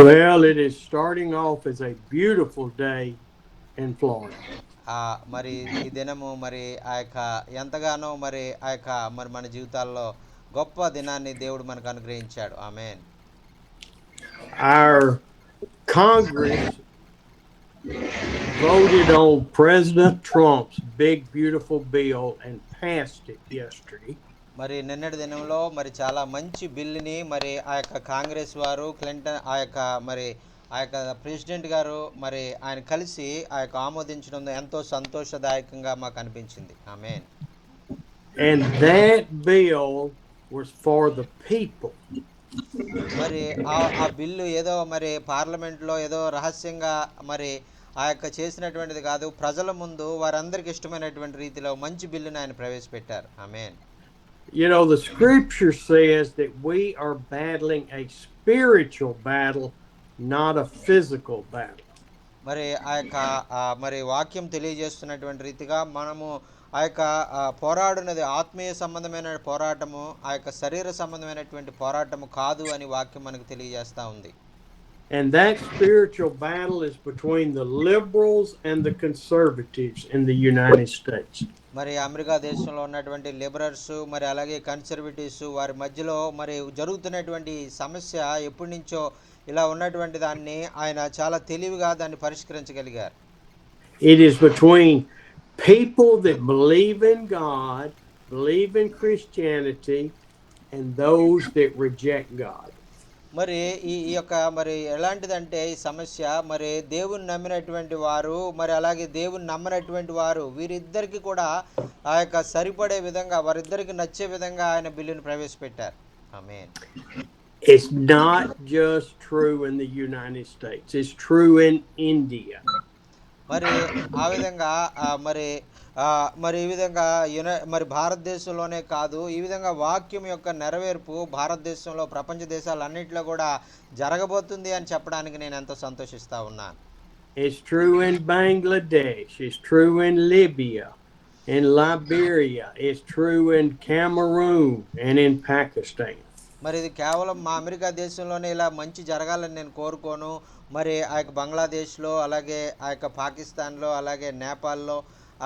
Well, it is starting off as a beautiful day in Florida. మరి ఈ దినము మరి ఆ యొక్క ఎంతగానో మరి ఆ యొక్క మరి మన జీవితాల్లో గొప్ప దినాన్ని దేవుడు మనకు అనుగ్రహించాడు. ఆమేన్. Our Congress voted on President Trump's big, beautiful bill and passed it yesterday. మరి నిన్నటి దినంలో మరి చాలా మంచి బిల్లుని మరి ఆ యొక్క కాంగ్రెస్ వారు క్లింటన్ ఆ యొక్క మరి ఆ యొక్క ప్రెసిడెంట్ గారు మరి ఆయన కలిసి ఆ యొక్క ఆమోదించడం ఎంతో సంతోషదాయకంగా మాకు అనిపించింది. ఆమేన్. And that bill was for the people. మరి ఆ బిల్లు ఏదో మరి పార్లమెంట్లో ఏదో రహస్యంగా మరి ఆ యొక్క చేసినటువంటిది కాదు, ప్రజల ముందు వారందరికి ఇష్టమైనటువంటి రీతిలో మంచి బిల్లుని ఆయన ప్రవేశపెట్టారు. ఆమేన్. You know, the scripture says that we are battling a spiritual battle, not a physical battle. మరి ఆ యొక్క మరి వాక్యం తెలియజేస్తున్నటువంటి రీతిగా మనము ఆ యొక్క పోరాడునది ఆత్మీయ సంబంధమైన పోరాటము, ఆ యొక్క శరీర సంబంధమైనటువంటి పోరాటము కాదు అని వాక్యం మనకు తెలియజేస్తూ ఉంది. And that spiritual battle is between the liberals and the conservatives in the United States. మరి అమెరికా దేశంలో ఉన్నటువంటి లిబరల్స్ మరి అలాగే కన్సర్వేటివ్స్ వారి మధ్యలో మరి జరుగుతున్నటువంటి సమస్య ఎప్పటి నుంచో ఇలా ఉన్నటువంటి దాన్ని ఆయన చాలా తెలివిగా దాన్ని పరిష్కరించగలిగారు. It is between people that believe in God, believe in Christianity, and those that reject God. మరి ఈ యొక్క మరి ఎలాంటిదంటే ఈ సమస్య మరి దేవుని నమ్మినటువంటి వారు మరి అలాగే దేవుని నమ్మనటువంటి వారు వీరిద్దరికి కూడా ఆ యొక్క సరిపడే విధంగా వారిద్దరికి నచ్చే విధంగా ఆయన బిల్లును ప్రవేశపెట్టారు. ఆమేన్. It's not just true in the United States, it's true in India. మరి ఆ విధంగా మరి మరి ఈ విధంగా మరి భారతదేశంలోనే కాదు, ఈ విధంగా వాక్యం యొక్క నెరవేర్పు భారతదేశంలో ప్రపంచ దేశాలన్నింటిలో కూడా జరగబోతుంది అని చెప్పడానికి నేను ఎంతో సంతోషిస్తూ ఉన్నాను. It's true in Bangladesh, it's true in Libya, in Liberia, it's true in Cameroon and in Pakistan. మరి ఇది కేవలం మా అమెరికా దేశంలోనే ఇలా మంచి జరగాలని నేను కోరుకోను. మరి ఆ యొక్క బంగ్లాదేశ్లో, అలాగే ఆ యొక్క పాకిస్తాన్లో, అలాగే నేపాల్లో,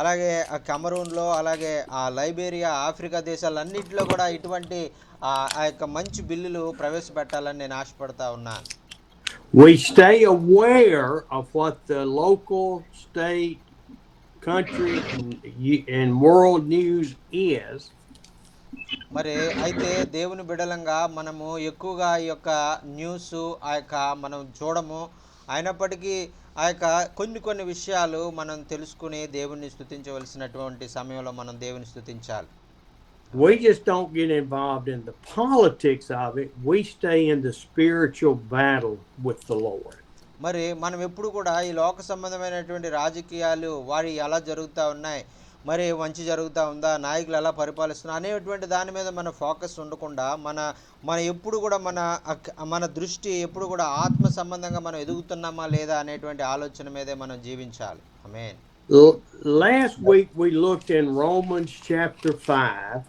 అలాగే కెమరూన్లో, అలాగే లైబేరియా, ఆఫ్రికా దేశాలన్నింటిలో కూడా ఇటువంటి ఆ యొక్క మంచి బిల్లులు ప్రవేశపెట్టాలని నేను ఆశపడతా ఉన్నాను. We stay aware of what the local, state, country, and world news is. మరి అయితే దేవుని బిడలంగా మనము ఎక్కువగా ఈ యొక్క న్యూస్ ఆ యొక్క మనం చూడము, అయినప్పటికీ ఆ యొక్క కొన్ని విషయాలు మనం తెలుసుకుని దేవుణ్ణి స్తుతించవలసినటువంటి సమయంలో మనం దేవుని స్తుతించాలి. We just don't get involved in the politics of it. We stay in the spiritual battle with the Lord. మరి మనం ఎప్పుడు కూడా ఈ లోక సంబంధమైనటువంటి రాజకీయాలు వారి ఎలా జరుగుతూ ఉన్నాయి, మరి మంచి జరుగుతూ ఉందా, నాయకులు ఎలా పరిపాలిస్తున్నారు అనేటువంటి దాని మీద మన ఫోకస్ ఉండకుండా మన ఎప్పుడు కూడా మన దృష్టి ఎప్పుడు కూడా ఆత్మ సంబంధంగా మనం ఎదుగుతున్నామా లేదా అనేటువంటి ఆలోచన మీదే మనం జీవించాలి. ఆమేన్. Last week we looked in Romans chapter 5.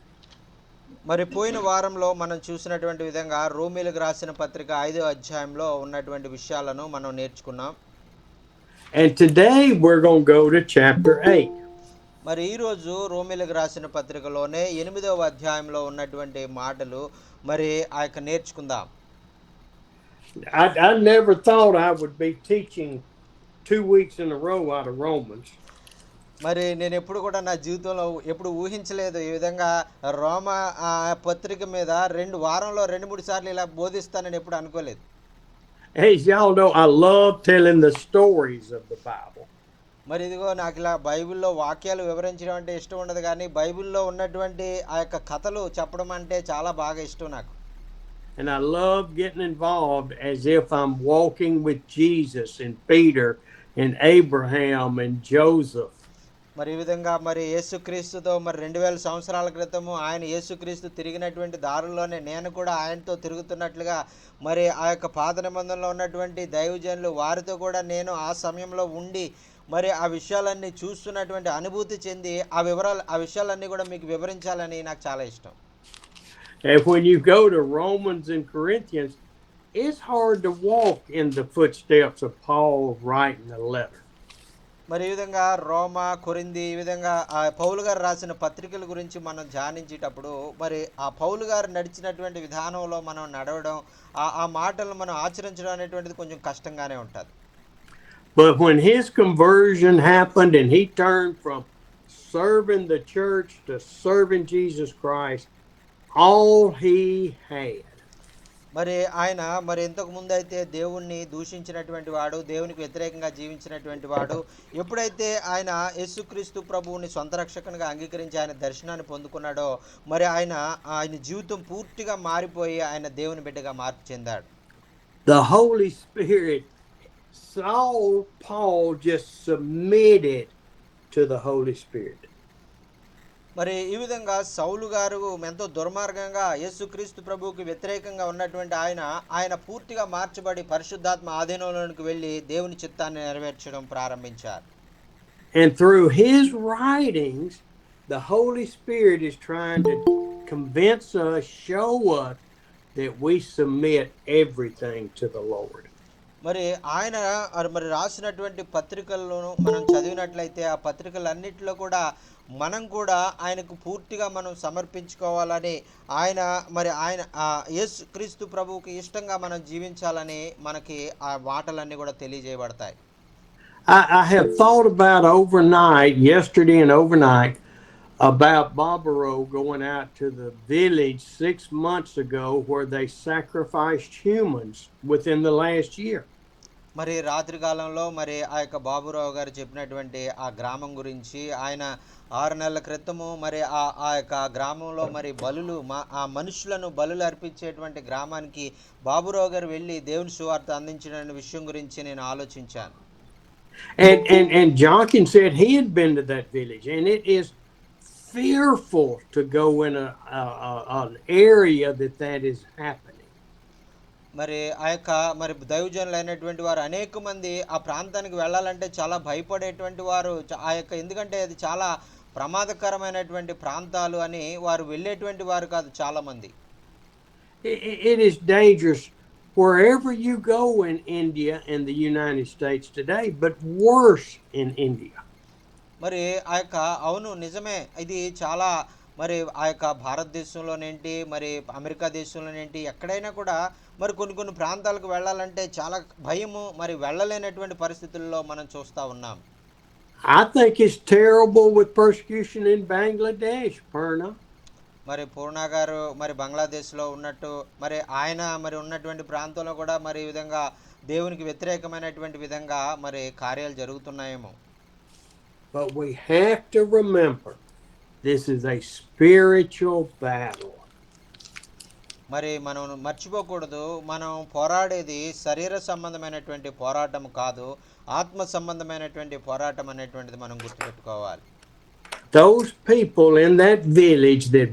మరి పోయిన వారంలో మనం చూసినటువంటి విధంగా రోమీలకు రాసిన పత్రిక 5వ అధ్యాయంలో ఉన్నటువంటి విషయాలను మనం నేర్చుకున్నాం. And today we're going to go to chapter 8. మరి ఈరోజు రోమీలకు రాసిన పత్రికలోనే 8వ అధ్యాయంలో ఉన్నటువంటి మాటలు మరి ఆ యొక్క నేర్చుకుందాం. I never thought I would be teaching 2 weeks in a row out of Romans. మరి నేను ఎప్పుడు కూడా నా జీవితంలో ఎప్పుడు ఊహించలేదు ఈ విధంగా రోమ పత్రిక మీద వారంలో 2-3 సార్లు ఇలా బోధిస్తానని ఎప్పుడు అనుకోలేదు. As y'all know, I love telling the stories of the Bible. మరి ఇదిగో నాకు ఇలా బైబిల్లో వాక్యాలు వివరించడం అంటే ఇష్టం ఉండదు, కానీ బైబిల్లో ఉన్నటువంటి ఆ యొక్క కథలు చెప్పడం అంటే చాలా బాగా ఇష్టం నాకు. And I love getting involved as if I'm walking with Jesus and Peter and Abraham and Joseph. మరి ఈ విధంగా మరి యేసుక్రీస్తుతో మరి 2000 సంవత్సరాల క్రితము ఆయన యేసుక్రీస్తు తిరిగినటువంటి దారుల్లోనే నేను కూడా ఆయనతో తిరుగుతున్నట్లుగా మరి ఆ యొక్క పాత నిబంధనలో ఉన్నటువంటి దైవజనులు వారితో కూడా నేను ఆ సమయంలో ఉండి మరి ఆ విషయాలన్నీ చూస్తున్నటువంటి అనుభూతి చెంది ఆ విషయాలన్నీ కూడా మీకు వివరించాలని నాకు చాలా ఇష్టం. And when you go to Romans and Corinthians, it's hard to walk in the footsteps of Paul writing a letter. మరి ఈ విధంగా రోమా కొరింది ఈ విధంగా ఆ పౌలు గారు రాసిన పత్రికల గురించి మనం ధ్యానించేటప్పుడు మరి ఆ పౌలు గారు నడిచినటువంటి విధానంలో మనం నడవడం ఆ మాటలను మనం ఆచరించడం అనేటువంటిది కొంచెం కష్టంగానే ఉంటుంది. But when his conversion happened and he turned from serving the church to serving Jesus Christ, all he had. మరి ఆయన మరి ఇంతకు ముందు అయితే దేవుణ్ణి దూషించినటువంటి వాడు, దేవునికి వ్యతిరేకంగా జీవించినటువంటి వాడు, ఎప్పుడైతే ఆయన యేసుక్రీస్తు ప్రభువుని సొంత రక్షకునిగా అంగీకరించి ఆయన దర్శనాన్ని పొందుకున్నాడో మరి ఆయన జీవితం పూర్తిగా మారిపోయి ఆయన దేవుని బిడ్డగా మార్పు చెందాడు. The Holy Spirit saw Paul just submitted to the Holy Spirit. మరి ఈ విధంగా సౌలు గారు ఎంతో దుర్మార్గంగా యేసుక్రీస్తు ప్రభువుకి వ్యతిరేకంగా ఉన్నటువంటి ఆయన పూర్తిగా మార్చబడి పరిశుద్ధాత్మ ఆధీనంలోనికి వెళ్ళి దేవుని చిత్తాన్ని నెరవేర్చడం ప్రారంభించారు. And through his writings, the Holy Spirit is trying to convince us, show us that we submit everything to the Lord. మరి ఆయన మరి రాసినటువంటి పత్రికలను మనం చదివినట్లయితే ఆ పత్రికలన్నిటిలో కూడా మనం కూడా ఆయనకు పూర్తిగా మనం సమర్పించుకోవాలని ఆయన యేసుక్రీస్తు ప్రభువుకి ఇష్టంగా మనం జీవించాలని మనకి ఆ మాటలన్నీ కూడా తెలియజేయబడతాయి. I have thought about yesterday and overnight, about Barbaro going out to the village 6 months ago where they sacrificed humans within the last year. మరి రాత్రి కాలంలో మరి ఆ యొక్క బాబురావు గారు చెప్పినటువంటి ఆ గ్రామం గురించి ఆయన 6 నెలల క్రితము మరి ఆ యొక్క గ్రామంలో మరి ఆ మనుషులను బలులు అర్పించేటువంటి గ్రామానికి బాబురావు గారు వెళ్ళి దేవుని సువార్త అందించిన విషయం గురించి నేను ఆలోచించాను. And Jonkin said he had been to that village, and it is fearful to go in an area that is happening. మరి ఆ యొక్క మరి దైవజనులు అయినటువంటి వారు అనేక మంది ఆ ప్రాంతానికి వెళ్ళాలంటే చాలా భయపడేటువంటి వారు ఆ యొక్క ఎందుకంటే అది చాలా ప్రమాదకరమైనటువంటి ప్రాంతాలు అని వారు వెళ్ళేటువంటి వారు కాదు చాలా మంది. It is dangerous wherever you go in India and the United States today, but worse in India. మరి ఆ యొక్క అవును నిజమే, ఇది చాలా మరి ఆ యొక్క భారతదేశంలోనేంటి మరి అమెరికా దేశంలోనేంటి ఎక్కడైనా కూడా మరి కొన్ని ప్రాంతాలకు వెళ్ళాలంటే చాలా భయము, మరి వెళ్ళలేనటువంటి పరిస్థితుల్లో మనం చూస్తూ ఉన్నాం. I think it's terrible with persecution in Bangladesh, Purna. మరి పూర్ణ గారు మరి బంగ్లాదేశ్లో ఉన్నట్టు మరి ఆయన మరి ఉన్నటువంటి ప్రాంతంలో కూడా మరి ఈ విధంగా దేవునికి వ్యతిరేకమైనటువంటి విధంగా మరి కార్యాలు జరుగుతున్నాయేమో. But we have to remember this is a spiritual battle. మరి మనం మర్చిపోకూడదు, మనం పోరాడేది శరీర సంబంధమైనటువంటి పోరాటం కాదు, ఆత్మ సంబంధమైనటువంటి పోరాటం అనేటువంటిది మనం గుర్తుపెట్టుకోవాలి. Those people in that village that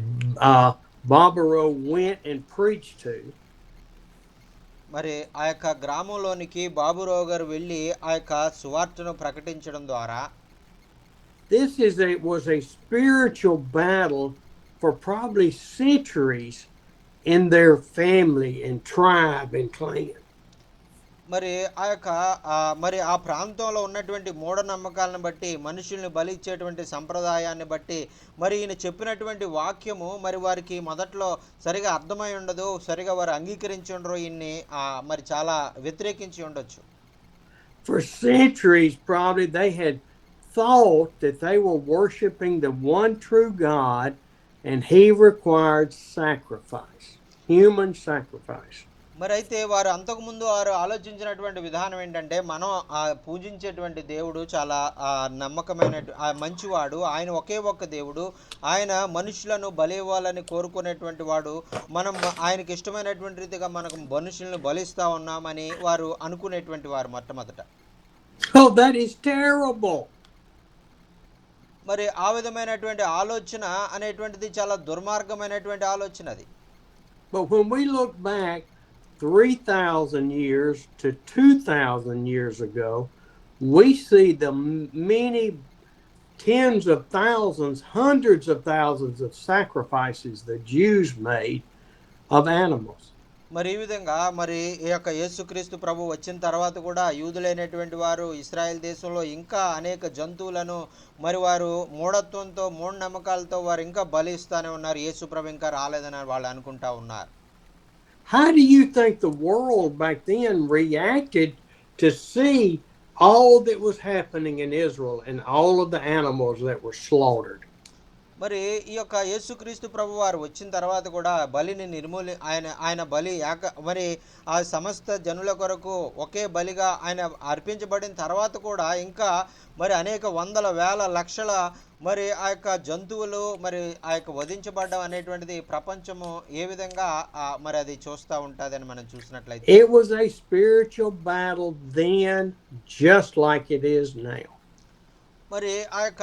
Barbaro went and preached to, మరి ఆ యొక్క గ్రామంలోనికి బాబురావు గారు వెళ్ళి ఆ యొక్క సువార్తను ప్రకటించడం ద్వారా this was a spiritual battle for probably centuries in their family and tribe and clan. మరి ఆ యొక్క మరి ఆ ప్రాంతంలో ఉన్నటువంటి మూఢనమ్మకాలను బట్టి మనుషుల్ని బలి ఇచ్చేటువంటి సంప్రదాయాన్ని బట్టి మరి ఈయన చెప్పినటువంటి వాక్యము మరి వారికి మొదట్లో సరిగా అర్థమై ఉండదు, సరిగా వారు అంగీకరించి ఉండరు, ఈయన్ని మరి చాలా వ్యతిరేకించి ఉండొచ్చు. For centuries probably they had thought that they were worshiping the one true God and he required sacrifice, human sacrifice. మరి అయితే వారు అంతకుముందు వారు ఆలోచించినటువంటి విధానం ఏంటంటే మనం పూజించేటువంటి దేవుడు చాలా నమ్మకమైన మంచివాడు, ఆయన ఒకే ఒక్క దేవుడు, ఆయన మనుషులను బలి ఇవ్వాలని కోరుకునేటువంటి వాడు, మనం ఆయనకి ఇష్టమైనటువంటి రీతిగా మనకు మనుషులను బలిస్తా ఉన్నామని వారు అనుకునేటువంటి వారు మొట్టమొదట. Oh, that is terrible. మరి ఆ విధమైనటువంటి ఆలోచన అనేటువంటిది చాలా దుర్మార్గమైనటువంటి ఆలోచన అది. But when we look back 3,000 years to 2,000 years ago, we see the many tens of thousands, hundreds of thousands of sacrifices the Jews made of animals. మరి ఈ విధంగా మరి ఈ యొక్క యేసుక్రీస్తు ప్రభు వచ్చిన తర్వాత కూడా యూదులైనటువంటి వారు ఇస్రాయేల్ దేశంలో ఇంకా అనేక జంతువులను మరి వారు మూఢత్వంతో మూఢనమ్మకాలతో వారు ఇంకా బలి ఇస్తానే ఉన్నారు. యేసు ప్రభు ఇంకా రాలేదని వాళ్ళు అనుకుంటా ఉన్నారు. How do you think the world back then reacted to see all that was happening in Israel and all of the animals that were slaughtered? మరి ఈ యొక్క యేసుక్రీస్తు ప్రభు వారు వచ్చిన తర్వాత కూడా బలిని ఆయన ఆయన బలి మరి ఆ సమస్త జనుల కొరకు ఒకే బలిగా ఆయన అర్పించబడిన తర్వాత కూడా ఇంకా మరి అనేక వందల వేల లక్షల మరి ఆ యొక్క జంతువులు మరి ఆ యొక్క వధించబడడం అనేటువంటిది ప్రపంచము ఏ విధంగా మరి అది చూస్తూ ఉంటుందని మనం చూసినట్లయితే It was a spiritual battle then, just like it is now. మరి ఆ యొక్క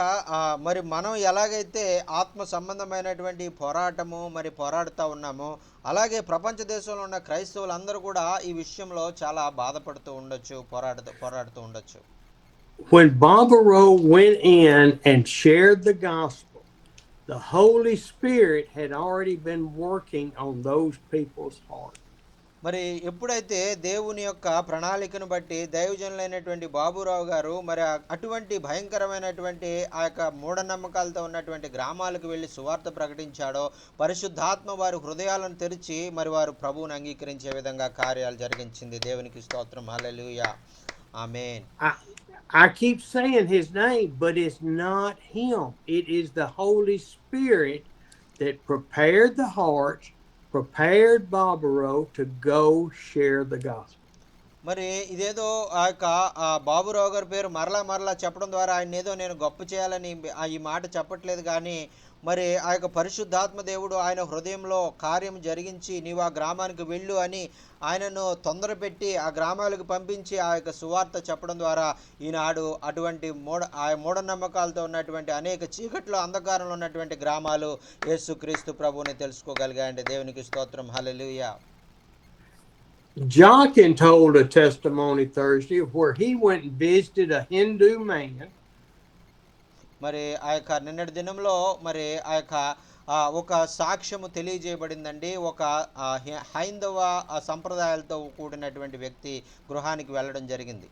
మరి మనం ఎలాగైతే ఆత్మ సంబంధమైనటువంటి పోరాటము మరి పోరాడుతూ ఉన్నామో అలాగే ప్రపంచ దేశంలో ఉన్న క్రైస్తవులందరూ కూడా ఈ విషయంలో చాలా బాధపడుతూ ఉండొచ్చు, పోరాడుతూ ఉండొచ్చు. When Barbaro went in and shared the gospel, the Holy Spirit had already been working on those people's hearts. మరి ఎప్పుడైతే దేవుని యొక్క ప్రణాళికను బట్టి దైవజనులైనటువంటి బాబురావు గారు మరి అటువంటి భయంకరమైనటువంటి ఆ యొక్క మూఢనమ్మకాలతో ఉన్నటువంటి గ్రామాలకు వెళ్ళి సువార్త ప్రకటించాడో పరిశుద్ధాత్మ వారి హృదయాలను తెరిచి మరి వారు ప్రభువుని అంగీకరించే విధంగా కార్యాలు జరిగించింది. దేవునికి స్తోత్రం. హల్లెలూయా. ఆమేన్. I keep saying his name, but it's not him. It is the Holy Spirit that prepared the hearts, prepared Barbaro to go share the gospel. మరి ఇదేదో ఆ యొక్క బాబురావు గారి పేరు మరలా చెప్పడం ద్వారా ఆయన ఏదో నేను గొప్ప చేయాలని ఈ మాట చెప్పట్లేదు, కానీ మరి ఆ యొక్క పరిశుద్ధాత్మ దేవుడు ఆయన హృదయంలో కార్యం జరిగించి నీవు ఆ గ్రామానికి వెళ్ళు అని ఆయనను తొందరపెట్టి ఆ గ్రామాలకు పంపించి ఆ యొక్క సువార్త చెప్పడం ద్వారా ఈనాడు అటువంటి మూఢనమ్మకాలతో ఉన్నటువంటి అనేక చీకట్లో అంధకారంలో ఉన్నటువంటి గ్రామాలు యేసుక్రీస్తు ప్రభువుని తెలుసుకోగలిగాయండి. దేవునికి స్తోత్రం. హల్లెలూయా. Jochen told a testimony Thursday where he went and visited a Hindu man. మరి ఆ యొక్క నిన్నటి దినంలో మరి ఆ యొక్క ఒక సాక్ష్యము తెలియజేయబడిందండి. ఒక హైందవ సంప్రదాయాలతో కూడినటువంటి వ్యక్తి గృహానికి వెళ్ళడం జరిగింది.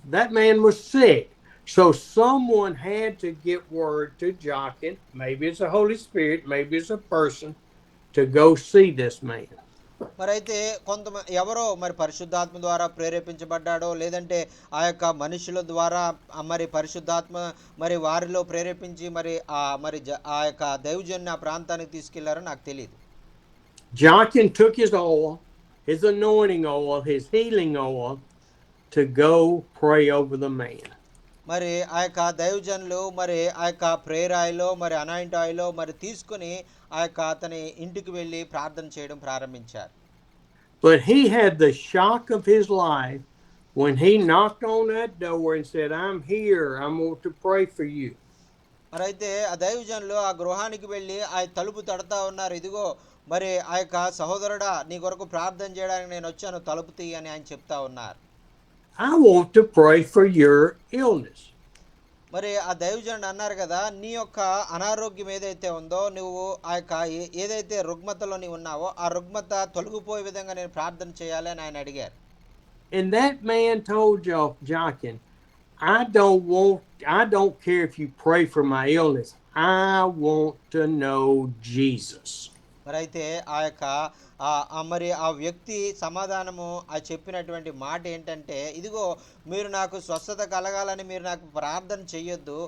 That man was sick. So someone had to get word to Jochen. Maybe it's the Holy Spirit, maybe it's a person, to go see this man. మరి అయితే ఎవరో మరి పరిశుద్ధాత్మ ద్వారా ప్రేరేపించబడ్డాడో లేదంటే ఆ యొక్క మనుషుల ద్వారా మరి పరిశుద్ధాత్మ మరి వారిలో ప్రేరేపించి మరి ఆ యొక్క దైవజన్ని ఆ ప్రాంతానికి తీసుకెళ్లారో నాకు తెలియదు. Jochen took his oil, his anointing oil, his healing oil, to go pray over the man. మరి ఆ యొక్క దైవజనులు మరి ఆ యొక్క ప్రేయర్ ఆయిలో మరి అనాయింట్ ఆయిలో మరి తీసుకుని ఆ యొక్క అతని ఇంటికి వెళ్ళి ప్రార్థన చేయడం ప్రారంభించారు. But he had the shock of his life when he knocked on that door and said, I'm here, I'm going to pray for you. మరి అయితే ఆ దైవజనులు ఆ గృహానికి వెళ్ళి ఆ తలుపు తడతా ఉన్నారు. ఇదిగో మరి ఆ యొక్క సహోదరుడా నీ కొరకు ప్రార్థన చేయడానికి నేను వచ్చాను, తలుపు తీయి అని ఆయన చెప్తా ఉన్నారు. I want to pray for your illness. మరి ఆ దైవజనుడు అన్నారు కదా, నీ యొక్క అనారోగ్యం ఏదైతే ఉందో నువ్వు ఆ యొక్క ఏదైతే రుగ్మతలో నీవు ఉన్నావో ఆ రుగ్మత తొలగిపోయే విధంగా నేను ప్రార్థన చేయాలి అని ఆయన అడిగారు. And that man told Jochen, I don't care if you pray for my illness. I want to know Jesus. మరి అయితే ఆ యొక్క మరి ఆ వ్యక్తి సమాధానము ఆ చెప్పినటువంటి మాట ఏంటంటే, ఇదిగో మీరు నాకు స్వస్థత కలగాలని మీరు నాకు ప్రార్థన చెయ్యొద్దు,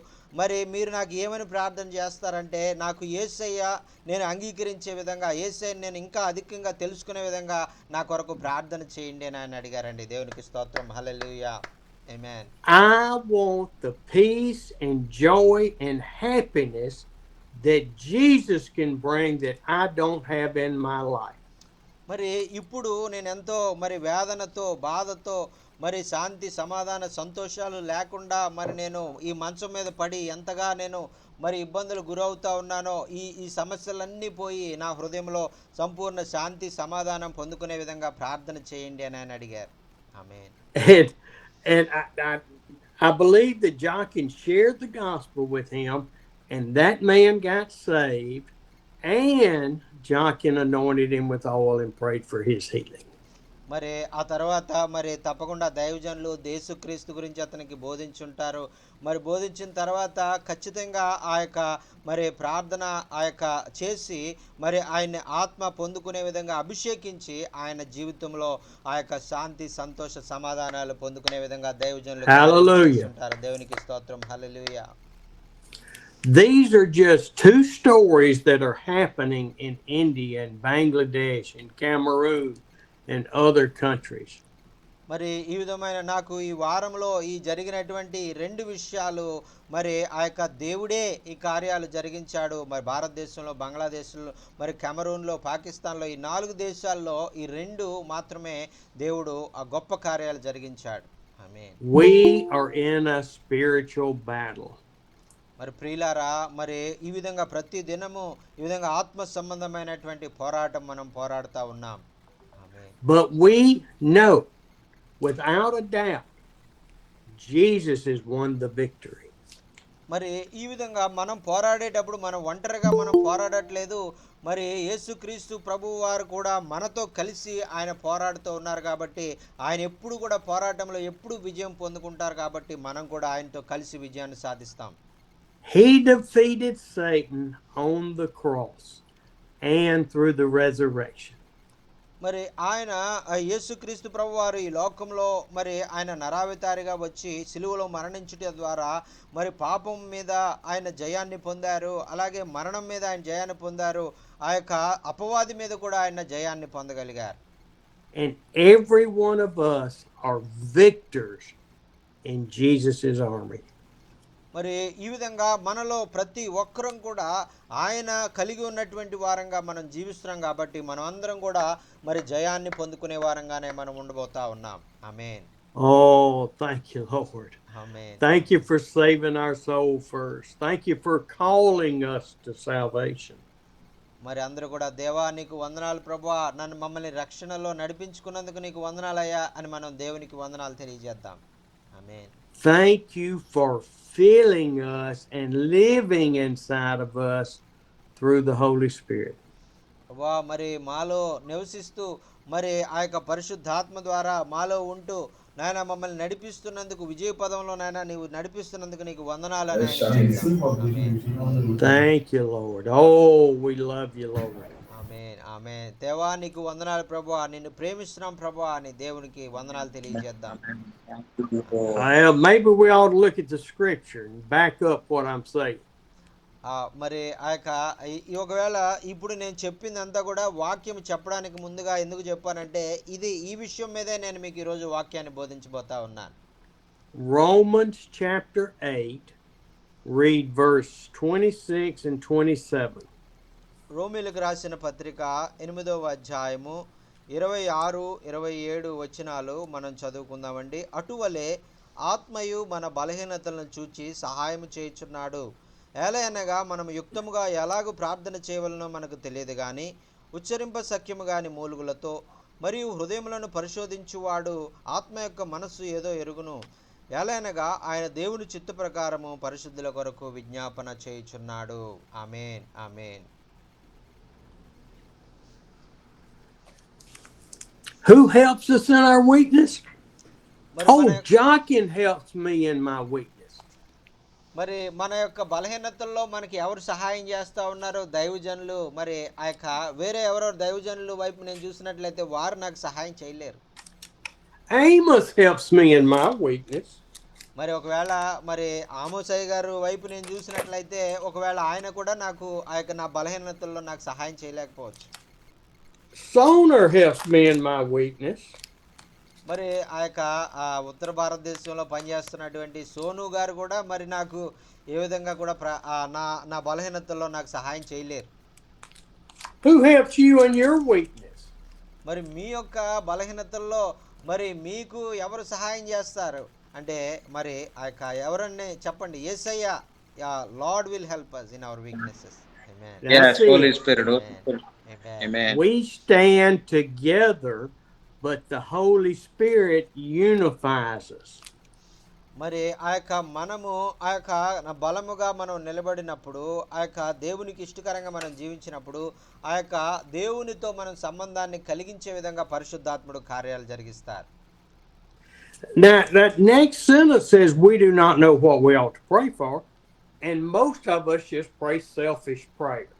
మరి మీరు నాకు ఏమని ప్రార్థన చేస్తారంటే నాకు యేసయ్య నేను అంగీకరించే విధంగా యేసయ్యని నేను ఇంకా అధికంగా తెలుసుకునే విధంగా నా కొరకు ప్రార్థన చేయండి అని ఆయన అడిగారండి. దేవునికి స్తోత్రం. హల్లెలూయా. ఆమేన్. I want the peace and joy and happiness that Jesus can bring that I don't have in my life. మరి ఇప్పుడు నేను ఎంతో మరి వేదనతో బాధతో మరి శాంతి సమాధాన సంతోషాలు లేకుండా మరి నేను ఈ మంచం మీద పడి ఎంతగా నేను మరి ఇబ్బందులు గురవుతా ఉన్నానో ఈ సమస్యలన్నీ పోయి నా హృదయంలో సంపూర్ణ శాంతి సమాధానం పొందుకునే విధంగా ప్రార్థన చేయండి అని ఆయన అడిగారు. ఆమేన్. And I believe that Jochen shared the gospel with him, and that man got saved, and Jochen anointed him with oil and prayed for his healing. మరి ఆ తర్వాత మరి తప్పకుండా దైవజనులు యేసుక్రీస్తు గురించి అతనికి బోధించుంటారు. మరి బోధించిన తర్వాత ఖచ్చితంగా ఆ యొక్క మరి ప్రార్థన ఆ యొక్క చేసి మరి ఆయన్ని ఆత్మ పొందుకునే విధంగా అభిషేకించి ఆయన జీవితంలో ఆ యొక్క శాంతి సంతోష సమాధానాలు పొందుకునే విధంగా దైవజనులు Hallelujah. చేస్తుంటారు. దేవునికి స్తోత్రం. హల్లెలూయా. These are just two stories that are happening in India and Bangladesh and Cameroon and other countries. మరి ఈ విధమైన నాకు ఈ వారంలో ఈ జరిగినటువంటి రెండు విషయాలు మరి ఆ యొక్క దేవుడే ఈ కార్యాలు జరిగించాడు. మరి భారతదేశంలో, బంగ్లాదేశ్లో, మరి కెమరూన్లో, పాకిస్తాన్లో ఈ 4 దేశాల్లో ఈ 2 మాత్రమే దేవుడు ఆ గొప్ప కార్యాలు జరిగించాడు. ఆమేన్. We are in a spiritual battle. మరి ప్రియులారా, మరి ఈ విధంగా ప్రతి దినము ఈ విధంగా ఆత్మ సంబంధమైనటువంటి పోరాటం మనం పోరాడుతూ ఉన్నాం. ఆమేన్. But we know without a doubt Jesus has won the victory. మరి ఈ విధంగా మనం పోరాడేటప్పుడు మనం ఒంటరిగా మనం పోరాడట్లేదు. మరి యేసుక్రీస్తు ప్రభువు వారు కూడా మనతో కలిసి ఆయన పోరాడుతూ ఉన్నారు కాబట్టి ఆయన ఎప్పుడు కూడా పోరాటంలో ఎప్పుడు విజయం పొందుకుంటారు కాబట్టి మనం కూడా ఆయనతో కలిసి విజయాన్ని సాధిస్తాం. He defeated Satan on the cross and through the resurrection. మరి ఆయన యేసుక్రీస్తు ప్రభువారు ఈ లోకంలో మరి ఆయన నరావతారిగా వచ్చి సిలువలో మరణించుట ద్వారా మరి పాపం మీద ఆయన జయాన్ని పొందారు. అలాగే మరణం మీద ఆయన జయాన్ని పొందారు. ఆ యొక్క అపవాది మీద కూడా ఆయన జయాన్ని పొందగలిగారు. And every one of us are victors in Jesus' army. మరి ఈ విధంగా మనలో ప్రతి ఒక్కరం కూడా ఆయన కలిగి ఉన్నటువంటి వారంగా మనం జీవిస్తున్నాం కాబట్టి మనం అందరం కూడా మరి జయాన్ని పొందుకునే వారంగానే మనం ఉండబోతా ఉన్నాం. ఆమేన్. Oh, thank you, Lord. Amen. Thank you for saving our soul first. Thank you for calling us to salvation. మరి అందరూ కూడా దేవా నీకు వందనాలు ప్రభువా, నన్ను మమ్మల్ని రక్షణలో నడిపించుకున్నందుకు నీకు వందనాలయ్యా అని మనం దేవునికి వందనాలు తెలియజేద్దాం. ఆమేన్. Thank you for filling us and living inside of us through the Holy Spirit. ప్రభువా, మరి మాలో నివసిస్తూ మరి ఆ యొక్క పరిశుద్ధాత్మ ద్వారా మాలో ఉంటూ నాయన మమ్మల్ని నడిపిస్తున్నందుకు, విజయ పదంలో నాయన నీవు నడిపిస్తున్నందుకు నీకు వందనాలు అని ఆయన చెప్తాం. ఆమేన్. Thank you, Lord. Oh, we love you, Lord. ఆమేన్. ఆమేన్. దేవా నీకు వందనాలు ప్రభువా, నిన్ను ప్రేమిస్తున్నాం ప్రభువా అని దేవునికి వందనాలు తెలియజేద్దాం. Maybe we ought to look at the scripture and back up what I'm saying. మరి ఆ యొక్క ఒకవేళ ఇప్పుడు నేను చెప్పిందంతా కూడా వాక్యం చెప్పడానికి ముందుగా ఎందుకు చెప్పానంటే ఈ విషయం మీదే నేను మీకు ఈరోజు వాక్యాన్ని బోధించబోతా ఉన్నాను. Romans chapter 8, read verse 26 and 27. రోమీలకు రాసిన పత్రిక 8వ అధ్యాయము 26, 27 వచనాలు మనం చదువుకుందామండి. అటువలే ఆత్మయు మన బలహీనతలను చూచి సహాయం చేయుచున్నాడు. ఏలయనగా మనం యుక్తముగా ఎలాగూ ప్రార్థన చేయవలనో మనకు తెలియదు కానీ ఉచ్చరింప సఖ్యము గాని మూలుగులతో మరియు హృదయములను పరిశోధించువాడు ఆత్మ యొక్క మనస్సు ఏదో ఎరుగును. ఏలయనగా ఆయన దేవుని చిత్త ప్రకారము పరిశుద్ధుల కొరకు విజ్ఞాపన చేయుచున్నాడు. ఆమేన్. ఆమేన్. Who helps us in our weakness? మరి Oh, Jochen helps me in my weakness. మరి మన యొక్క బలహీనతల్లో మనకి ఎవరు సహాయం చేస్తూ ఉన్నారు? దైవజనులు. మరి ఆ యొక్క వేరే ఎవరో దైవజనులు వైపు నేను చూసినట్లయితే వారు నాకు సహాయం చేయలేరు. Amos helps me in my weakness. మరి ఒకవేళ మరి ఆమోసయ్య గారు వైపు నేను చూసినట్లయితే ఒకవేళ ఆయన కూడా నాకు ఆ యొక్క నా బలహీనతల్లో నాకు సహాయం చేయలేకపోవచ్చు. Soner helps me in my weakness. మరి ఆ యొక్క ఉత్తర భారతదేశంలో పనిచేస్తున్నటువంటి సోను గారు కూడా మరి నాకు ఏ విధంగా కూడా నా బలహీనతల్లో నాకు సహాయం చేయలేరు. Who helps you in your weakness? మరి మీ యొక్క బలహీనతల్లో మరి మీకు ఎవరు సహాయం చేస్తారు అంటే మరి ఆ యొక్క ఎవరన్నీ చెప్పండి. యేసయ్య, Lord will help us in our weaknesses. Amen. Yes, Holy Spirit. Amen. Amen. We stand together, but the Holy Spirit unifies us. మరి ఆ యొక్క మనము ఆ యొక్క బలముగా మనం నిలబడినప్పుడు ఆ యొక్క దేవునికి ఇష్టకరంగా మనం జీవించినప్పుడు ఆ యొక్క దేవునితో మనం సంబంధాన్ని కలిగించే విధంగా పరిశుద్ధాత్ముడు కార్యాలు జరిగిస్తారు. Now, that next sentence says we do not know what we ought to pray for, and most of us just pray selfish prayers.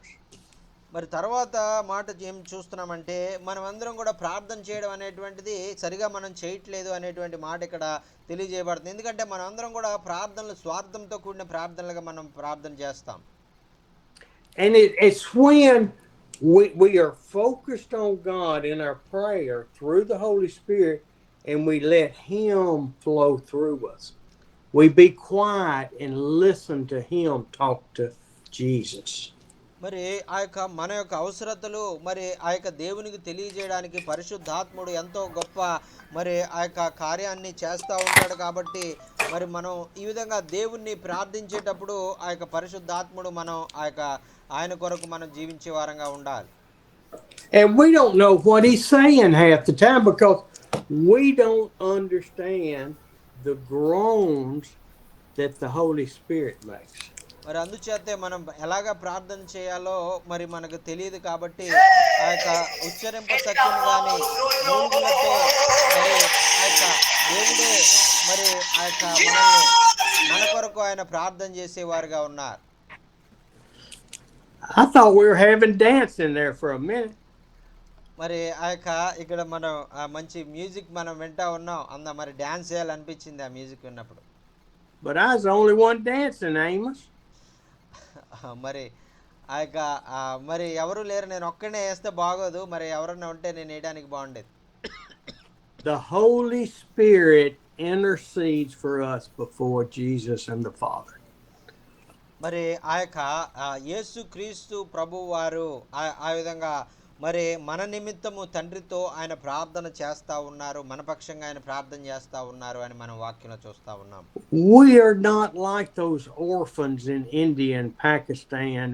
మరి తర్వాత మాట ఏం చూస్తున్నామంటే మనమందరం కూడా ప్రార్థన చేయడం అనేటువంటిది సరిగా మనం చేయట్లేదు అనేటువంటి మాట ఇక్కడ తెలియజేయబడుతుంది. ఎందుకంటే మనమందరం కూడా ప్రార్థనలు స్వార్థంతో కూడిన ప్రార్థనలుగా మనం ప్రార్థన చేస్తాం. And it's when we are focused on God in our prayer through the Holy Spirit and we let Him flow through us. We be quiet and listen to Him talk to Jesus. మరి ఆ యొక్క మన యొక్క అవసరతలు మరి ఆ యొక్క దేవునికి తెలియజేయడానికి పరిశుద్ధాత్ముడు ఎంతో గొప్ప మరి ఆ యొక్క కార్యాన్ని చేస్తూ ఉంటాడు. కాబట్టి మరి మనం ఈ విధంగా దేవుణ్ణి ప్రార్థించేటప్పుడు ఆ యొక్క పరిశుద్ధాత్ముడు మనం ఆ యొక్క ఆయన కొరకు మనం జీవించే వారంగా ఉండాలి. And we don't know what He's saying half the time because we don't understand the groans that the Holy Spirit makes. మరి అందుచేతే మనం ఎలాగ ప్రార్థన చేయాలో మరి మనకు తెలియదు. కాబట్టి ఆ యొక్క ఉచ్చరింప సత్యం కానీ మూలుగులతో మరి ఆ యొక్క దేవుడే మరి ఆ యొక్క మనల్ని మన కొరకు ఆయన ప్రార్థన చేసేవారుగా ఉన్నారు. I thought we were having dancing there for a minute. మరి ఆ యొక్క ఇక్కడ మనం మంచి మ్యూజిక్ మనం వింటా ఉన్నాం. మరి డ్యాన్స్ చేయాలనిపించింది ఆ మ్యూజిక్ విన్నప్పుడు. But I was the only one dancing, Amos. మరి ఆ యొక్క మరి ఎవరు లేరు, నేను ఒక్కనే వేస్తే బాగోదు, మరి ఎవరన్నా ఉంటే నేను వేయడానికి బాగుండేది. The Holy Spirit intercedes for us before Jesus and the Father. మరి ఆ యొక్క యేసు క్రీస్తు ప్రభు వారు ఆ విధంగా మరి మన నిమిత్తము తండ్రితో ఆయన ప్రార్థన చేస్తూ ఉన్నారు, మన పక్షంగా ఆయన ప్రార్థన చేస్తూ ఉన్నారు అని మనం వాక్యంలో చూస్తూ ఉన్నాం. We are not like those orphans in India and Pakistan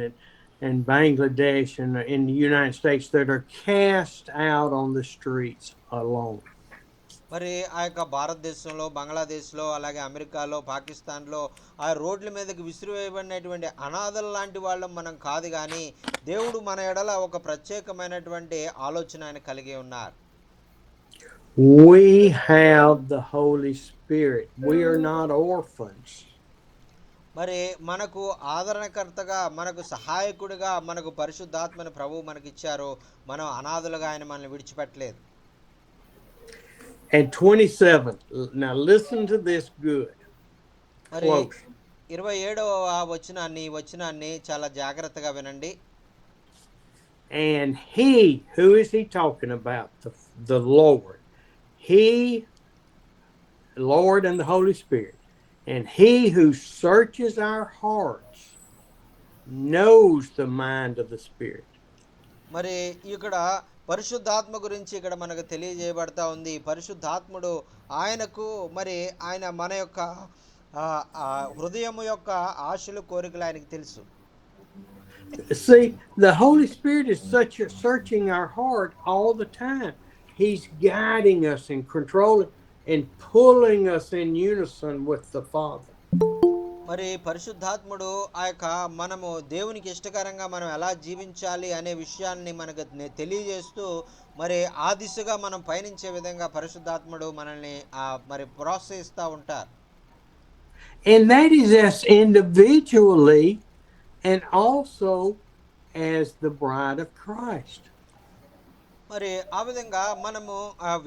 and Bangladesh and in the United States that are cast out on the streets alone. మరి ఆ యొక్క భారతదేశంలో, బంగ్లాదేశ్లో, అలాగే అమెరికాలో, పాకిస్తాన్లో ఆ రోడ్ల మీదకి విసిరివేయబడినటువంటి అనాథల లాంటి వాళ్ళం మనం కాదు. కానీ దేవుడు మన ఎడల ఒక ప్రత్యేకమైనటువంటి ఆలోచన ఆయన కలిగి ఉన్నారు. We have the Holy Spirit. We are not orphans. మరి మనకు ఆదరణకర్తగా, మనకు సహాయకుడిగా మనకు పరిశుద్ధాత్మని ప్రభువు మనకి ఇచ్చారు. మనం అనాథలుగా ఆయన మనల్ని విడిచిపెట్టలేదు. And 27. Now listen to this good. మరి 27వ వచనాన్ని చాలా జాగ్రత్తగా వినండి. And He, who is He talking about? The Lord. He, Lord and the Holy Spirit. And He who searches our hearts knows the mind of the Spirit. మరి ఇక్కడ పరిశుద్ధాత్మ గురించి ఇక్కడ మనకు తెలియజేయబడతా ఉంది. పరిశుద్ధాత్ముడు ఆయనకు మరి ఆయన మన యొక్క హృదయము యొక్క ఆశలు, కోరికలు ఆయనకు తెలుసు. See, the Holy Spirit is searching our heart all the time. He's guiding us and controlling and pulling us in unison with the Father. మరి పరిశుద్ధాత్ముడు ఆ యొక్క మనము దేవునికి ఇష్టకరంగా మనం ఎలా జీవించాలి అనే విషయాన్ని మనకు తెలియజేస్తూ మరి ఆ దిశగా మనం పయనించే విధంగా పరిశుద్ధాత్ముడు మనల్ని మరి ప్రోత్సహిస్తూ ఉంటారు. And that is us individually and also as the bride of Christ. మరి ఆ విధంగా మనము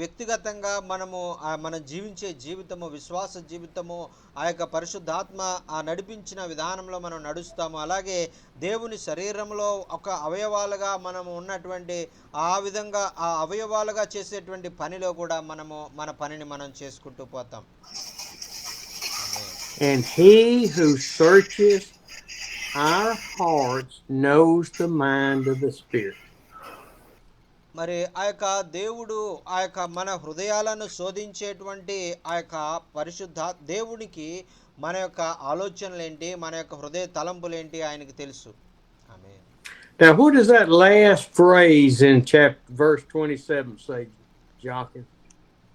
వ్యక్తిగతంగా మనము మనం జీవించే జీవితము, విశ్వాస జీవితము ఆ యొక్క పరిశుద్ధాత్మ నడిపించిన విధానంలో మనం నడుస్తాము. అలాగే దేవుని శరీరంలో ఒక అవయవాలుగా మనము ఉన్నటువంటి ఆ విధంగా ఆ అవయవాలుగా చేసేటువంటి పనిలో కూడా మనము మన పనిని మనం చేసుకుంటూ పోతాం. And He who searches our hearts knows the mind of the Spirit. మరి ఆ యొక్క దేవుడు ఆ యొక్క మన హృదయాలను శోధించేటువంటి ఆ యొక్క పరిశుద్ధ దేవునికి మన యొక్క ఆలోచనలు ఏంటి, మన యొక్క హృదయ తలంపులు ఏంటి ఆయనకి తెలుసు. ఆమేన్. Now what does that last phrase in verse 27 say, Joachim?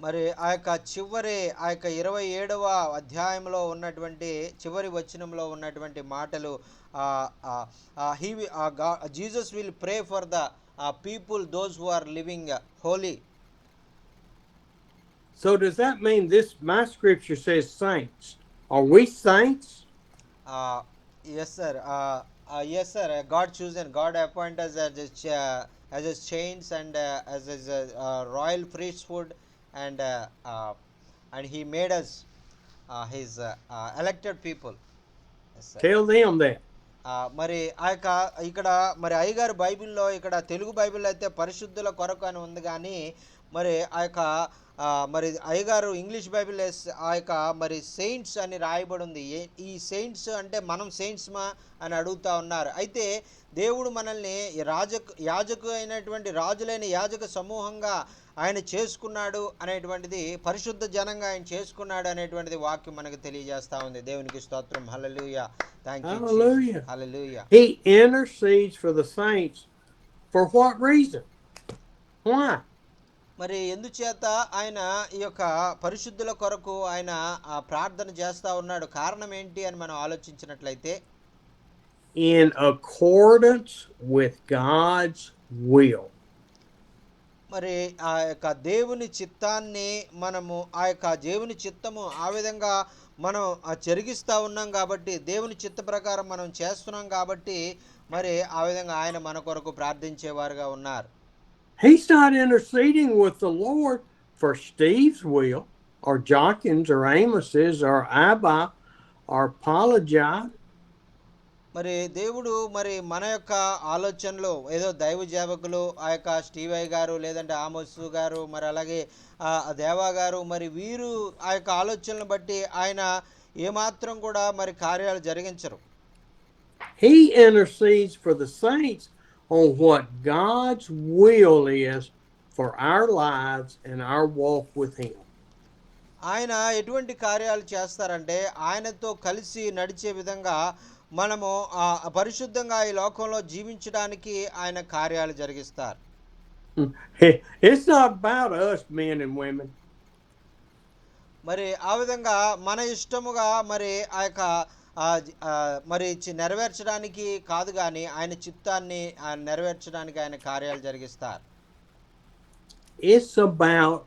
మరి ఆ యొక్క చివరి ఆ యొక్క 27వ అధ్యాయంలో ఉన్నటువంటి చివరి వచనంలో ఉన్నటువంటి మాటలు Jesus will pray for the people those who are living holy. So does that mean my scripture says saints? Are we saints? Yes sir, yes sir, God chosen, God appoint us as his chains and as his royal priesthood, and he made us his elected people. Yes sir. Tell them that. మరి ఆ యొక్క ఇక్కడ మరి అయ్యగారు బైబిల్లో ఇక్కడ తెలుగు బైబిల్లో అయితే పరిశుద్ధుల కొరకు అని ఉంది, కానీ మరి ఆ యొక్క మరి అయ్యగారు ఇంగ్లీష్ బైబిల్ ఆ యొక్క మరి సెయింట్స్ అని రాయబడి ఉంది. ఈ సెయింట్స్ అంటే మనం సెయింట్స్మా అని అడుగుతా ఉన్నారు. అయితే దేవుడు మనల్ని యాజకు అయినటువంటి రాజులైన యాజక సమూహంగా ఆయన చేసుకున్నాడు అనేటువంటిది, పరిశుద్ధ జనంగా ఆయన చేసుకున్నాడు అనేటువంటిది వాక్యం మనకు తెలియజేస్తా ఉంది. దేవునికి స్తోత్రం. హల్లెలూయా. Thank you. Hallelujah. Hallelujah. He intercedes for the saints. For what reason? Why? మరి ఎందుచేత ఆయన ఈ యొక్క పరిశుద్ధుల కొరకు ఆయన ప్రార్థన చేస్తా ఉన్నాడు? కారణం ఏంటి అని మనం ఆలోచించినట్లయితే, in accordance with God's will. మరి ఆ యొక్క దేవుని చిత్తాన్ని మనము ఆ యొక్క దేవుని చిత్తము ఆ విధంగా మనం జరిగిస్తూ ఉన్నాం కాబట్టి, దేవుని చిత్త ప్రకారం మనం చేస్తున్నాం కాబట్టి మరి ఆ విధంగా ఆయన మన కొరకు ప్రార్థించేవారుగా ఉన్నారు. He's not interceding with the Lord for Steve's will or Jockin's or Amos's or Abba or Apologize. మరి దేవుడు మరి మన యొక్క ఆలోచనలు ఏదో దైవ సేవకులు ఆ యొక్క స్టీవై గారు లేదంటే ఆమోసు గారు మరి అలాగే దేవా గారు మరి వీరు ఆ యొక్క ఆలోచనలను బట్టి ఆయన ఏమాత్రం కూడా మరి కార్యాలు జరిగించరు. He intercedes for the saints on what God's will is for our lives and our walk with Him. ఆయన ఎటువంటి కార్యాలు చేస్తారంటే ఆయనతో కలిసి నడిచే విధంగా మనము పరిశుద్ధంగా ఈ లోకంలో జీవించడానికి ఆయన కార్యాలు జరిగిస్తారు. It's not about us men and women. మరి ఆ విధంగా మన ఇష్టముగా మరి ఆ యొక్క మరి నెరవేర్చడానికి కాదు, కానీ ఆయన చిత్తాన్ని నెరవేర్చడానికి ఆయన కార్యాలు జరిగిస్తారు. It's about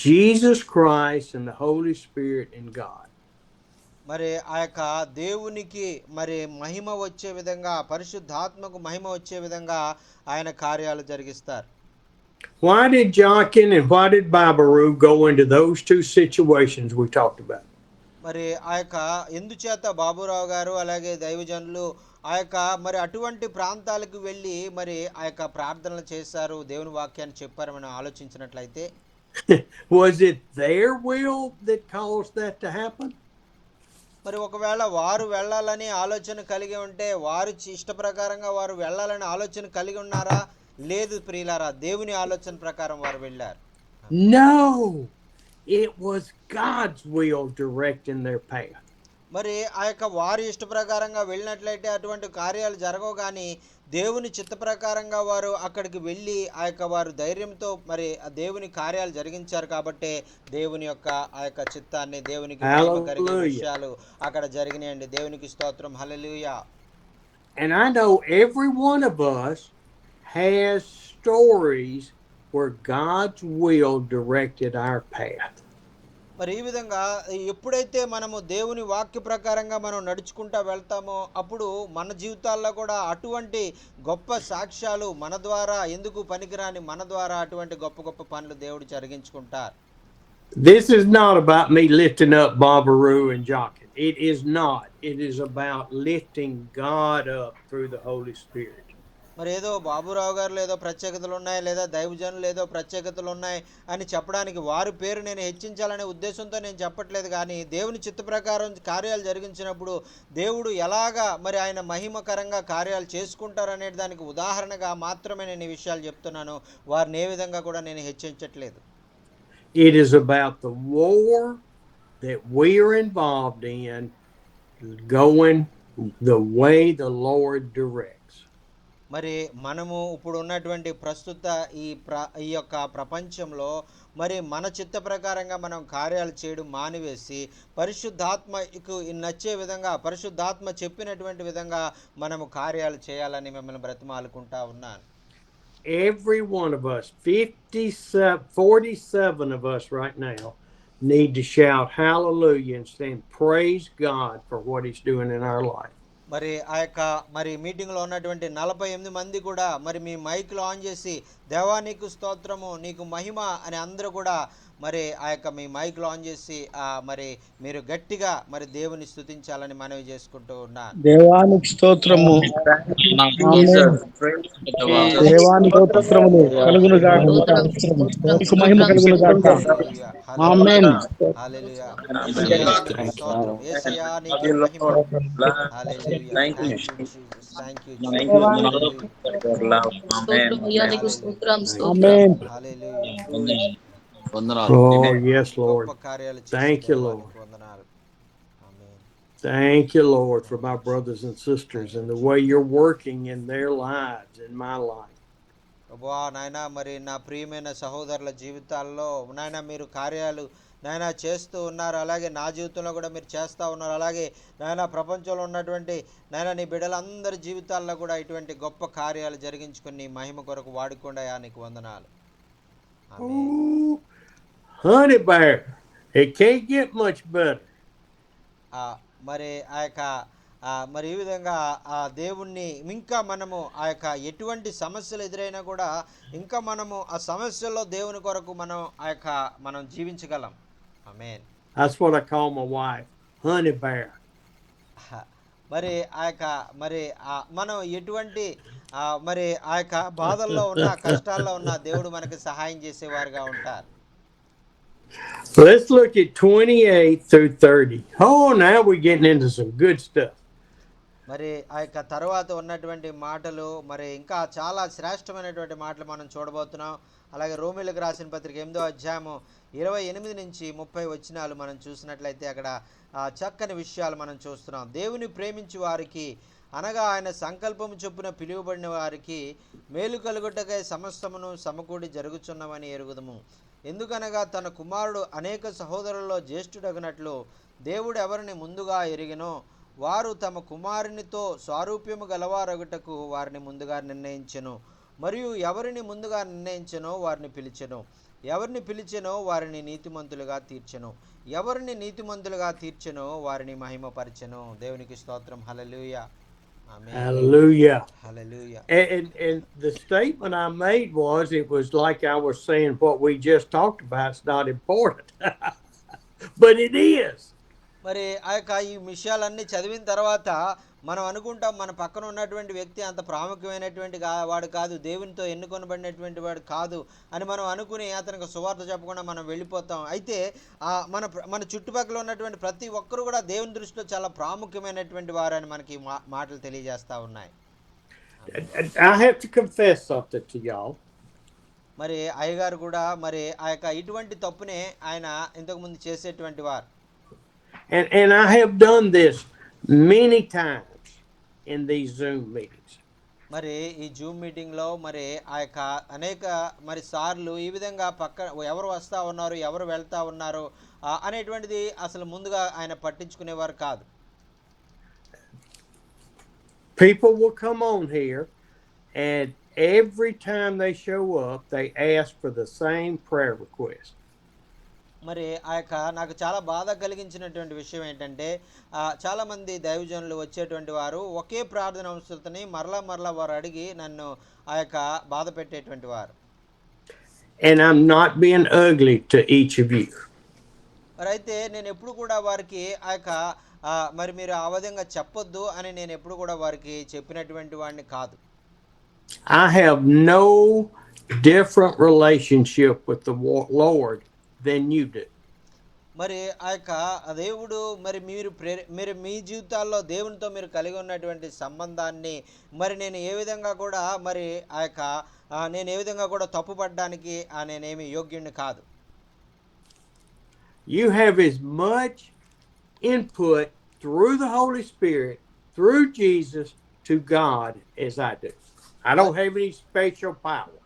Jesus Christ and the Holy Spirit and God. మరి ఆ యొక్క దేవునికి మరి మహిమ వచ్చే విధంగా, పరిశుద్ధాత్మకు మహిమ వచ్చే విధంగా ఆయన కార్యాలు జరిగిస్తారు. Why did Jockin and why did Babaru go into those two situations we talked about? మరి ఆ యొక్క ఎందుచేత బాబురావు గారు అలాగే దైవజనులు ఆ యొక్క మరి అటువంటి ప్రాంతాలకు వెళ్ళి మరి ఆ యొక్క ప్రార్థనలు చేశారు, దేవుని వాక్యాన్ని చెప్పారు మనం ఆలోచించినట్లయితే, was it their will that caused that to happen? మరి ఒకవేళ వారు వెళ్ళాలని ఆలోచన కలిగి ఉంటే వారు ఇష్ట ప్రకారంగా వారు వెళ్ళాలని ఆలోచన కలిగి ఉన్నారా? లేదు ప్రియులారా, దేవుని ఆలోచన ప్రకారం వారు వెళ్ళారు. No, it was God's will directing their path. మరి ఆ యొక్క వారి ఇష్ట ప్రకారంగా వెళ్ళినట్లయితే అటువంటి కార్యాలు జరగవు, కానీ దేవుని చిత్త ప్రకారంగా వారు అక్కడికి వెళ్ళి ఆ యొక్క వారు ధైర్యంతో మరి ఆ దేవుని కార్యాలు జరిగించారు కాబట్టి దేవుని యొక్క ఆ యొక్క చిత్తాన్ని దేవునికి కలిగే విషయాలు అక్కడ జరిగినాయండి. దేవునికి స్తోత్రం. హల్లెలూయా. And I know every one of us has stories where God's will directed our path. మరి ఈ విధంగా ఎప్పుడైతే మనము దేవుని వాక్య ప్రకారంగా మనం నడుచుకుంటా వెళ్తామో అప్పుడు మన జీవితాల్లో కూడా అటువంటి గొప్ప సాక్ష్యాలు మన ద్వారా, ఎందుకు పనికిరాని మన ద్వారా అటువంటి గొప్ప గొప్ప పనులు దేవుడు జరిగించుకుంటారు. This is not about me lifting up Babaru and Jockin. It is not. It is about lifting God up through the Holy Spirit. మరి ఏదో బాబురావు గారు ఏదో ప్రత్యేకతలు ఉన్నాయి లేదా దైవజనులు ఏదో ప్రత్యేకతలు ఉన్నాయి అని చెప్పడానికి వారి పేరు నేను హెచ్చించాలనే ఉద్దేశంతో నేను చెప్పట్లేదు, కానీ దేవుని చిత్త ప్రకారం కార్యాలు జరిగించినప్పుడు దేవుడు ఎలాగా మరి ఆయన మహిమకరంగా కార్యాలు చేసుకుంటారనే దానికి ఉదాహరణగా మాత్రమే నేను ఈ విషయాలు చెప్తున్నాను. వారిని ఏ విధంగా కూడా నేను హెచ్చించట్లేదు. It is about the war that we are involved in going the way the Lord directs. మరి మనము ఇప్పుడు ఉన్నటువంటి ప్రస్తుత ఈ యొక్క ప్రపంచంలో మరి మన చిత్త ప్రకారంగా మనం కార్యాలు చేయడం మానివేసి పరిశుద్ధాత్మకు నచ్చే విధంగా పరిశుద్ధాత్మ చెప్పినటువంటి విధంగా మనము కార్యాలు చేయాలని మిమ్మల్ని బ్రతిమాలుకుంటా ఉన్నాను. Every one of us, 47 of us right now, need to shout hallelujah and stand praise God for what He's doing in our life. మరి ఆ యొక్క మరి మీటింగ్లో ఉన్నటువంటి 48 మంది కూడా మరి మీ మైక్లో ఆన్ చేసి దేవా నీకు స్తోత్రము నీకు మహిమ అని అందరూ కూడా మరి ఆ యొక్క మీ మైక్లో ఆన్ చేసి మరి మీరు గట్టిగా మరి దేవుని స్తుతించాలని మనవి చేసుకుంటూ ఉన్నాను. దేవానికి స్తోత్రము. దేవానికి స్తోత్రములు కలుగును గాక. నీకు మహిమ కలుగును గాక. ఆమేన్. హల్లెలూయా. యేసయ్యా నీకు స్తోత్రం. యేసయ్యా నీకు మహిమ. Hallelujah. Thank you Jesus. Thank you Jesus. Amen. Hallelujah. Oh, yes, Lord. గొప్ప కార్యాలు చేసే Thank you, దేవానికి Lord. వందనాలు. ఆమేన్. Thank you, Lord, for my brothers and sisters and the way you're working in their lives, in my life. ప్రభువా నాయనా మరి నా ప్రియమైన సహోదరుల జీవితాల్లో నాయనా మీరు కార్యాలు నాయనా చేస్తూ ఉన్నారు. అలాగే నా జీవితంలో కూడా మీరు చేస్తూ ఉన్నారు. అలాగే నాయనా ప్రపంచంలో ఉన్నటువంటి నాయనా నీ బిడ్డలందరి జీవితాల్లో కూడా ఇటువంటి గొప్ప కార్యాలు జరిగించుకుని నీ మహిమ కొరకు వాడుకోండియా నీకు వందనాలు. ఆమేన్. Ooh, honey bear. It can't get much better. మరి ఆ యొక్క మరి ఈ విధంగా ఆ దేవుణ్ణి ఇంకా మనము ఆ యొక్క ఎటువంటి సమస్యలు ఎదురైనా కూడా ఇంకా మనము ఆ సమస్యల్లో దేవుని కొరకు మనం జీవించగలం. ఆమేన్. That's what I call my wife, honey bear. మరి ఆ యొక్క మరి మనం ఎటువంటి మరి ఆ యొక్క బాధల్లో ఉన్న కష్టాల్లో ఉన్న దేవుడు మనకి సహాయం చేసేవారుగా ఉంటారు. Let's look at 28 through 30. Oh, now we're getting into some good stuff. మరి ఆ యొక్క తర్వాత ఉన్నటువంటి మాటలు మరి ఇంకా చాలా శ్రేష్టమైనటువంటి మాటలు మనం చూడబోతున్నాం. అలాగే రోమీయులకు రాసిన పత్రిక 8వ అధ్యాయము 28 నుంచి 30 వచనాలు మనం చూసినట్లయితే అక్కడ చక్కని విషయాలు మనం చూస్తున్నాం. దేవుని ప్రేమించి వారికి అనగా ఆయన సంకల్పము చొప్పున పిలువబడిన వారికి మేలు కలుగుటకై సమస్తమును సమకూడి జరుగుచున్నవని ఎరుగుదుము. ఎందుకనగా తన కుమారుడు అనేక సహోదరుల్లో జ్యేష్ఠుడగినట్లు దేవుడు ఎవరిని ముందుగా ఎరిగినో వారు తమ కుమారునితో స్వారూప్యము గలవారొగటకు వారిని ముందుగా నిర్ణయించెను. మరియు ఎవరిని ముందుగా నిర్ణయించెనో వారిని పిలిచెను. ఎవరిని పిలిచెనో వారిని నీతిమంతులుగా తీర్చెను. ఎవరిని నీతిమంతులుగా తీర్చెనో వారిని మహిమపరచెను. దేవునికి స్తోత్రం. హల్లెలూయా. ఆమేన్. Hallelujah. Hallelujah. And the statement I made was, it was like I was saying what we just talked about is not important. But it is. మరి ఆ యొక్క ఈ విషయాలన్నీ చదివిన తర్వాత మనం అనుకుంటాం మన పక్కన ఉన్నటువంటి వ్యక్తి అంత ప్రాముఖ్యమైనటువంటి వాడు కాదు, దేవునితో ఎన్నుకొనబడినటువంటి వాడు కాదు అని మనం అనుకుని అతనికి సువార్త చెప్పకుండా మనం వెళ్ళిపోతాం. అయితే మన చుట్టుపక్కల ఉన్నటువంటి ప్రతి ఒక్కరు కూడా దేవుని దృష్టిలో చాలా ప్రాముఖ్యమైనటువంటి వారు అని మనకి మాటలు తెలియజేస్తూ ఉన్నాయి. I have to confess something to y'all. మరి అయ్యగారు కూడా మరి ఆ యొక్క ఇటువంటి తప్పునే ఆయన ఇంతకుముందు చేసేటువంటి వారు. And I have done this many times in these Zoom meetings. మరి ఈ జూమ్ మీటింగ్లో మరి ఆ యొక్క అనేక మరి సార్లు ఈ విధంగా ఎవరు వస్తూ ఉన్నారు ఎవరు వెళ్తూ ఉన్నారు అనేటువంటిది అసలు ముందుగా ఆయన పట్టించుకునేవారు కాదు. People will come on here and every time they show up they ask for the same prayer request. మరి ఆ యొక్క నాకు చాలా బాధ కలిగించినటువంటి విషయం ఏంటంటే చాలామంది దైవజనులు వచ్చేటువంటి వారు ఒకే ప్రార్థన అవసరతని మరలా వారు అడిగి నన్ను ఆ యొక్క బాధ పెట్టేటువంటి వారు. And I'm not being ugly to each of you. మరి అయితే నేను ఎప్పుడు కూడా వారికి ఆ యొక్క మరి మీరు ఆ విధంగా చెప్పొద్దు అని నేను ఎప్పుడు కూడా వారికి చెప్పినటువంటి వాడిని కాదు. I have no different relationship with the Lord than you do. మరి ఆ యొక్క దేవుడు మరి మీరు మీ జీవితాల్లో దేవునితో మీరు కలిగి ఉన్నటువంటి సంబంధాన్ని మరి నేను ఏ విధంగా కూడా మరి ఆ యొక్క నేను ఏ విధంగా కూడా తప్పుపడడానికి నేనేమి యోగ్యుడిని కాదు. You have as much input through the Holy Spirit, through Jesus, to God as I do. I don't have any special power.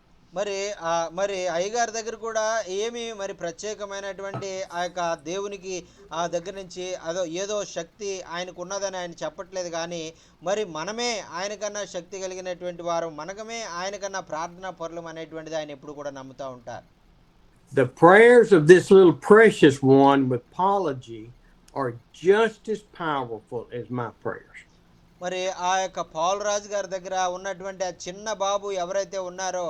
మరి అయ్యగారి దగ్గర కూడా ఏమి మరి ప్రత్యేకమైనటువంటి ఆ యొక్క దేవునికి ఆ దగ్గర నుంచి ఏదో శక్తి ఆయనకు ఉన్నదని ఆయన చెప్పట్లేదు, కానీ మరి మనమే ఆయనకన్నా శక్తి కలిగినటువంటి వారు, మనకమే ఆయనకన్నా ప్రార్థనా పరులం అనేటువంటిది ఆయన ఎప్పుడు కూడా నమ్ముతూ ఉంటారు. The prayers of this little precious one with apology are just as powerful as my prayers. మరి ఆ యొక్క పౌలు రాజు గారి దగ్గర ఉన్నటువంటి ఆ చిన్న బాబు ఎవరైతే ఉన్నారో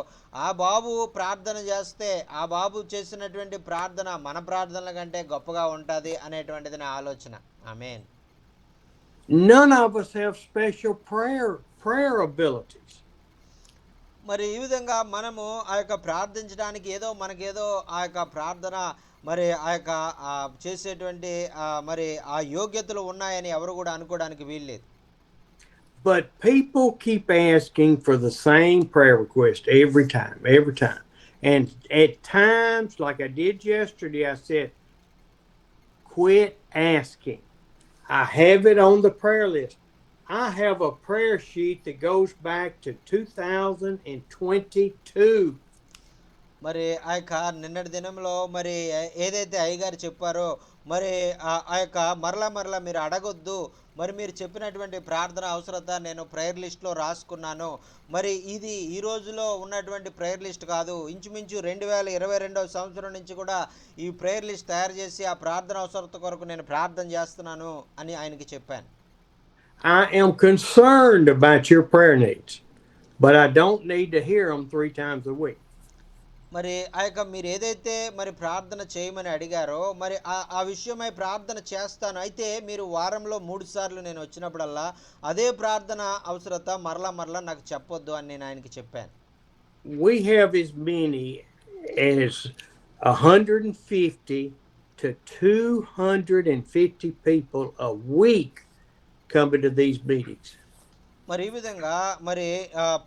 ఆ బాబు ప్రార్థన చేస్తే ఆ బాబు చేసినటువంటి ప్రార్థన మన ప్రార్థనల కంటే గొప్పగా ఉంటుంది అనేటువంటిది నా ఆలోచన. ఆమేన్. None of us have special prayer abilities. మరి ఈ విధంగా మనము ఆ యొక్క ప్రార్థించడానికి మనకేదో ఆ యొక్క ప్రార్థన మరి ఆ యొక్క చేసేటువంటి మరి ఆ యోగ్యతలు ఉన్నాయని ఎవరు కూడా అనుకోవడానికి వీల్లేదు. But people keep asking for the same prayer request every time. And at times, like I did yesterday, I said, quit asking. I have it on the prayer list. I have a prayer sheet that goes back to 2022. మరి ఆ యొక్క నిన్నటి దినంలో మరి ఏదైతే అయ్యగారు చెప్పారో మరి ఆ యొక్క మరలా మీరు అడగొద్దు, మరి మీరు చెప్పినటువంటి ప్రార్థన అవసరత నేను ప్రేయర్ లిస్ట్లో రాసుకున్నాను. మరి ఇది ఈ రోజులో ఉన్నటువంటి ప్రేయర్ లిస్ట్ కాదు, ఇంచుమించు 2022 సంవత్సరం నుంచి కూడా ఈ ప్రేయర్ లిస్ట్ తయారు చేసి ఆ ప్రార్థన అవసరత కొరకు నేను ప్రార్థన చేస్తున్నాను అని ఆయనకి చెప్పాను. I am concerned about your prayer needs, but I don't need to hear them 3 times a week. మరి ఆ యొక్క మీరు ఏదైతే మరి ప్రార్థన చేయమని అడిగారో మరి ఆ విషయమై ప్రార్థన చేస్తాను, అయితే మీరు వారంలో 3 సార్లు నేను వచ్చినప్పుడల్లా అదే ప్రార్థన అవసరత మరలా నాకు చెప్పొద్దు అని నేను ఆయనకి చెప్పాను. We have as many as 150 to 250 people a week coming to these meetings. మరి ఈ విధంగా మరి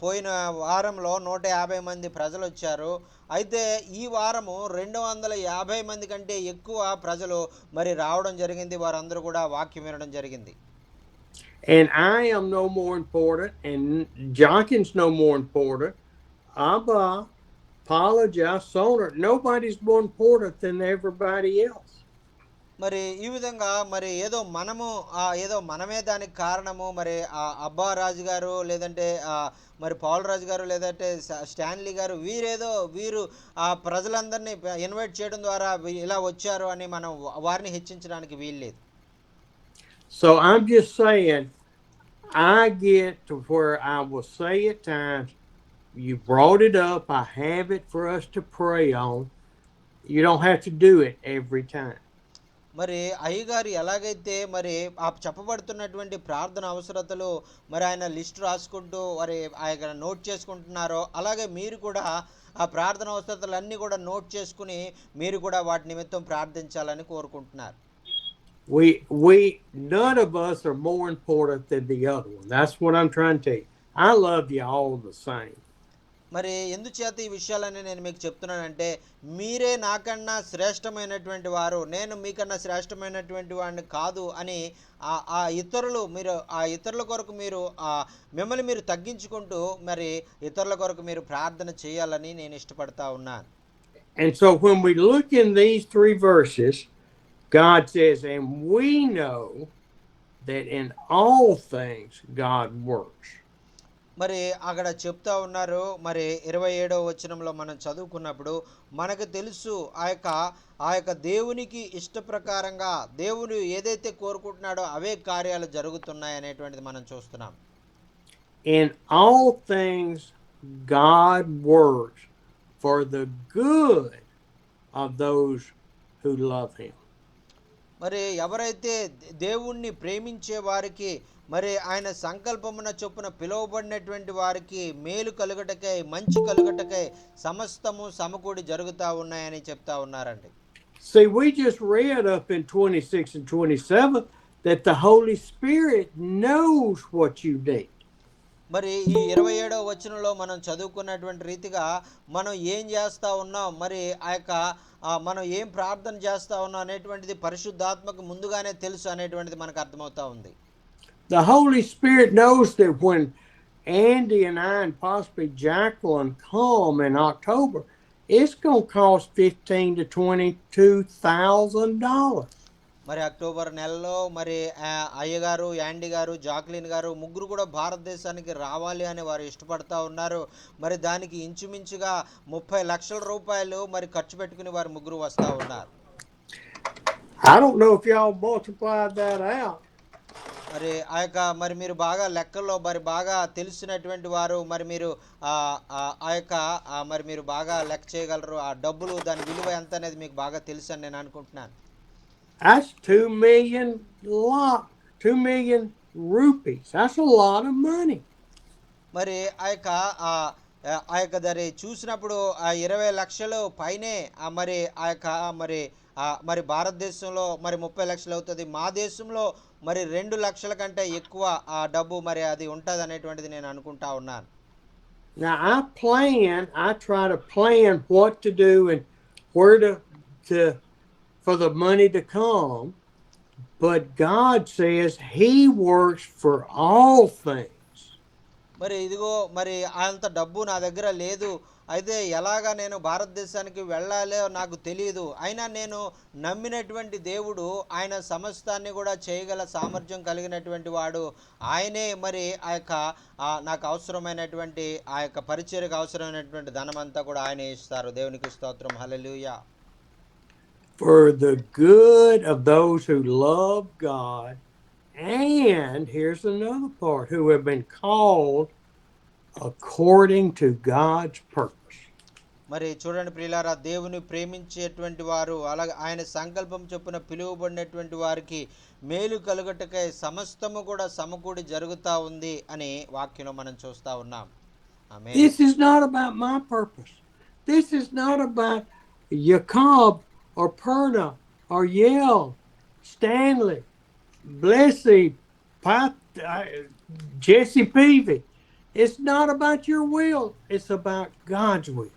పోయిన వారంలో 150 మంది ప్రజలు వచ్చారు, అయితే ఈ వారము 250 మంది కంటే ఎక్కువ ప్రజలు మరి రావడం జరిగింది, వారందరూ కూడా వాక్యం వినడం జరిగింది. And I am no more important, and Jockins no more important. Abba, Paula, Soner, nobody's more important than everybody else. మరి ఈ విధంగా మరి ఏదో మనమే దానికి కారణము, మరి అబ్బా రాజు గారు లేదంటే మరి పౌల్ రాజు గారు లేదంటే స్టాన్లీ గారు వీరు ఆ ప్రజలందరినీ ఇన్వైట్ చేయడం ద్వారా ఇలా వచ్చారు అని మనం వారిని హెచ్చించడానికి వీల్లేదు. So I'm just saying, I get to where I will say at times, you brought it up, I have it for us to pray on. You don't have to do it every time. మరి అయ్యగారు ఎలాగైతే మరి ఆ చెప్పబడుతున్నటువంటి ప్రార్థన అవసరతలు మరి ఆయన list రాసుకుంటూ మరి ఆయన నోట్ చేసుకుంటున్నారో అలాగే మీరు కూడా ఆ ప్రార్థన అవసరతలన్నీ కూడా నోట్ చేసుకుని మీరు కూడా వాటి నిమిత్తం ప్రార్థించాలని కోరుకుంటున్నారు. We none of us are more important than the other one. That's what I'm trying to tell you. I love you all the same. మరి ఎందుచేత ఈ విషయాలన్నీ నేను మీకు చెప్తున్నానంటే మీరే నాకన్నా శ్రేష్టమైనటువంటి వారు, నేను మీకన్నా శ్రేష్టమైనటువంటి వాడిని కాదు అని ఆ ఇతరుల కొరకు మీరు మిమ్మల్ని మీరు తగ్గించుకుంటూ మరి ఇతరుల కొరకు మీరు ప్రార్థన చేయాలని నేను ఇష్టపడతా ఉన్నాను. And so when we look in these 3 verses, God says, and we know that in all things God works. మరి అక్కడ చెప్తా ఉన్నారు, మరి 27వ వచనంలో మనం చదువుకున్నప్పుడు మనకు తెలుసు ఆ యొక్క దేవునికి ఇష్ట ప్రకారంగా దేవుడు ఏదైతే కోరుకుంటున్నాడో అవే కార్యాలు జరుగుతున్నాయి అనేటువంటిది మనం చూస్తున్నాం. In all things God works for the good of those who love him. మరి ఎవరైతే దేవుణ్ణి ప్రేమించే వారికి మరి ఆయన సంకల్పమున చొప్పున పిలువబడినటువంటి వారికి మేలు కలుగుటకై మంచి కలుగుటకై సమస్తము సమకూడి జరుగుతూ ఉన్నాయని చెప్తా ఉన్నారండి. See, we just read up in 26 and 27 that the Holy Spirit knows what you need. మరి ఈ 27వ వచనంలో మనం చదువుకున్నటువంటి రీతిగా మనం ఏం చేస్తా ఉన్నాం, మరి ఆ యొక్క మనం ఏం ప్రార్థన చేస్తా ఉన్నాం అనేటువంటిది పరిశుద్ధాత్మకు ముందుగానే తెలుసు అనేటువంటిది మనకు అర్థమవుతా ఉంది. The Holy Spirit knows that when Andy and I and possibly Jacqueline come in October, it's going to cost $15,000 to $22,000. మరి అక్టోబర్ నెలలో మరి అయ్యగారు, యాండీ గారు, జాక్లిన్ గారు ముగ్గురు కూడా భారతదేశానికి రావాలి అని వారు ఇష్టపడతా ఉన్నారు. మరి దానికి ఇంచుమించుగా 30 లక్షల రూపాయలు మరి ఖర్చు పెట్టుకుని వారు ముగ్గురు వస్తూ ఉన్నారు. I don't know if y'all multiplied that out. మరి ఆ యొక్క మరి మీరు బాగా లెక్కల్లో మరి బాగా తెలిసినటువంటి వారు, మరి మీరు ఆ యొక్క మరి మీరు బాగా లెక్క చేయగలరు. ఆ డబ్బులు దాని విలువ ఎంత అనేది మీకు బాగా తెలుసు అని నేను అనుకుంటున్నాను. That's 2 million rupees. That's a lot of money. మరి ఆ యొక్క దాన్ని చూసినప్పుడు 20 లక్షలు పైనే మరి ఆ యొక్క మరి భారతదేశంలో మరి 30 లక్షలు అవుతుంది. మా దేశంలో మరి 2 లక్షల కంటే ఎక్కువ ఆ డబ్బు మరి అది ఉంటుంది అనేటువంటిది నేను అనుకుంటా ఉన్నాను. Now I try to plan what to do and where to for the money to come, but God says He works for all things. మరి ఇదిగో మరి అంత డబ్బు నా దగ్గర లేదు, అయితే ఎలాగా నేను భారతదేశానికి వెళ్ళాలో నాకు తెలియదు, అయినా నేను నమ్మినటువంటి దేవుడు ఆయన సమస్తాన్ని కూడా చేయగల సామర్థ్యం కలిగినటువంటి వాడు. ఆయనే మరి నాకు అవసరమైనటువంటి ఆ యొక్క పరిచర్యకు అవసరమైనటువంటి ధనమంతా కూడా ఆయనే ఇస్తారు. దేవునికి స్తోత్రం. హల్లెలూయా. For the good of those who love God, and here's another part, who have been called according to God's purpose. మరి చూడండి ప్రియులారా, దేవుని ప్రేమించేటువంటి వారు, అలాగే ఆయన సంకల్పం చొప్పున పిలువబడినటువంటి వారికి మేలు కలుగుటకై సమస్తము కూడా సమకూడి జరుగుతూ ఉంది అని వాక్యంలో మనం చూస్తూ ఉన్నాం. ఆమేన్. This is not about my purpose. This is not about Jacob or Perna or Yale, Stanley, Blessy, Jesse Peavy. It's not about your will. It's about God's will.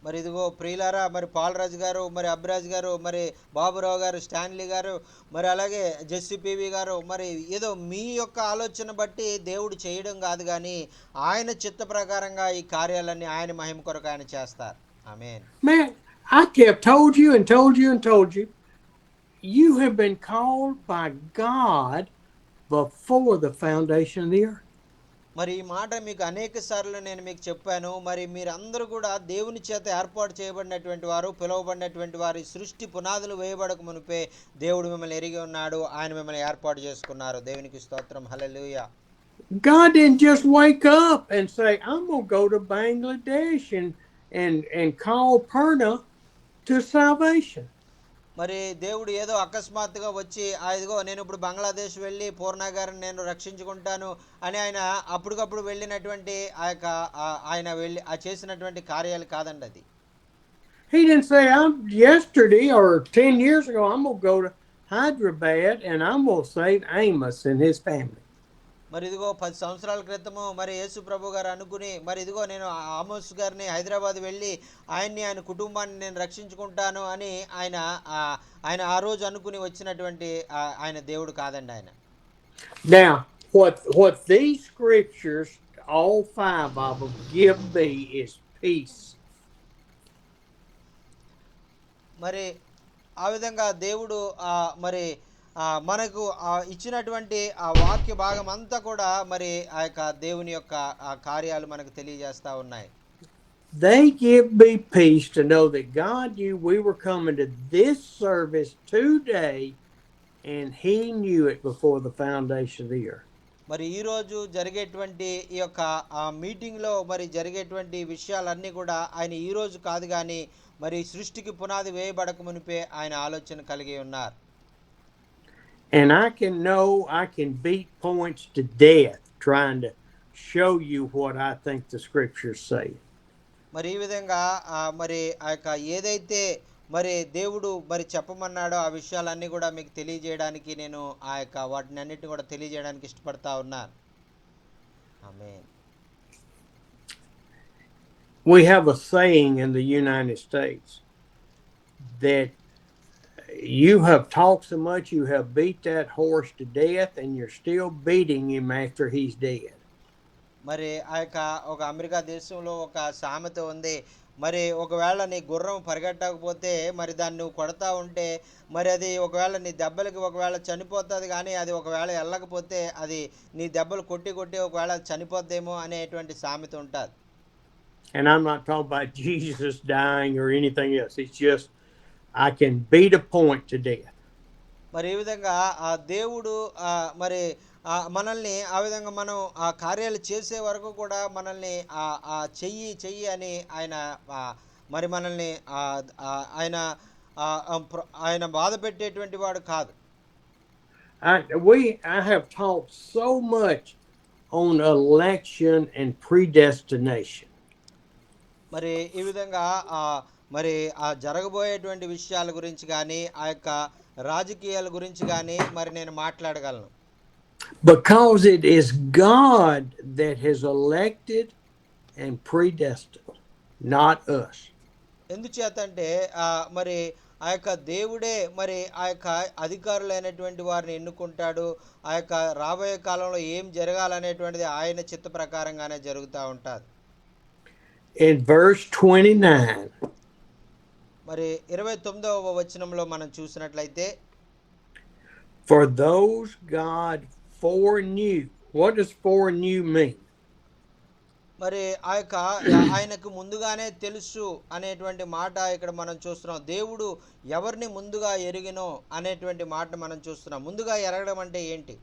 మరి ఇదిగో ప్రియులారా, మరి పాలరాజు గారు, మరి అభిరాజ్ గారు, మరి బాబురావు గారు, స్టాన్లీ గారు, మరి అలాగే జెస్సీ పీవీ గారు, మరి ఏదో మీ యొక్క ఆలోచన బట్టి దేవుడు చేయడం కాదు, కానీ ఆయన చిత్త ప్రకారంగా ఈ కార్యాలన్నీ ఆయన మహిమ కొరకు ఆయన చేస్తారు. ఆమేన్. Man, I kept told you and told you and told you, you have been called by God before the foundation of the earth. మరి ఈ మాట మీకు అనేక సార్లు నేను మీకు చెప్పాను. మరి మీరందరూ కూడా దేవుని చేత ఏర్పాటు చేయబడినటువంటి వారు, పిలువబడినటువంటి వారి సృష్టి పునాదులు వేయబడక మునిపే దేవుడు మిమ్మల్ని ఎరిగి ఉన్నాడు, ఆయన మిమ్మల్ని ఏర్పాటు చేసుకున్నారు. దేవునికి స్తోత్రం. హల్లెలూయా. God didn't just wake up and say, I'm going to go to Bangladesh and call Perna to salvation. మరి దేవుడు ఏదో అకస్మాత్తుగా వచ్చి ఇదిగో నేను ఇప్పుడు బంగ్లాదేశ్ వెళ్ళి పూర్ణ గారిని నేను రక్షించుకుంటాను అని ఆయన అప్పటికప్పుడు వెళ్ళినటువంటి ఆయన వెళ్ళి చేసినటువంటి కార్యాలు కాదండి అది. He didn't say, I'm yesterday or 10 years ago, I'm going to go to Hyderabad and I'm going to save Amos and his family. మరి ఇదిగో 10 సంవత్సరాల క్రితము మరి యేసు ప్రభు గారు అనుకుని, మరి ఇదిగో నేను ఆమోస్ గారిని హైదరాబాద్ వెళ్ళి ఆయన కుటుంబాన్ని నేను రక్షించుకుంటాను అని ఆయన ఆ రోజు అనుకుని వచ్చినటువంటి ఆయన దేవుడు కాదండి ఆయన. Now, what these scriptures, all 5 of them, give me is peace. మరి ఆ విధంగా దేవుడు మరి మనకు ఇచ్చినటువంటి ఆ వాక్య భాగం అంతా కూడా మరి ఆ యొక్క దేవుని యొక్క కార్యాలు మనకు తెలియజేస్తా ఉన్నాయి. They give me peace to know that God knew we were coming to this service today and He knew it before the foundation of the earth. మరి ఈరోజు జరిగేటువంటి ఈ యొక్క మీటింగ్లో మరి జరిగేటువంటి విషయాలన్నీ కూడా ఆయన ఈరోజు కాదు, కానీ మరి సృష్టికి పునాది వేయబడక మునిపే ఆయన ఆలోచన కలిగి ఉన్నారు. And I can beat points to death trying to show you what I think the scriptures say. మరి ఈ విధంగా మరి ఆ యొక్క ఏదైతే మరి దేవుడు మరి చెప్పమన్నాడో ఆ విషయాలన్నీ కూడా మీకు తెలియజేయడానికి నేను ఆ యొక్క వాటిని అన్నిటిని కూడా తెలియజేయడానికి ఇష్టపడతా ఉన్నాను. ఆమేన్. We have a saying in the United States that you have talked so much, you have beat that horse to death, and you're still beating him after he's dead. మరి ఆ యొక్క ఒక అమెరికా దేశంలో ఒక సామెత ఉంది. మరి ఒకవేళ నీ గుర్రం పరిగెట్టకపోతే మరి దాన్ని నువ్వు కొడతా ఉంటే మరి అది ఒకవేళ నీ దెబ్బలకి ఒకవేళ చనిపోతుంది, కానీ అది ఒకవేళ వెళ్ళకపోతే అది నీ దెబ్బలు కొట్టి కొట్టి ఒకవేళ చనిపోద్దేమో అనేటువంటి సామెత ఉంటుంది. And I'm not talking about Jesus dying or anything else. It's just, I can beat a point to death. మరి ఈ విధంగా ఆ దేవుడు మరి మనల్ని ఆ విధంగా మనం ఆ కార్యాలు చేసే వరకు కూడా మనల్ని ఆ చెయ్యి చెయ్యి అని ఆయన మరి మనల్ని ఆయన ఆయన బాధ పెట్టేటువంటి వాడు కాదు. I have talked so much on election and predestination. మరి ఈ విధంగా మరి ఆ జరగబోయేటువంటి విషయాల గురించి కానీ ఆ యొక్క రాజకీయాల గురించి కానీ మరి నేను మాట్లాడగలను. Because it is God that has elected and predestined, not us. ఎందుచేతంటే మరి ఆ యొక్క దేవుడే మరి ఆ యొక్క అధికారులైనటువంటి వారిని ఎన్నుకుంటాడు. ఆ యొక్క రాబోయే కాలంలో ఏం జరగాలనేటువంటిది ఆయన చిత్త ప్రకారంగానే జరుగుతూ ఉంటుంది. In verse 29, మరి 29వ వచనంలో మనం చూసినట్లయితే, for those God foreknew. What does foreknew mean? మరి ఆ యొక్క ఆయనకు ముందుగానే తెలుసు అనేటువంటి మాట ఇక్కడ మనం చూస్తున్నాం. దేవుడు ఎవరిని ముందుగా ఎరిగినో అనేటువంటి మాట మనం చూస్తున్నాం. ముందుగా ఎరగడం అంటే ఏంటి?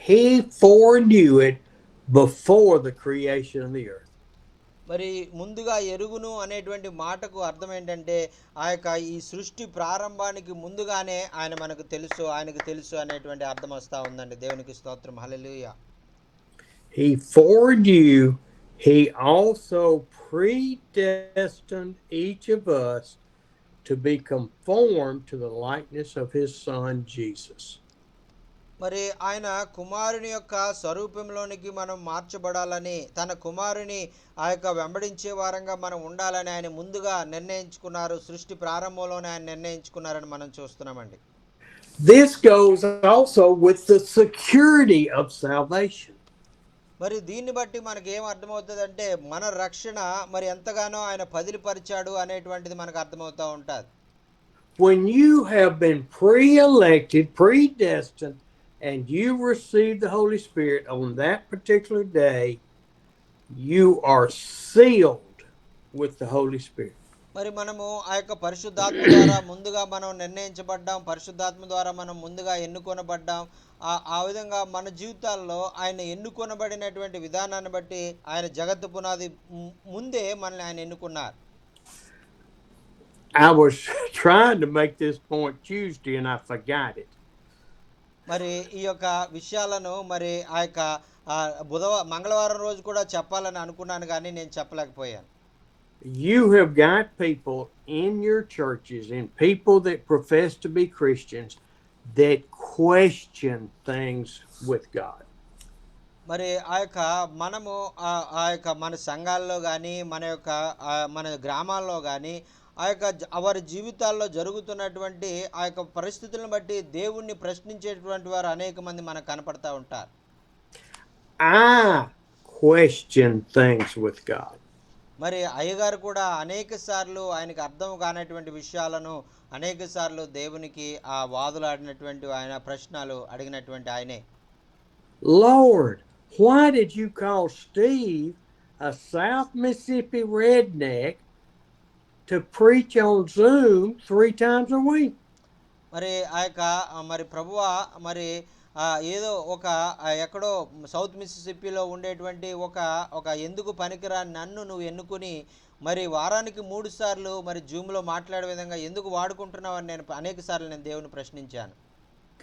He foreknew it before the creation of the earth. మరి ముందుగా ఎరుగును అనేటువంటి మాటకు అర్థం ఏంటంటే ఆ యొక్క ఈ సృష్టి ప్రారంభానికి ముందుగానే ఆయన మనకు తెలుసు, ఆయనకు తెలుసు అనేటువంటి అర్థం వస్తూ ఉందండి. దేవునికి స్తోత్రం, హల్లెలూయా. He foreknew, he also predestined each of us to be conformed to the likeness of his son Jesus. మరి ఆయన కుమారుని యొక్క స్వరూపంలోనికి మనం మార్చబడాలని, తన కుమారుని ఆ యొక్క వెంబడించే వారంగా మనం ఉండాలని ఆయన ముందుగా నిర్ణయించుకున్నారు. సృష్టి ప్రారంభంలోనే ఆయన నిర్ణయించుకున్నారని మనం చూస్తున్నామండి. This goes also with the security of salvation. మరి దీన్ని బట్టి మనకి ఏం అర్థమవుతుంది అంటే మన రక్షణ మరి ఎంతగానో ఆయన పదిలిపరిచాడు అనేటువంటిది మనకు అర్థమవుతూ ఉంటుంది. When you have been pre-elected, predestined, and you receive the Holy Spirit on that particular day, you are sealed with the Holy Spirit. మరి మనము ఆ యొక్క పరిశుద్ధాత్మ ద్వారా ముందుగా మనం నిర్ణయించబడ్డాం, పరిశుద్ధాత్మ ద్వారా మనం ముందుగా ఎన్నుకొనబడ్డాం. ఆ విధంగా మన జీవితాల్లో ఆయన ఎన్నుకొనబడినటువంటి విధానాన్ని బట్టి ఆయన జగత్తు పునాది ముందే మనల్ని ఆయన ఎన్నుకున్నారు. I was trying to make this point Tuesday and I forgot it. మరి ఈ యొక్క విషయాలను మరి ఆ యొక్క మంగళవారం రోజు కూడా చెప్పాలని అనుకున్నాను, కానీ నేను చెప్పలేకపోయాను. You have got people in your churches and people that profess to be Christians that question things with God. మరి ఆ యొక్క మనము ఆ యొక్క మన సంఘాల్లో కానీ మన గ్రామాల్లో కానీ ఆ యొక్క వారి జీవితాల్లో జరుగుతున్నటువంటి ఆ యొక్క పరిస్థితులను బట్టి దేవుణ్ణి ప్రశ్నించేటువంటి వారు అనేక మంది మనకు కనపడతా ఉంటారు. I question things with God. మరి అయ్యగారు కూడా అనేక సార్లు ఆయనకు అర్థం కానటువంటి విషయాలను అనేక సార్లు దేవునికి ఆ వాదులాడినటువంటి ఆయన ప్రశ్నలు అడిగినటువంటి ఆయనే. Lord, why did you call Steve, a South Mississippi redneck, to preach on Zoom 3 times a week? మరి ఆ యొక్క మరి ప్రభువా మరి ఏదో ఒక ఎక్కడో సౌత్ మిసిసిప్పిలో ఉండేటువంటి ఒక ఎందుకు పనికిరాని నన్ను నువ్వు ఎన్నుకుని మరి వారానికి 3 సార్లు మరి జూమ్లో మాట్లాడే విధంగా ఎందుకు వాడుకుంటున్నావు అని నేను అనేక సార్లు నేను దేవుని ప్రశ్నించాను.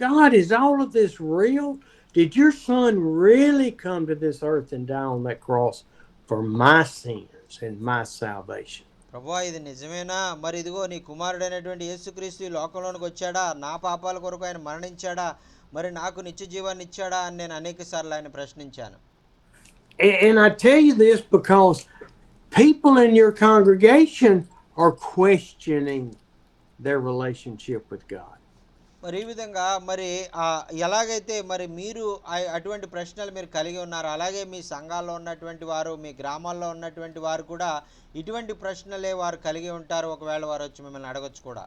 God, is all of this real? Did your son really come to this earth and die on that cross for my sins and my salvation? ప్రభువా ఇది నిజమేనా? మరి ఇదిగో నీ కుమారుడైనటువంటి యేసుక్రీస్తు ఈ లోకంలోనికి వచ్చాడా, నా పాపాల కొరకు ఆయన మరణించాడా, మరి నాకు నిత్య జీవాన్ని ఇచ్చాడా అని నేను అనేక సార్లు ఆయన ప్రశ్నించాను. And I tell you this because people in your congregation are questioning their relationship with God. మరి ఈ విధంగా మరి ఎలాగైతే మరి మీరు అటువంటి ప్రశ్నలు మీరు కలిగి ఉన్నారు, అలాగే మీ సంఘాల్లో ఉన్నటువంటి వారు, మీ గ్రామాల్లో ఉన్నటువంటి వారు కూడా ఇటువంటి ప్రశ్నలే వారు కలిగి ఉంటారు. ఒకవేళ వారు వచ్చి మిమ్మల్ని అడగొచ్చు కూడా.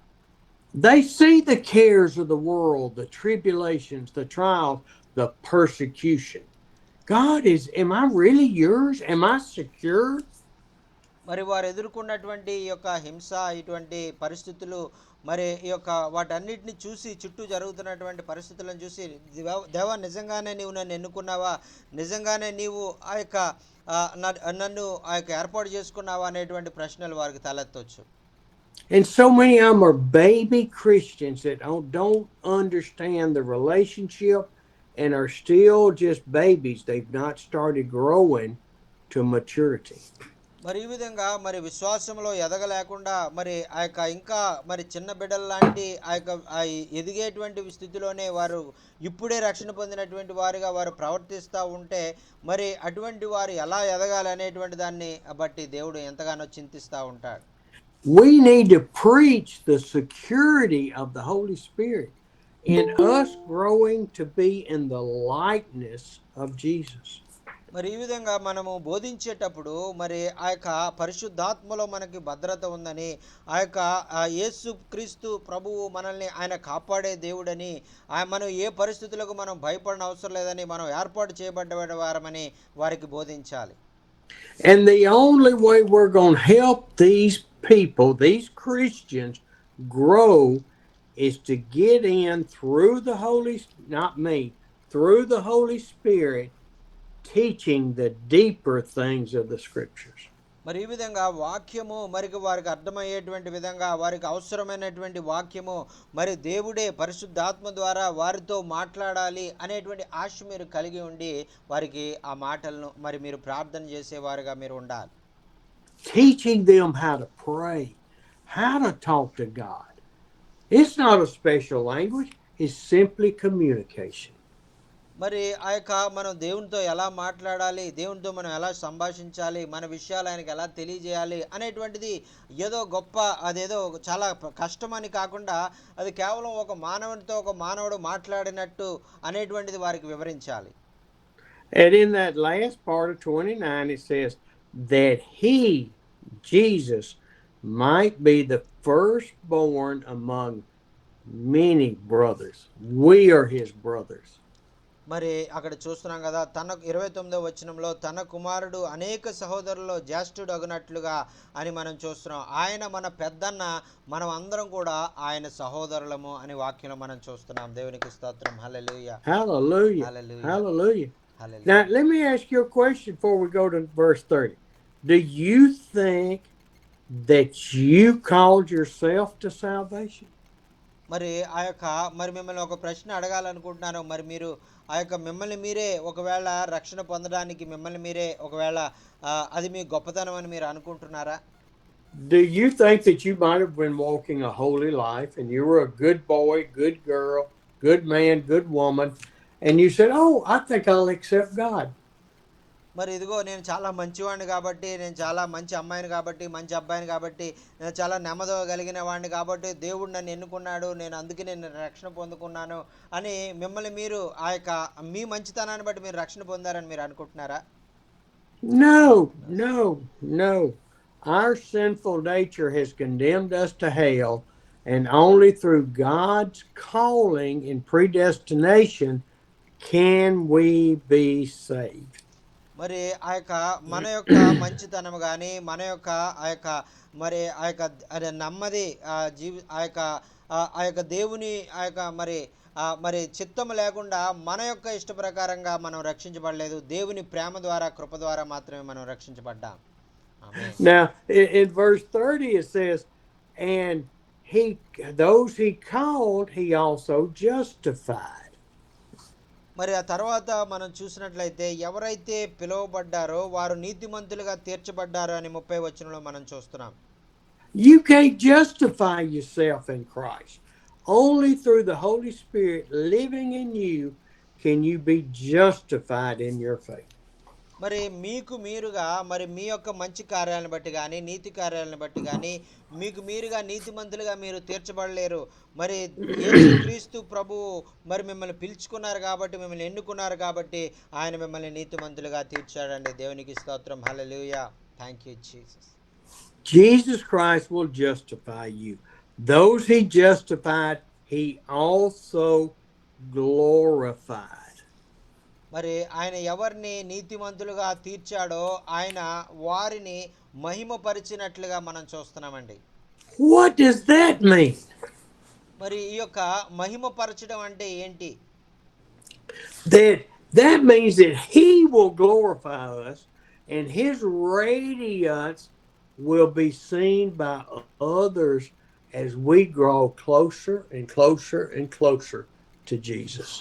They see the cares of the world, the tribulations, the trials, the persecution. God am I really yours? Am I secure? మరి వారు ఎదుర్కొన్నటువంటి ఈ యొక్క హింస, ఇటువంటి పరిస్థితులు, మరి ఈ యొక్క వాటన్నిటిని చూసి, చుట్టూ జరుగుతున్నటువంటి పరిస్థితులను చూసి, దేవా నిజంగానే నీవు నన్ను ఎన్నుకున్నావా, నిజంగానే నీవు ఆ యొక్క నన్ను ఆ యొక్క ఏర్పాటు చేసుకున్నావా అనేటువంటి ప్రశ్నలు వారికి తలెత్తవచ్చు. And so many of them are baby Christians that don't understand the relationship and are still just babies. They've not started growing to maturity. మరి ఈ విధంగా మరి విశ్వాసంలో ఎదగలేకుండా మరి ఆ యొక్క ఇంకా మరి చిన్న బిడ్డల లాంటి ఆ యొక్క ఎదిగేటువంటి స్థితిలోనే వారు ఇప్పుడే రక్షణ పొందినటువంటి వారుగా వారు ప్రవర్తిస్తూ ఉంటే మరి అటువంటి వారు ఎలా ఎదగాలి అనేటువంటి దాన్ని బట్టి దేవుడు ఎంతగానో చింతిస్తూ ఉంటాడు. We need to preach the security of the Holy Spirit in us growing to be in the likeness of Jesus. మరి ఈ విధంగా మనము బోధించేటప్పుడు మరి ఆ యొక్క పరిశుద్ధాత్మలో మనకి భద్రత ఉందని, ఆ యొక్క యేసు క్రీస్తు ప్రభువు మనల్ని ఆయన కాపాడే దేవుడని, మనం ఏ పరిస్థితులకు మనం భయపడిన అవసరం లేదని, మనం ఏర్పాటు చేయబడ్డ వారమని వారికి బోధించాలి. And the only way we're going to help these people, these Christians, grow is to get in through the through the Holy Spirit, teaching the deeper things of the scriptures. మరి ఈ విధంగా వాక్యము వారికి అర్థమయ్యేటువంటి విధంగా, వారికి అవసరమైనటువంటి వాక్యము మరి దేవుడే పరిశుద్ధాత్మ ద్వారా వారితో మాట్లాడాలి అనేటువంటి ఆశ మీరు కలిగి ఉండి వారికి ఆ మాటలను మరి మీరు ప్రార్థన చేసేవారుగా మీరు ఉండాలి. Teaching them how to pray, how to talk to God. It's not a special language, it's simply communication. మరి ఆ యొక్క మనం దేవునితో ఎలా మాట్లాడాలి, దేవునితో మనం ఎలా సంభాషించాలి, మన విషయాలు ఆయనకి ఎలా తెలియజేయాలి అనేటువంటిది ఏదో గొప్ప, అదేదో చాలా కష్టమని కాకుండా అది కేవలం ఒక మానవునితో ఒక మానవుడు మాట్లాడినట్టు అనేటువంటిది వారికి వివరించాలి. And in that last part of 29 it says that he, Jesus, might be the firstborn among many brothers. We are his brothers. మరి అక్కడ చూస్తున్నాం కదా, తన 29వ వచనంలో తన కుమారుడు అనేక సహోదరుల్లో జ్యేష్ఠుడు అగునట్లుగా అని మనం చూస్తున్నాం. ఆయన మన పెద్దన్న, మనం అందరం కూడా ఆయన సహోదరులము అని వాక్యంలో మనం చూస్తున్నాం. దేవునికి స్తోత్రం. హల్లెలూయా, hallelujah, hallelujah, hallelujah. hallelujah. Now let me ask you a question before we go to verse 30. Do you think that you called yourself to salvation? మరి ఆ యొక్క మరి మిమ్మల్ని ఒక ప్రశ్న అడగాలనుకుంటున్నాను. మరి మీరు ఆ యొక్క మిమ్మల్ని మీరే ఒకవేళ రక్షణ పొందడానికి మిమ్మల్ని మీరే ఒకవేళ అది మీ గొప్పతనం అని మీరు అనుకుంటున్నారా? Do you think that you might have been walking a holy life and you were a good boy, good girl, good man, good woman, and you said, "Oh, I think I'll accept God." మరి ఇదిగో నేను చాలా మంచివాడిని కాబట్టి, నేను చాలా మంచి అమ్మాయిని కాబట్టి, మంచి అబ్బాయిని కాబట్టి, నేను చాలా నెమ్మది కలిగిన వాడిని కాబట్టి దేవుడు నన్ను ఎన్నుకున్నాడు, నేను అందుకే నేను రక్షణ పొందుకున్నాను అని మిమ్మల్ని మీరు ఆ యొక్క మీ మంచితనాన్ని బట్టి మీరు రక్షణ పొందారని మీరు అనుకుంటున్నారా? No, no, no. Our sinful nature has condemned us to hell, and only through God's calling and predestination can we be saved. మరి ఆ యొక్క మన యొక్క మంచితనం కానీ, మన యొక్క ఆ యొక్క మరి ఆ యొక్క నెమ్మది ఆ యొక్క దేవుని ఆ యొక్క మరి చిత్తము లేకుండా మన యొక్క ఇష్ట ప్రకారంగా మనం రక్షించబడలేదు. దేవుని ప్రేమ ద్వారా, కృప ద్వారా మాత్రమే మనం రక్షించబడ్డాం. Now in verse 30 it says, and those he called he also justified. మరి ఆ తర్వాత మనం చూసినట్లయితే ఎవరైతే పిలువబడ్డారో వారు నీతిమంతులుగా తీర్చబడ్డారు అని 30వ వచనంలో మనం చూస్తున్నాం. You can't justify yourself in Christ. Only through the Holy Spirit living in you can you be justified in your faith. మరి మీకు మీరుగా మరి మీ యొక్క మంచి కార్యాలను బట్టి కానీ నీతి కార్యాలను బట్టి కానీ మీకు మీరుగా నీతిమంతులుగా మీరు తీర్చబడలేరు. మరి యేసుక్రీస్తు ప్రభువు మరి మిమ్మల్ని పిలుచుకున్నారు కాబట్టి, మిమ్మల్ని ఎన్నుకున్నారు కాబట్టి ఆయన మిమ్మల్ని నీతిమంతులుగా తీర్చాడండి. దేవునికి స్తోత్రం. Hallelujah. Thank you Jesus. Jesus Christ will justify you. Those he justified, he also glorified. మరి ఆయన ఎవరిని నీతిమంతులుగా తీర్చాడో ఆయన వారిని మహిమపరిచినట్లుగా మనం చూస్తున్నామండి. What does that mean? మరి ఈ యొక్క మహిమపరచడం అంటే ఏంటి? That means that he will glorify us and his radiance will be seen by others as we grow closer and closer and closer to Jesus.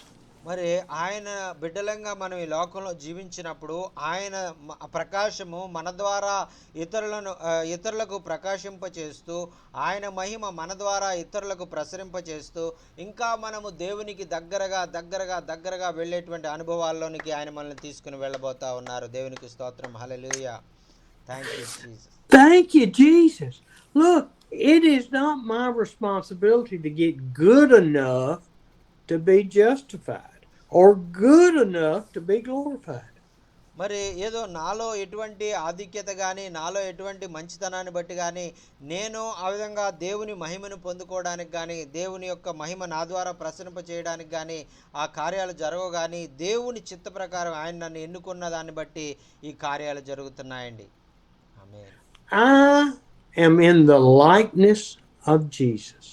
మరి ఆయన బిడ్డలంగా మనం ఈ లోకంలో జీవించినప్పుడు ఆయన ప్రకాశము మన ద్వారా ఇతరులకు ప్రకాశింపచేస్తూ, ఆయన మహిమ మన ద్వారా ఇతరులకు ప్రసరింపచేస్తూ, ఇంకా మనము దేవునికి దగ్గరగా వెళ్ళేటువంటి అనుభవాల్లోనికి ఆయన మనల్ని తీసుకుని వెళ్ళబోతా ఉన్నారు. దేవునికి స్తోత్రం. Hallelujah. Thank you Jesus. Thank you, Jesus. Look, it is not my responsibility to get good enough to be justified or good enough to be glorified. మరి ఏదో నాలో ఎటువంటి ఆధిక్యత కానీ, నాలో ఎటువంటి మంచితనాన్ని బట్టి కానీ, నేను ఆ విధంగా దేవుని మహిమను పొందుకోవడానికి కానీ, దేవుని యొక్క మహిమ నా ద్వారా ప్రసరింప చేయడానికి కానీ ఆ కార్యాలు జరగవు. కానీ దేవుని చిత్త ప్రకారం ఆయన నన్ను ఎన్నుకున్న దాన్ని బట్టి ఈ కార్యాలు జరుగుతున్నాయండి. ఆమేన్. I am in the likeness of Jesus.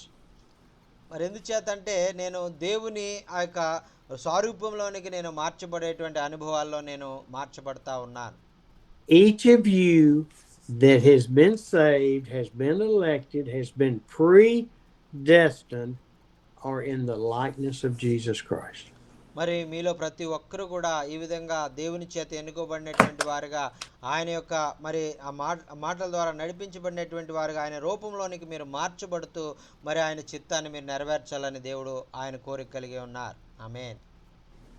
మరి ఎందుచేతంటే నేను దేవుని ఆ యొక్క స్వరూపంలోనికి నేను మార్చబడేటువంటి అనుభవాల్లో నేను మార్చబడతా ఉన్నాను. Each of you that has been saved, has been elected, has been predestined, are in the likeness of Jesus Christ. మరి మీలో ప్రతి ఒక్కరు కూడా ఈ విధంగా దేవుని చేత ఎన్నుకోబడినటువంటి వారుగా, ఆయన యొక్క మరి ఆ మాటల ద్వారా నడిపించబడినటువంటి వారుగా ఆయన రూపంలోనికి మీరు మార్చబడుతూ మరి ఆయన చిత్తాన్ని మీరు నెరవేర్చాలని దేవుడు ఆయన కోరిక కలిగి ఉన్నారు. ఆమేన్.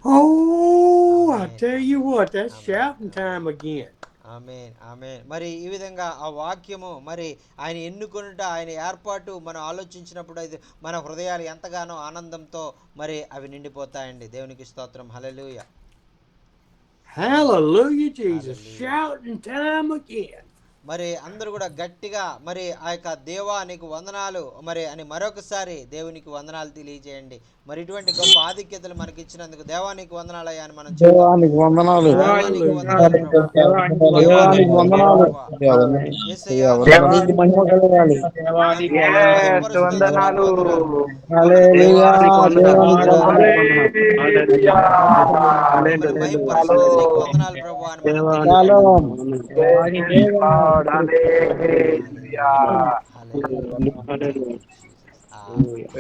Oh, I tell you what, that's shouting time again. ఆమేన్. ఆమేన్. మరి ఈ విధంగా ఆ వాక్యము మరి ఆయన ఎన్నుకొనుట, ఆయన ఏర్పాటు మనం ఆలోచించినప్పుడు అది మన హృదయాలు ఎంతగానో ఆనందంతో మరి అవి నిండిపోతాయండి. దేవునికి స్తోత్రం. హల్లెలూయా. Hallelujah, Jesus. Shouting time again. మరి అందరూ కూడా గట్టిగా మరి ఆ యొక్క దేవా నీకు వందనాలు మరి అని మరొకసారి దేవునికి వందనాలు తెలియజేయండి. మరి ఇటువంటి గొప్ప ఆధిక్యతలు మనకి ఇచ్చినందుకు దేవా నీకు వందనాలు అయ్యా అని మనం దేవానికి వందనాలు. దేవానికి వందనాలు ప్రభు. దేవానికి వందనాలు. యేసయ్యా నీకు మహిమ కలగాలి. దేవానికి వందనాలు. హల్లెలూయా. దేవానికి వందనాలు. మహిమపరుస్తున్నందుకు వందనాలు ప్రభు అని మనం shalom.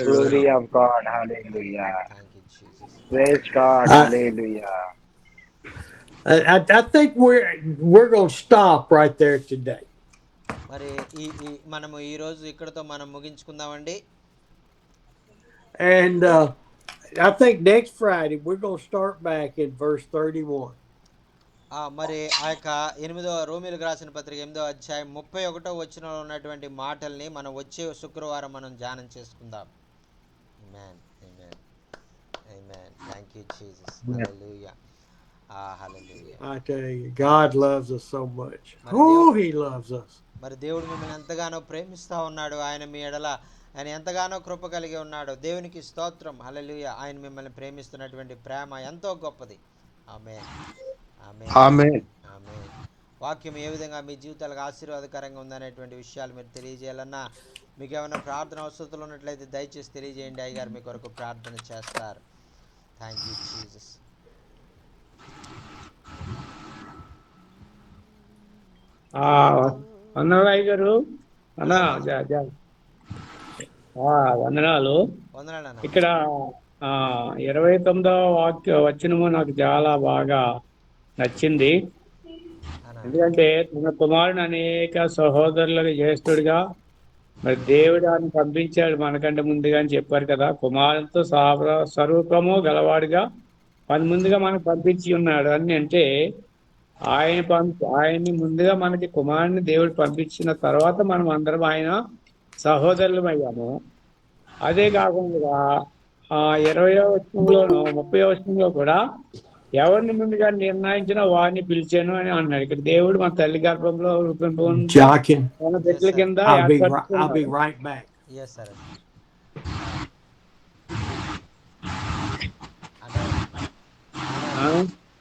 Glory of God, hallelujah. Praise God, hallelujah. I think we're going to stop right there today. మరి ఈ మనము ఈ రోజు ఇక్కడతో మనం ముగించుకుందామండి. And I think next Friday we're going to start back in verse 31. మరి ఆ యొక్క 8వ రోమీయులకు రాసిన పత్రిక 8వ అధ్యాయం 31వ వచనంలో ఉన్నటువంటి మాటల్ని మనం వచ్చే శుక్రవారం మనం ధ్యానం చేసుకుందాం. Amen. Amen. Amen. Thank you Jesus. Hallelujah. Hallelujah. I tell you, God loves us so much. Oh, he loves us. మరి దేవుడు మిమ్మల్ని ఎంతగానో ప్రేమిస్తా ఉన్నాడు. ఆయన మీ ఎడల ఆయన ఎంతగానో కృప కలిగి ఉన్నాడు. దేవునికి స్తోత్రం. హల్లెలూయా. ఆయన మిమ్మల్ని ప్రేమిస్తున్నటువంటి ప్రేమ ఎంతో గొప్పది. ఆమేన్. ఆమేన్. ఆమేన్. ఆమేన్. వాక్యం ఏ విధంగా మీ జీవితాలకు ఆశీర్వాదకరంగా ఉందనేటువంటి విషయాలు మీరు తెలియజేయాలన్నా, మీకు ఏమైనా ప్రార్థన అవసరాలు ఉన్నట్లయితే దయచేసి తెలియజేయండి. అయ్యగారు మీ కొరకు ప్రార్థన చేస్తారు. Thank you Jesus. వందనాలు అయ్యగారు. వందనాలు. వందనాలు. ఇక్కడ 29వ వచనము నాకు చాలా బాగా నచ్చింది. ఎందుకంటే తన కుమారుని అనేక సహోదరులకు జ్యేష్ఠుడిగా మరి దేవుడు ఆయన పంపించాడు మనకంటే ముందుగా అని చెప్పారు కదా. కుమారునితో స్వరూపము గలవాడిగా ముందుగా మనకు పంపించి ఉన్నాడు అని అంటే ఆయన్ని ముందుగా మనకి కుమారుని దేవుడు పంపించిన తర్వాత మనం అందరం ఆయన సహోదరులం అయ్యాము. అదే కాకుండా 20వ వచనంలోను 30వ వచనంలో కూడా ఎవరిని ముందుగా నిర్ణయించినా వారిని పిలిచాను అని అన్నాడు. ఇక్కడ దేవుడు మన తల్లి గర్భంలో Jockin, మన బిడ్డల కింద I'll be ఏర్పరచుకున్నాడు. right back. Yes sir.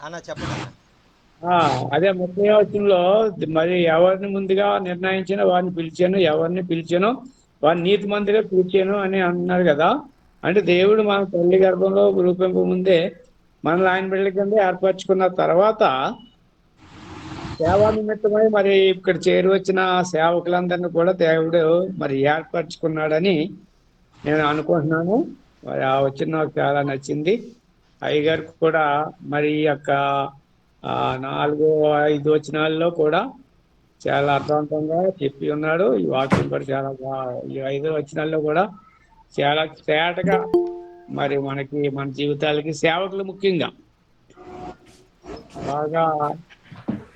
అన్న చెప్పండి అన్న. అదే 30వ వచనంలో మరి ఎవరిని ముందుగా నిర్ణయించినా వారిని పిలిచాను, ఎవరిని పిలిచాను వారిని నీతి మందిగా పిలిచాను అని అన్నారు కదా. అంటే దేవుడు మన తల్లి గర్భంలో రూపింపు ముందే మనల్ని ఆయన బిడ్డల కింద ఏర్పరచుకున్న తర్వాత సేవా నిమిత్తమై మరి ఇక్కడ చేరి వచ్చిన సేవకులందరినీ కూడా దేవుడు మరి ఏర్పరచుకున్నాడని నేను అనుకుంటున్నాను. మరి ఆ వచ్చిన నాకు చాలా నచ్చింది. అయ్యగారికి కూడా మరి ఈ యొక్క 4-5 వచనాల్లో కూడా చాలా అర్థవంతంగా చెప్పి ఉన్నాడు. ఈ వాక్యం కూడా చాలా ఈ 5 వచనాల్లో కూడా చాలా తేటగా మరి మనకి మన జీవితాలకి సేవకులు ముఖ్యంగా బాగా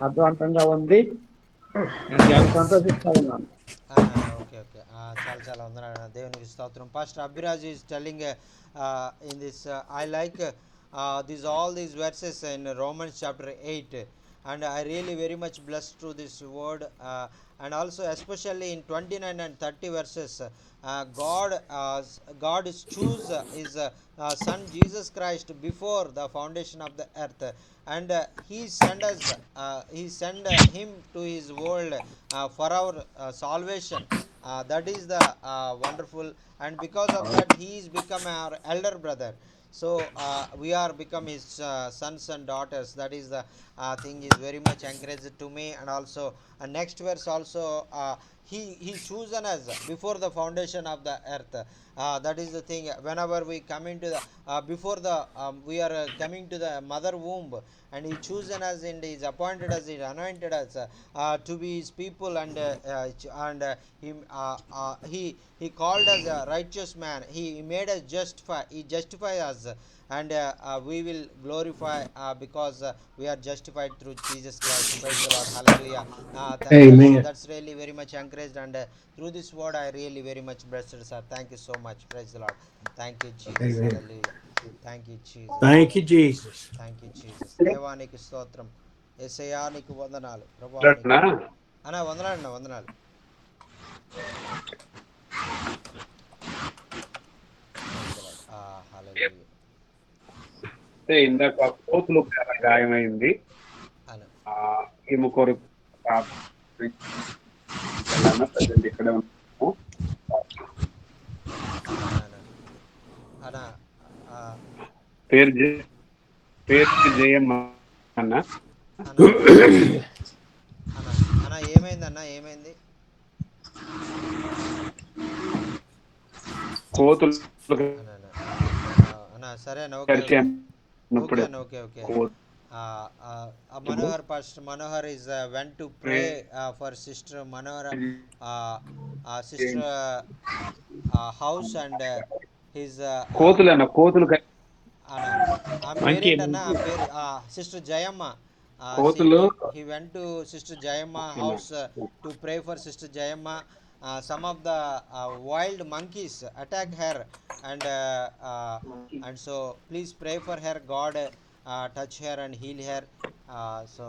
అర్థవంతంగా ఉంది. నేను చాలా సంతోషిస్తా ఉన్నాను. ఓకే ఓకే, చాలా చాలా వందనాలు. దేవునికి స్తోత్రం. Pastor Abhiraj is telling in this I like all these verses in Romans chapter 8, and I really very much blessed through this word, and also especially in 29 and 30 verses, God is choose his son Jesus Christ before the foundation of the earth, and he sent him to his world for our salvation. That is the wonderful, and because of that he is become our elder brother. So we are become his sons and daughters. That is the thing is very much encouraged to me. And also next verse also, he chosen us before the foundation of the earth. That is the thing. Whenever we come into the before the we are coming to the mother womb, and he chosen us and he appointed us, he anointed us to be his people, and he called us a righteous man. He made us justify us, and we will glorify because we are justified through Jesus Christ. Praise the Lord. Hallelujah. Amen. That's really very much encouraged, and through this word I really very much blessed, sir. Thank you so much. Praise the Lord. Thank you, Jesus. Amen. Hallelujah. Thank you, Jesus. Thank you, Jesus. Thank you, Jesus. దేవానికి స్తోత్రం. యేసయ్యా నీకు వందనాలు ప్రభువా. అన్న వందనాలు. ఇందాక కోతులు గాయమైంది. ఈమె కొరకు ఇక్కడే ఉన్నాము. పేరు జయమ్మ అన్న. ఏమైంది కోతులు సరే. Manohar is went to pray for sister Manohar sister house, and his కోతులు sister Jayamma. He went to sister Jayamma house to pray for sister Jayamma. Some of the wild monkeys attacked her, and so please pray for her. God touch her and heal her. So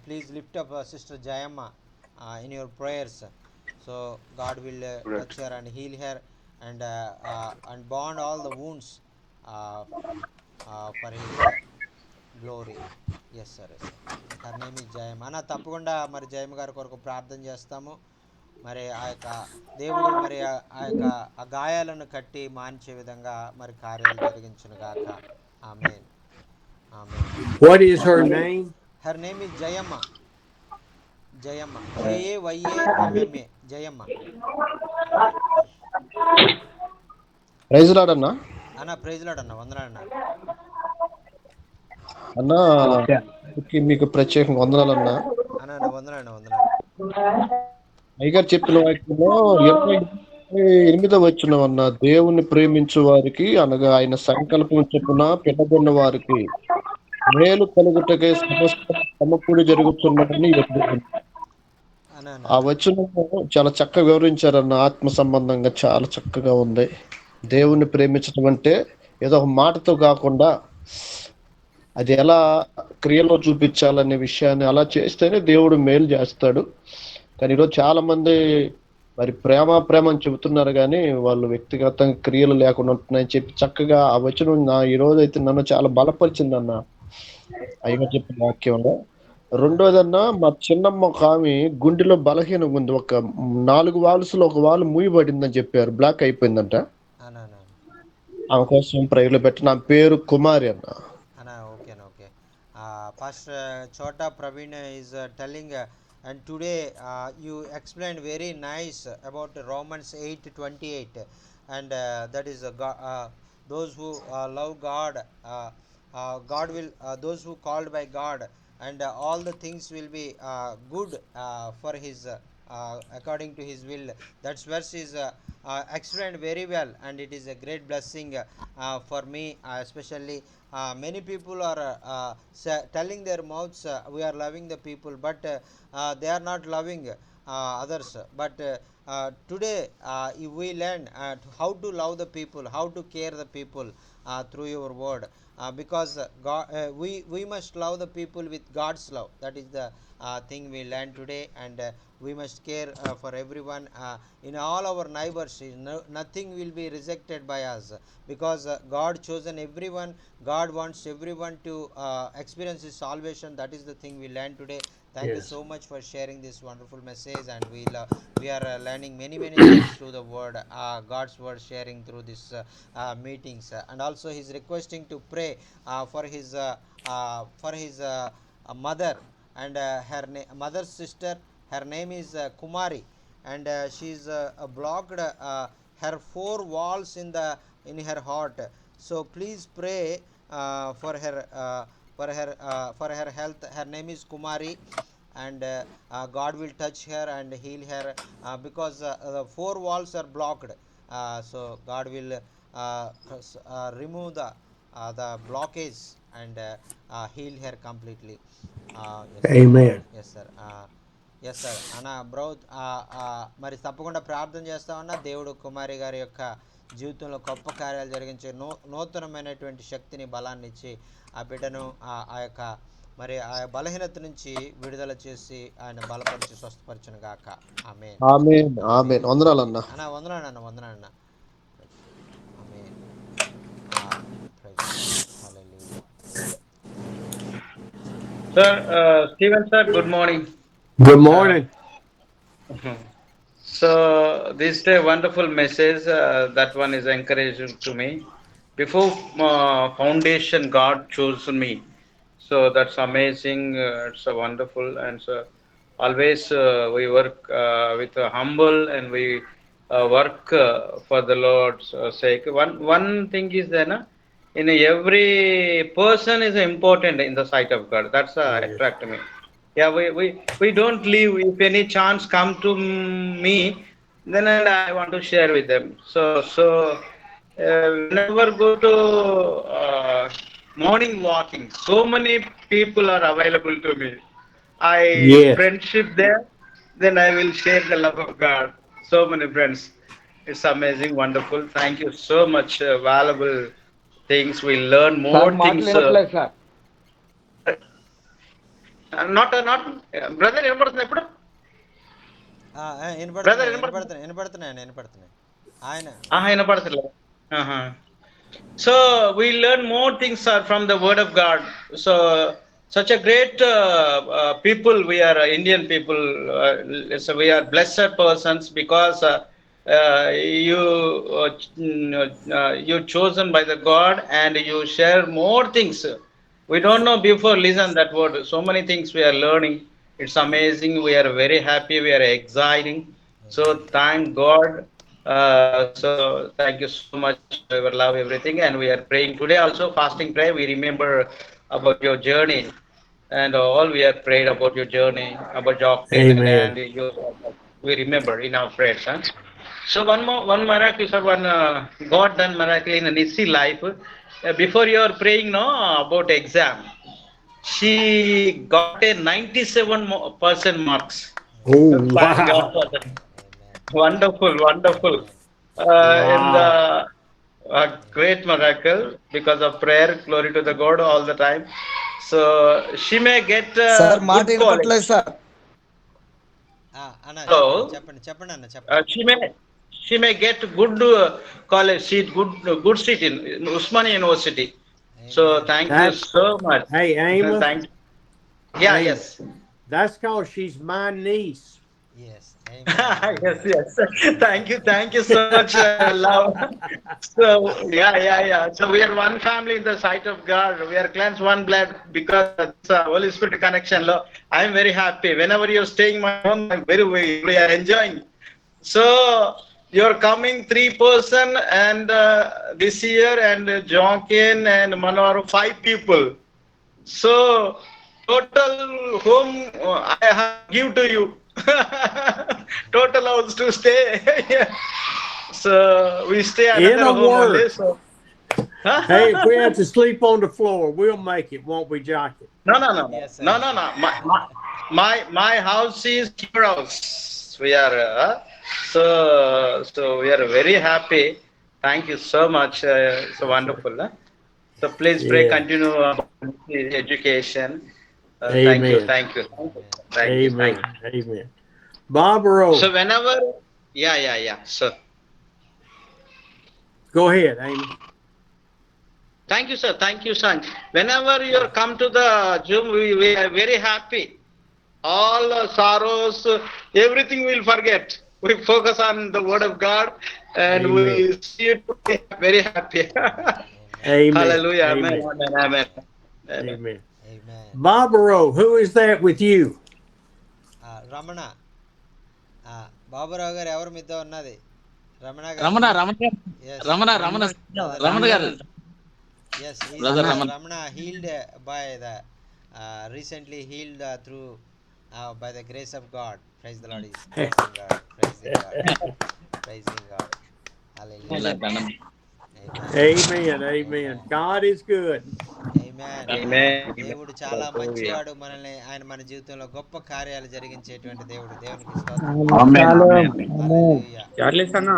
please lift up sister Jayamma in your prayers. So God will touch her and heal her, and bond all the wounds for his glory. Yes sir. Her name is Jayamma. అన్న తప్పకుండా మరి జయమ్మ గారి కొరకు ప్రార్థన చేస్తాము. మరి ఆ యొక్క దేవుడు మరి ఆ యొక్క ఆ గాయాలను కట్టి మాన్చే విధంగా మరి కార్యాలు జరిగించును గాక. ఆమేన్. What is her name? Her name is Jayamma. Jayamma. Jayamma. Praise Lord అన్న. ప్రైజ్ లార్డ్ అన్న. వందనాలు అన్న. మీకు ప్రత్యేకంగా వందనాలు అన్న. వందనాలు. అయ్యగారు చెప్పిన వాక్యంలో 28వ వచనం అన్న, దేవుణ్ణి ప్రేమించు వారికి అనగా ఆయన సంకల్పం చొప్పున పిలబడిన వారికి మేలు కలుగుటకే సమస్త సమకూడి జరుగుతున్నదని ఆ వచనము చాలా చక్కగా వివరించారన్న. ఆత్మ సంబంధంగా చాలా చక్కగా ఉంది. దేవుణ్ణి ప్రేమించడం అంటే ఏదో ఒక మాటతో కాకుండా అది ఎలా క్రియలో చూపించాలనే విషయాన్ని అలా చేస్తేనే దేవుడు మేలు చేస్తాడు. కానీ ఈరోజు చాలా మంది మరి ప్రేమ అని చెబుతున్నారు కానీ వాళ్ళు వ్యక్తిగతంగా క్రియలు లేకుండా ఉంటున్నాయని చెప్పి చక్కగా ఆ వచనం ఈ రోజు అయితే నన్ను చాలా బలపరిచిందన్న అయ్యగా చెప్పిన వాక్యంలో. రెండోదన్నా, మా చిన్నమ్మ ఒక ఆమె గుండెలో బలహీనంగా ఉంది. ఒక 4 వాల్స్లో ఒక వాల్ మూయబడిందని చెప్పారు, బ్లాక్ అయిపోయిందంట. ఆమె కోసం ప్రేయర్లో పెట్టిన. ఆమె పేరు కుమారి అన్న. Okay. Pastor Chota Praveen is telling, and today you explained very nice about Romans 8:28, and that is those who love God, God will those who called by God, and all the things will be good for his according to his will. That verse is explained very well, and it is a great blessing for me, especially. Many people are telling their mouths, we are loving the people, but they are not loving others. But today if we learn how to love the people, how to care the people through your word, because God, we must love the people with God's love. That is the thing we learn today, and we must care for everyone in all our neighbors. Nothing will be rejected by us, because God chosen everyone. God wants everyone to experience his salvation. That is the thing we learn today. Thank you so much for sharing this wonderful message, and we are learning many things through the word, God's word, sharing through this meetings. And also he's requesting to pray for his mother, and her mother's sister. Her name is Kumari, and she's blocked her 4 walls in her heart. So please pray for her health. Her name is Kumari, and God will touch her and heal her, because the 4 walls are blocked. So God will remove the blockage, and heal her completely. Yes, Amen. yes sir. Yes sir అన్న bro, మరి తప్పకుండా ప్రార్థన చేస్తామన్నా. దేవుడు కుమారి గారి యొక్క జీవితంలో గొప్ప కార్యాలు జరిగించే నూతనమైనటువంటి శక్తిని, బలాన్ని ఇచ్చి ఆ బిడ్డను ఆ యొక్క మరి ఆ బలహీనత నుంచి విడుదల చేసి ఆయన బలపరిచి స్వస్థపరచును గాక. ఆమేన్. వందనాలన్న. వందనాలన్న. ఆమేన్. Sir, Stephen sir, good morning. Good morning. So this is a wonderful message. That one is encouraging to me. Before foundation, God chose me. So that's amazing. It's wonderful, and so always we work with humble, and we work for the Lord's sake. One thing is that in every person is important in the sight of God. That's attract me. Yeah, we don't leave. If any chance come to me, then I want to share with them. So whenever go to morning walking, so many people are available to me. Yes. Friendship there, then I will share the love of God. So many friends. It's amazing, wonderful. Thank you so much. Valuable things. We learn more things. Sir Not brother, వినపడుతుంది ఎప్పుడు? వినపడుతున్నాయి ఆయన వినపడతలేదు. So we learn more things from the word of God. So such a great people, we are Indian people. So we are blessed persons, because you chosen by the God, and you share more things. We don't know before. Listen that word. So many things we are learning. It's amazing. We are very happy. We are exciting. So thank God. So thank you so much. We will love everything, and we are praying today also, fasting prayer. We remember about your journey, and all we have prayed about your journey, about your Amen. and we remember in our prayers. Huh? So one miracle, sir, one God done miracle in a Nissi life. Before you are praying, no, about exam. she got a 97% marks. Oh, Thank God wow. for that. Amen. Wonderful, wonderful. In the Wow. great miracle because of prayer. Glory to the God all the time. So she may get a sir మాట good college. వినపట్లేదు sir. అన్న చెప్పండి So చెప్పండి చెప్పండి అన్న చెప్పండి. she may get good college seat, good seat in Usmania University. So Amen. thank you That's, so much. hey, Amos. Thank you. Yeah, Amos. yes. That's cause she's my niece. Yes. Amen. Yes, yes. Thank you so much, love. So, yeah. So we are one family in the sight of God. We are cleansed one blood because of this Holy Spirit connection. Lo, I am very happy. Whenever you are staying in my home, we are enjoying. So you are coming 3 person and this year and Jonkin and Manohar 5 people. So total home I have give to you. Total house to stay. So we stay another It'll home only. work. So Hey, if we have to sleep on the floor, we'll make it, won't we, Jockey? no. Yes, sir. No. My house is your house. We are so we are very happy. Thank you so much. So wonderful. So please pray, Yeah. continue about education. Thank you. Amen. Amen. Amen. Barbara, So whenever, yeah. So go ahead, Amy. thank you, sir. Whenever you come to the Zoom, we are very happy. All sorrows, everything we'll forget. We focus on the Word of God, and Amen. we see it very happy. Amen. Hallelujah. Amen. Amen. Amen. Amen. Barbara, who is that with you? Ramana Baburao గారు ఎవరు మీతో ఉన్నది? రమణ గారు. రమణ గారు. Yes, Brother Raman. Ramana healed by the recently healed through by the grace of God. Praise the Lord. Praising God. Praising God. Hallelujah. Amen. God is good. Amen. దేవుడు చాలా మంచివాడు. మనల్ని ఆయన మన జీవితంలో గొప్ప కార్యాలు జరిగించేటువంటి దేవుడు. దేవునికి స్తోత్రం. హల్లెలూయా. చార్లెస్ అన్న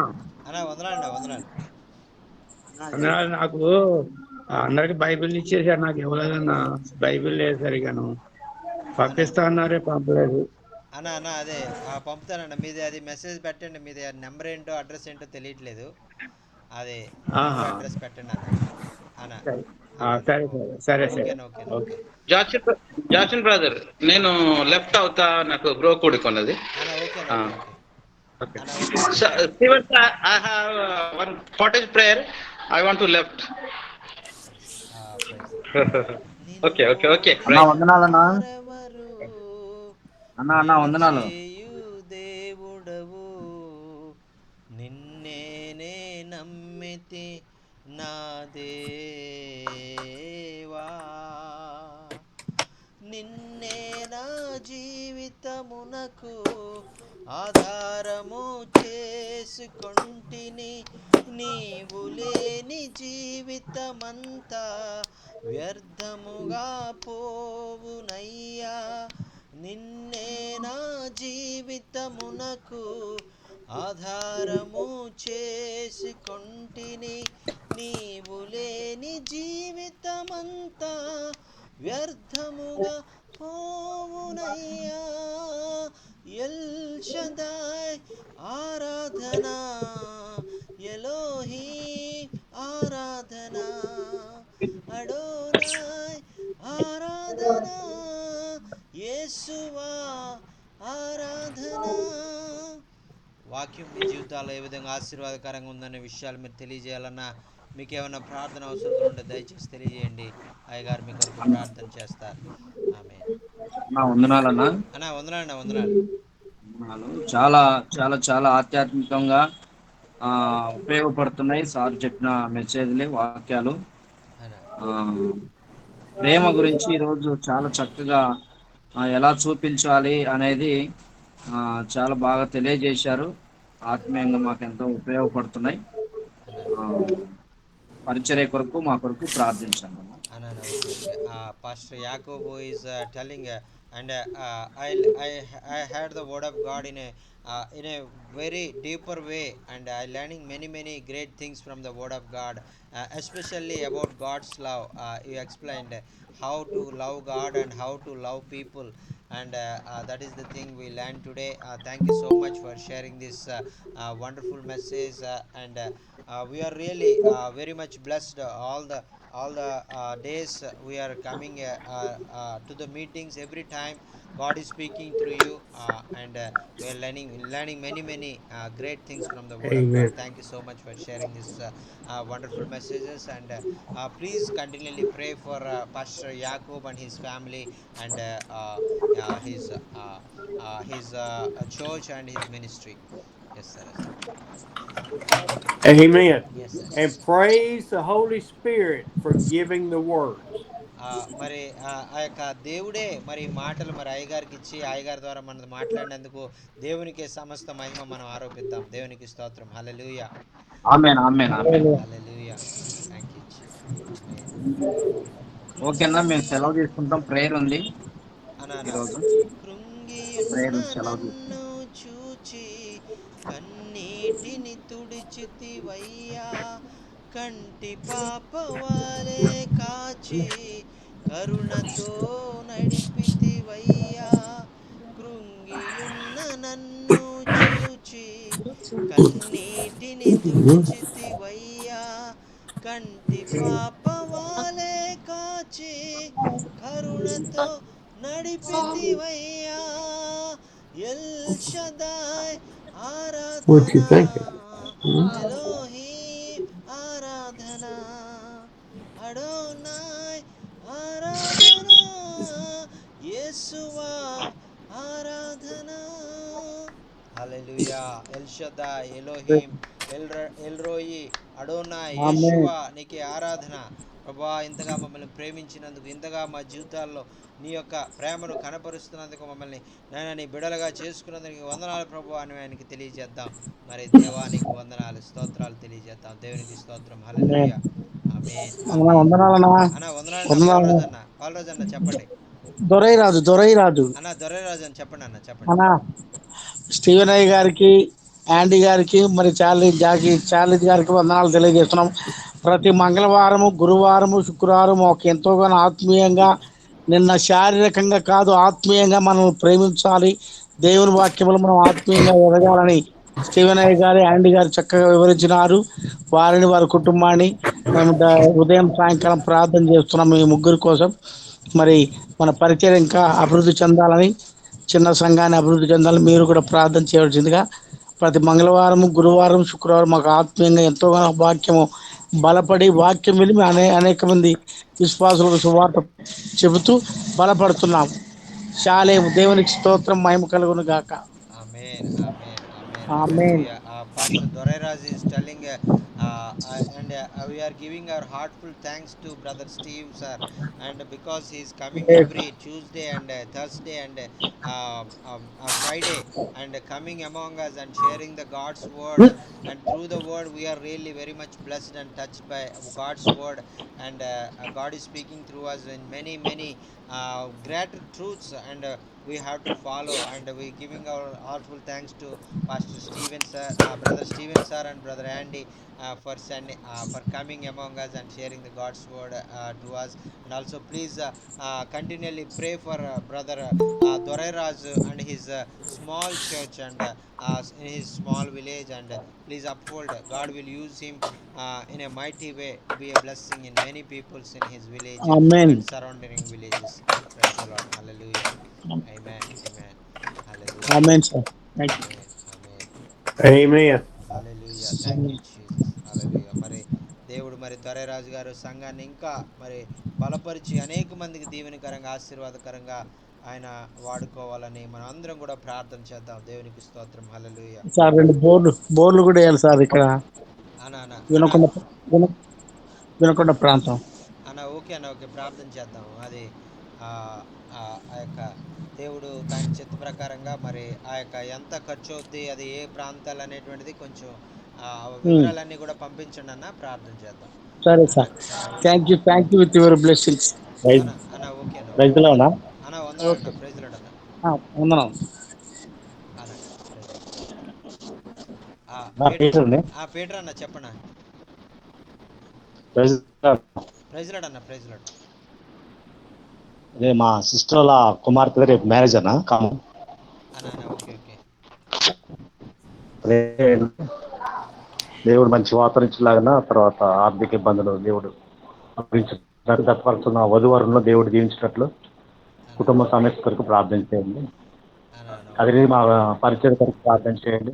అన్న వందనాలు. అన్న నాకు అందరికి బైబిల్ ఇచ్చేసారు, నాకు ఇవ్వలేదన్న. బైబిల్ లేదు సరిగాను. పంపిస్తా అన్నారే, పంపలేదు. అన్న అదే పంపుతానన్న. మీది అది మెసేజ్ పెట్టండి. మీది నెంబర్ ఏంటో అడ్రస్ ఏంటో తెలియట్లేదు. అదే అడ్రస్ పెట్టండి అన్న. సరే. ఓకే. జాక్సన్ బ్రదర్, నేను లెఫ్ట్ అవుతా, నాకు బ్రో కూడుకున్నది. Steven, I have one cottage prayer. I want to left. Okay. అన్నా వందనాలన్నా. అన్న వందనాలు. దేవుడవు నిన్నే నమ్మితి నా దేవా, నిన్నే నా జీవితమునకు ఆధారము చేసుకొంటిని. నీవు లేని జీవితమంతా వ్యర్థముగా పోవునయ్యా. నిన్నే నా జీవితమునకు ఆధారము చేసుకొంటిని. నీవు లేని జీవితమంతా వ్యర్థముగా పోవునయ్యా. ఎల్ షదాయ్ ఆరాధనా, ఎలోహీ ఆరాధనా, అడోనాయ్ ఆరాధనా, యేసువా ఆరాధనా. వాక్యం మీ జీవితాల్లో ఏ విధంగా ఆశీర్వాదకరంగా ఉందనే విషయాలు మీరు తెలియజేయాలన్నా, మీకు ఏమైనా ప్రార్థన అవసరం ఉంటే దయచేసి తెలియజేయండి. అయ్యగారు మీ కొరకు ప్రార్థన చేస్తారు. ఆమేన్. వందనాలన్నా. వందనాలు. చాలా చాలా చాలా ఆధ్యాత్మికంగా ఉపయోగపడుతున్నాయి సార్ చెప్పిన మెసేజ్లు, వాక్యాలు. ప్రేమ గురించి ఈరోజు చాలా చక్కగా ఎలా చూపించాలి అనేది చాలా బాగా తెలియజేశారు. ఆత్మీయంగా మాకు ఎంతో ఉపయోగపడుతున్నాయి. పరిచర్య కొరకు మా కొరకు ప్రార్థించండి. Pastor Jacob who is telling, and I heard the word of God in a very deeper way, and I learning many great things from the word of God, especially about God's love. You explained how to love God and how to love people, and that is the thing we learned today. Thank you so much for sharing this wonderful message, and we are really very much blessed. All the days we are coming to the meetings. Every time God is speaking through you, and we are learning many great things from the word of God. Amen. Thank you so much for sharing this wonderful messages, and please continually pray for Pastor Jacob and his family, and his church and his ministry. Yes, sir. Yes, sir. Amen. Yes, sir. And praise the Holy Spirit for giving the words. మరి ఆ యొక్క దేవుడే మరి మాటలు మరి అయ్యగారికి ఇచ్చి అయ్యగారి ద్వారా మనం మాట్లాడినందుకు దేవునికి సమస్త మహిమ మనం ఆరోపిద్దాం. దేవునికి స్తోత్రం. Hallelujah. Amen, amen, amen. Hallelujah. Thank you Jesus. Amen. ఓకేనా, మేము కృంగి సెలవు తీసుకుంటాం. ప్రేయర్ ఉంది అనా ఈరోజు. కృంగియున్న ప్రేయర్ ఉంది, సెలవు తీసుకుంటాం. నన్ను చూచి కన్నీటిని తుడిచితివయ్యా, కంటి పాపవాలే కాచి కరుణతో నడిపితివయ్యా, కృంగియున్న నన్ను చూచి కన్నీటిని తుడిచితివయ్యా, కంటి పాపవాలే కాచి కరుణతో నడిపితివయ్యా, L షదాయ్ What you Aradhana, thinking? Hmm? Elohim ఆరాధనా, అడోనాయ్ ఆరాధనా, యేసువా ఆరాధనా. హల్లెలూయా. ఎల్ షదాయ్, ఎలోహీం, ఎల్రోయి, అడోనాయ్, ఆమేన్. యేషువా నీకే ఆరాధన. ప్రభా, ఇంతగా మమ్మల్ని ప్రేమించినందుకు, ఇంతగా మా జీవితాల్లో నీ యొక్క ప్రేమను కనపరుస్తున్నందుకు, మమ్మల్ని నాయన నీ బిడలుగా చేసుకున్నందుకు వందనాలు ప్రభు అని ఆయనకి తెలియజేద్దాం. మరి దేవానికి వందనాలు, స్తోత్రాలు తెలియజేద్దాం. దేవునికి స్తోత్రం. ఆమేన్. హల్లెలూయా. ఆమేన్, అన్న ఆమేన్. వందనాలన్నా. అన్న వందనాలన్న. వందనాలు. పాలరాజు అన్న, పాలరాజు అన్న చెప్పండి. దొరైరాజు అన్న దొర్రరాజు అని చెప్పండి అన్న, చెప్పండి. అన్న, స్టీవెన్ అయ్య గారికి, యాండీ గారికి, మరి చార్లీ గారికి వందనాలు తెలియజేస్తున్నాం. ప్రతి మంగళవారము, గురువారము, శుక్రవారం ఒక ఎంతోగానో ఆత్మీయంగా, నిన్న శారీరకంగా కాదు ఆత్మీయంగా మనం ప్రేమించాలి, దేవుని వాక్యములు మనం ఆత్మీయంగా ఎదగాలని స్టీవెన్ అయ్య గారు, యాండీ గారు చక్కగా వివరించినారు. వారిని, వారి కుటుంబాన్ని మేము ఉదయం సాయంకాలం ప్రార్థన చేస్తున్నాం ఈ ముగ్గురు కోసం. మరి మన పరిచయం ఇంకా అభివృద్ధి చెందాలని, చిన్న సంఘాన్ని అభివృద్ధి చెందాలని మీరు కూడా ప్రార్థన చేయవలసిందిగా, ప్రతి మంగళవారం, గురువారం, శుక్రవారం మాకు ఆత్మీయంగా ఎంతోగానో వాక్యము బలపడి, వాక్యం విని అనేక మంది విశ్వాసులకు సువార్త చెబుతూ బలపడుతున్నాం. శాలేము. దేవునికి స్తోత్రం, మహిమ కలుగును గాక. Amen, amen, amen. Amen. Hallelujah. Pastor Doreraj is telling, and we are giving our heartful thanks to Brother Steve, sir, and because he is coming every Tuesday and Thursday and Friday, and coming among us and sharing the God's word, and through the word we are really very much blessed and touched by God's word, and God is speaking through us in many great truths, and we have to follow, and we giving our heartful thanks to Pastor Steven sir, Brother Steven sir, and Brother Andy for sending for coming among us and sharing the God's word to us. And also please continually pray for Brother Doreraj and his small church, and in his small village, and please uphold, God will use him in a mighty way to be a blessing in many peoples in his village amen. and surrounding villages. Praise the Lord. Hallelujah. Amen. Amen. Hallelujah. Amen sir. Thank you. Amen. Amen. Amen. Hallelujah. Thank you Jesus. Hallelujah. మరి దేవుడు మరి దొరైరాజు గారు సంఘాన్ని ఇంకా మరి బలపరిచి అనేక మందికి దీవెనకరంగా, ఆశీర్వాదకరంగా ఆయన వాడుకోవాలని మనం అందరం కూడా ప్రార్థన చేద్దాం. దేవునికి స్తోత్రం. హల్లెలూయా. సార్ 2 బోర్లు కూడా వేయాలి సార్ ఇక్కడ అన్న అన్న అన్న వినకొండ విన- వినకొండ ప్రాంతం. అన్న ఓకే అన్న, ఓకే, ప్రార్థన చేద్దాం. అది ఆ ఆ యొక్క దేవుడు ఆయన చిత్త ప్రకారంగా మరి ఆ యొక్క ఎంత ఖర్చు అవుద్ది, అది ఏ ప్రాంతాలు అనేటువంటిది కొంచెం వివరాలన్నీ కూడా పంపించండి అన్న, ప్రార్థన చేద్దాం. సరే అన్న సార్. అన్న okay thank you with your blessings. అన్న అన్న రైతులో ఉన్నా అన్న వందనం ఓకే అన్న, ప్రైజ్ లాడ్ అన్న. వందనం. అన్న ప్రైజ్ లాడ్. నా పేరు ఉంది. పీటర్ అన్న చెప్పన్న. ప్రైజ్ లాడ్ అన్న, ప్రైజ్ లాడ్. అదే మా సిస్టర్ వాళ్ళ కుమార్తె రేపు మ్యారేజ్ అన్న ఖమ్మం. అన్న ఓకే ఓకే. అదే దేవుడు మంచి వాతావరించలాగా, తర్వాత ఆర్థిక ఇబ్బందులు దేవుడు తత్పరుస్తున్న వధువరులను దేవుడు దీవించినట్లు కుటుంబ సమస్య కొరకు ప్రార్థన చేయండి. అదే మా పరిచయ కొరకు ప్రార్థన చేయండి.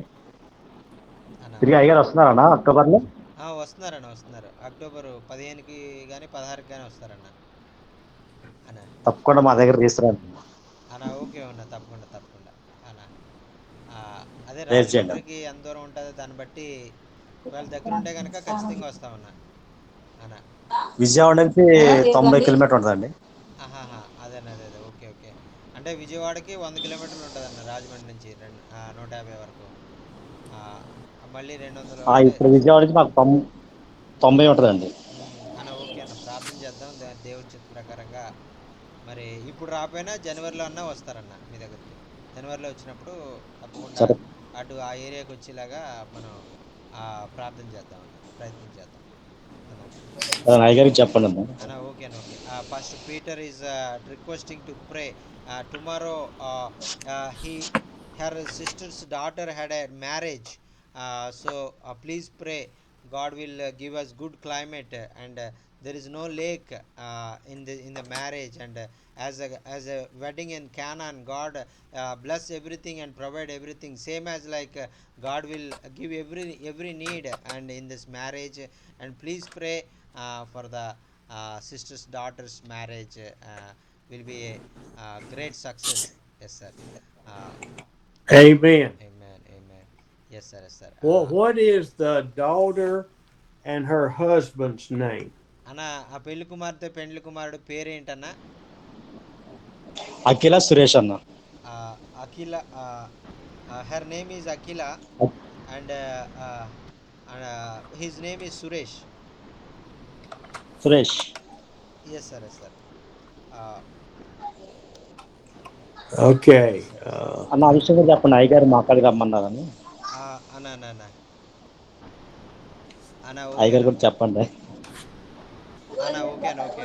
తిరిగి అయ్యారు వస్తున్నారన్న అక్టోబర్లో? వస్తున్నారన్న, వస్తున్నారు. అక్టోబర్ 15కి కానీ 16కి కానీ వస్తారన్న. అన్న తప్పకుండా మా దగ్గర తీసుకురండి అన్న ఓకే అన్న, తప్పకుండా తప్పకుండా అన్న. అదే ప్రేర్ చేయండి. రాజమండ్రికి ఎంత దూరం ఉంటుందో దాన్ని బట్టి వాళ్ళ దగ్గర ఉంటే కనుక ఖచ్చితంగా వస్తామన్నా అన్న. విజయవాడ నుంచి 90 కిలోమీటర్ ఉంటుందండి. అదే ఓకే ఓకే. అంటే విజయవాడకి 100 కిలోమీటర్లు ఉంటుందన్న రాజమండ్రి నుంచి 150 వరకు. మళ్ళీ 200 అంటే ఇప్పుడు విజయవాడ నుంచి మాకు 90 ఉంటుందండి. అన్న ఓకే అన్న, ప్రార్థన చేద్దాం దేవుడి చిత్త ప్రకారంగా. మరి ఇప్పుడు రాపోయినా జనవరిలో అన్నా వస్తారన్న మీ దగ్గరికి. జనవరిలో వచ్చినప్పుడు తప్పకుండా సరే. అటు ఆ ఏరియాకి వచ్చేలాగా మనం ప్రార్థన చేద్దాం అన్న, ప్రయత్నం చేద్దాం అన్న. అయ్యగారికి చెప్పండి అన్న. అన్న ఓకే అన్న okay. First Peter is requesting to pray tomorrow. He her sister's daughter had a marriage, so please pray God will give us good climate, and there is no lake in the marriage, and as a wedding in Canaan, God bless everything and provide everything, same as like God will give every need and in this marriage. And please pray for the sister's daughter's marriage, will be a great success. Yes sir. Amen. Amen. Yes sir, yes sir. What is the daughter and her husband's name? అన్న ఆ పెళ్లి కుమార్తె పెండ్లి కుమారుడు పేరేంటన్నా? అఖిల సురేష్ అన్న. అఖిల. her name is Akhila and his name is Suresh. Yes sir, yes sir. Okay. అన్న ఆ విషయం కూడా చెప్పండి, అయ్యగారు మా అక్కడికి రమ్మన్నారని. అన్న అయ్యగారు కూడా చెప్పండి. అన్న ఓకే అన్న ఓకే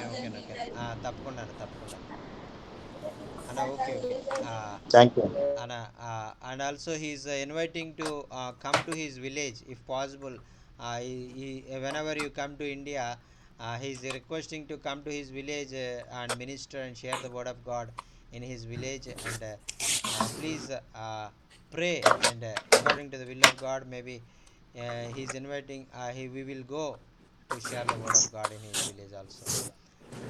తప్పకుండా అన్న ఓకే థ్యాంక్ యూ అన్న. And also he is inviting to come to his village if possible. Whenever you come to India, he is requesting to come to his village and minister and share the word of God in his village, and please pray, and according to the will of God, maybe he is inviting, we will go to share the word of God in his village also.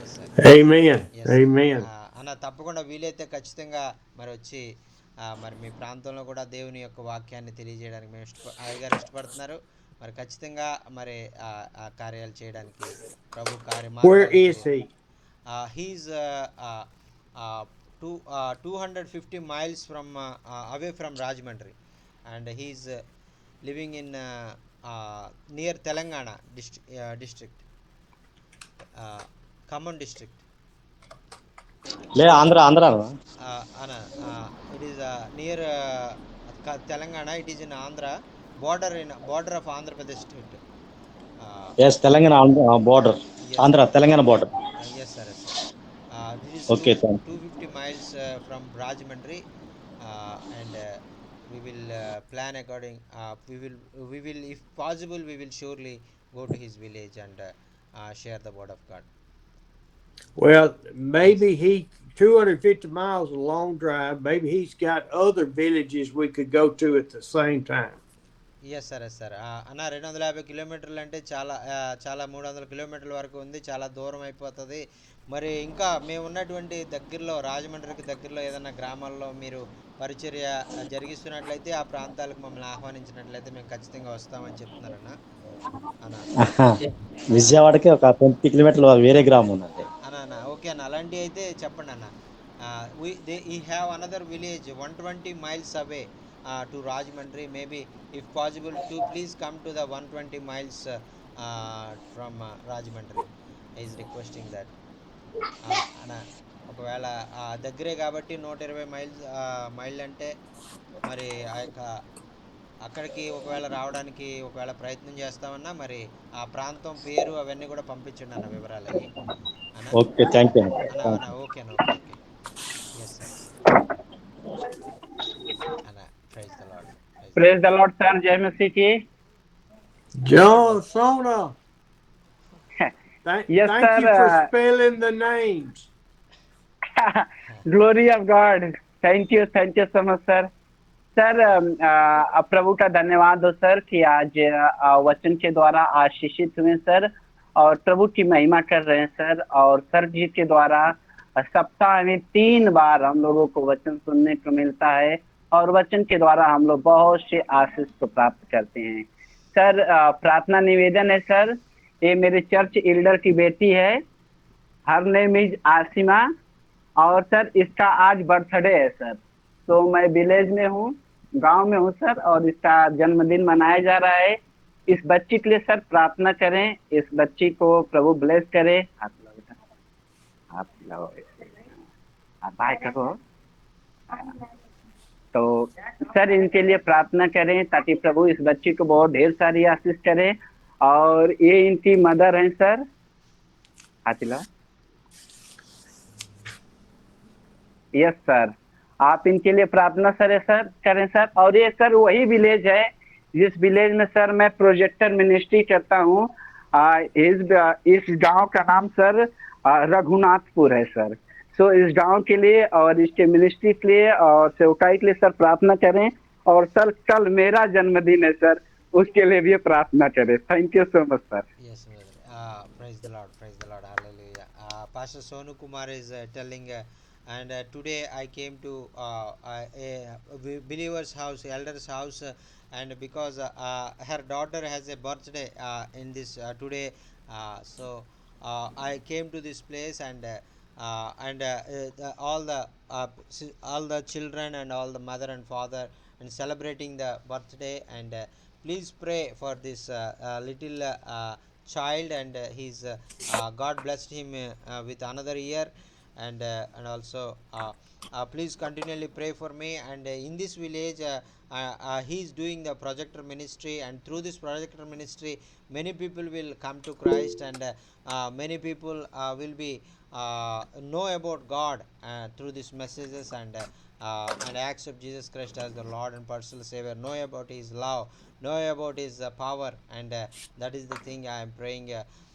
Yes sir. Amen. Yes, Amen. అన్న తప్పకుండా వీలైతే ఖచ్చితంగా మరి వచ్చి మరి మీ ప్రాంతంలో కూడా దేవుని యొక్క వాక్యాన్ని తెలియజేయడానికి మేము అయ్యగారు ఇష్టపడుతున్నారు. మరి ఖచ్చితంగా మరి ఆ కార్యాలు చేయడానికి ప్రభు Where is he? He's 250 miles from away from Rajahmundry, and he's living in near Telangana district, Khammam district. లే Andhra It is near Telangana. It is in Andhra border of Andhra Pradesh state. Yes Telangana border. Andhra Telangana border. Yes sir, yes sir. This is Okay, 250 miles from Rajahmundry, and we will plan according. We will, if possible, we will surely go to his village and share the word of God. Well, maybe 250 miles a long drive. Maybe he's got other villages we could go to at the same time. Yes sir అన్న 250 కిలోమీటర్లు అంటే చాలా 300 కిలోమీటర్ల వరకు ఉంది, చాలా దూరం అయిపోతుంది. మరి ఇంకా మేము ఉన్నటువంటి దగ్గరలో రాజమండ్రికి దగ్గరలో ఏదైనా గ్రామాల్లో మీరు పరిచర్య జరిగిస్తున్నట్లయితే ఆ ప్రాంతాలకు మమ్మల్ని ఆహ్వానించినట్లయితే మేము ఖచ్చితంగా వస్తామని చెప్తున్నారన్న. విజయవాడకి ఒక 20 కిలోమీటర్లు వేరే గ్రామం ఉందండి. అన్న ఓకే అన్న, అలాంటివి అయితే చెప్పండి అన్న. he have another village 120 miles away to Rajahmundry. Maybe if possible to please come to the 120 miles from Rajahmundry. He is requesting that. అన్న ఒకవేళ దగ్గరే కాబట్టి 120 మైళ్ళు అంటే మరి ఆ యొక్క అక్కడికి ఒకవేళ రావడానికి ఒకవేళ ప్రయత్నం చేస్తామన్నా మరి ఆ ప్రాంతం పేరు అవన్నీ కూడా పంపించండి అన్న వివరాలు అయ్యి అన్న. ఓకే, థ్యాంక్ యూ అన్న అన్న. అన్న ఓకే అన్న, ఓకే ఓకే. ఎస్ సార్ అన్న. Praise the Lord. Praise the Lord, sir. Jai Masihi ki. John Sona, Yes, thank sir. you for spelling the names. Glory of God. Thank you so much, sir. Sir प्रभु का धन्यवाद हो sir कि आज वचन के द्वारा आशीषित हुए सर और प्रभु की महिमा कर रहे हैं सर। और सर जी के द्वारा सप्ताह में 3 बार हम लोगों को वचन सुनने को मिलता है और वचन के द्वारा हम लोग बहुत से आशीष को प्राप्त करते हैं। सर प्रार्थना निवेदन है सर, ये मेरे चर्च एल्डर की बेटी है, हर नेम इज आसिमा, और सर इसका आज बर्थडे है सर। तो मैं विलेज में हूँ, गांव में हूँ सर, और इसका जन्मदिन मनाया जा रहा है। इस बच्ची के लिए सर प्रार्थना करें, इस बच्ची को प्रभु ब्लेस करे। हाथ मिलाओ बेटा, हाथ मिलाओ, बाय करो। तो सर इनके लिए प्रार्थना करें ताकि प्रभु इस बच्ची को बहुत ढेर सारी आशीष करे। और ये इनकी मदर हैं सर, हाथ मिलाओ। यस सर, आप इनके लिए प्रार्थना सर करें सर। और ये सर वही विलेज है जिस विलेज में सर मैं प्रोजेक्टर मिनिस्ट्री करता हूँ। इस गांव का नाम सर रघुनाथपुर है सर। सो इस गांव के लिए और इसके मिनिस्ट्री के लिए और सेवकाई के लिए सर प्रार्थना करें। और सर कल मेरा जन्मदिन है सर, उसके लिए भी प्रार्थना करें। Thank you so much sir. Yes, brother. Praise the Lord. Praise the Lord. Hallelujah. Pastor Sonu Kumar is telling, and today I came to a believer's house, elder's house, and because her daughter has a birthday in this today, I came to this place and all the children and all the mother and father and celebrating the birthday and. Please pray for this little child and God blessed him with another year and also please continually pray for me. And in this village he is doing the projector ministry, and through this projector ministry many people will come to Christ, and many people will be know about God through these messages and accept Jesus Christ as the Lord and personal Savior, know about His love, know about His power, and that is the thing I am praying.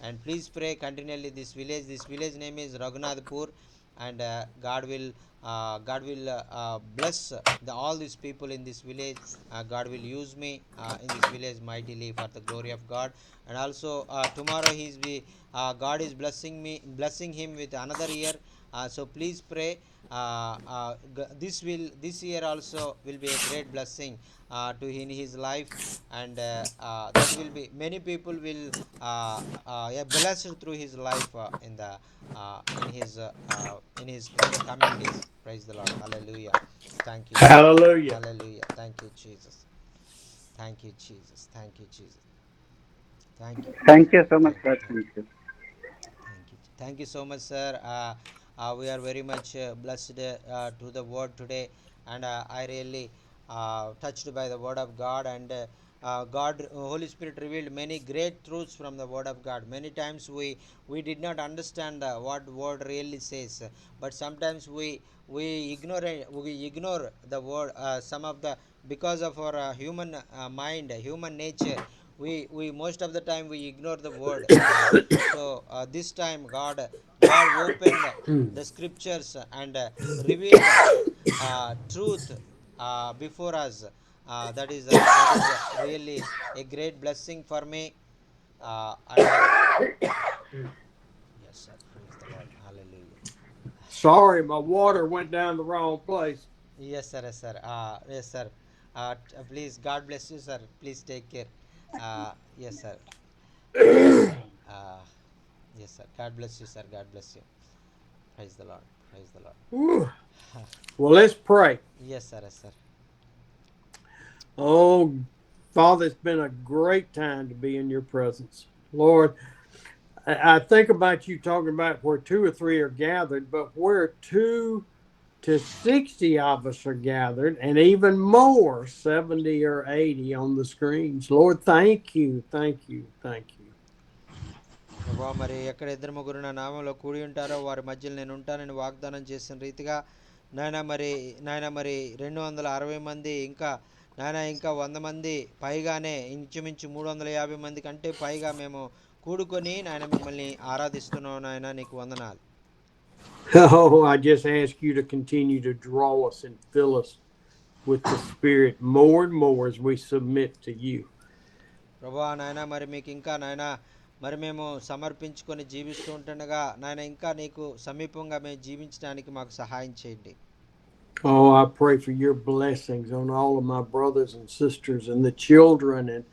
And please pray continually. This village name is Raghunathpur, and God will bless all these people in this village. God will use me in this village mightily for the glory of God. And also tomorrow God is blessing him with another year. So please pray. This year also will be a great blessing in his life, and that will be many people will blessed through his life in the coming days. Praise the Lord. Hallelujah. Thank you. Hallelujah. Hallelujah. Thank you, Jesus. Thank you, Jesus. Thank you, Jesus. Thank you. Thank you so much sir. Thank you. Thank you so much, sir. We are very much blessed to the word today, and I really touched by the word of God, and Holy Spirit revealed many great truths from the word of God. Many times we did not understand what word really says, but sometimes we ignore the word. Some of the because of our human mind, human nature, we most of the time we ignore the word. So this time God opened the scriptures and revealed truth before us. That is really a great blessing for me. Yes, sir. Praise the Lord. Hallelujah. Sorry, my water went down the wrong place. Yes, sir. Yes, sir. Yes, sir. Please, God bless you, sir. Please take care. Yes, sir. Yes, sir. God bless you, sir. God bless you. Praise the Lord. Praise the Lord. Whew. Well, let's pray. Yes, sir. Yes, sir. Oh, Father, it's been a great time to be in your presence. Lord, I think about you talking about where 2 or 3 are gathered, but where 2 to 60 of us are gathered, and even more, 70 or 80 on the screens. Lord, thank you, thank you, thank you. ప్రభా మరి ఎక్కడ ఇద్దరు ముగ్గురు నా నామంలో కూడి ఉంటారో వారి మధ్యలో నేను ఉంటానని వాగ్దానం చేసిన రీతిగా నాయన మరి 260 మంది ఇంకా నాయన ఇంకా 100 మంది పైగానే ఇంచుమించు 350 మంది కంటే పైగా మేము కూడుకొని నాయన మిమ్మల్ని ఆరాధిస్తున్నాం నాయన నీకు వందనాలు. Oh, I just ask you to continue to draw us and fill us with the Spirit more and more as we submit to you. ప్రభా నాయన మరి మీకు ఇంకా నాయన మరి మేము సమర్పించుకొని జీవిస్తూ ఉంటుండగా నాయన ఇంకా నీకు సమీపంగా మేము జీవించడానికి మాకు సహాయం చేయండి. Oh, I pray for your blessings on all of my brothers and sisters and the children and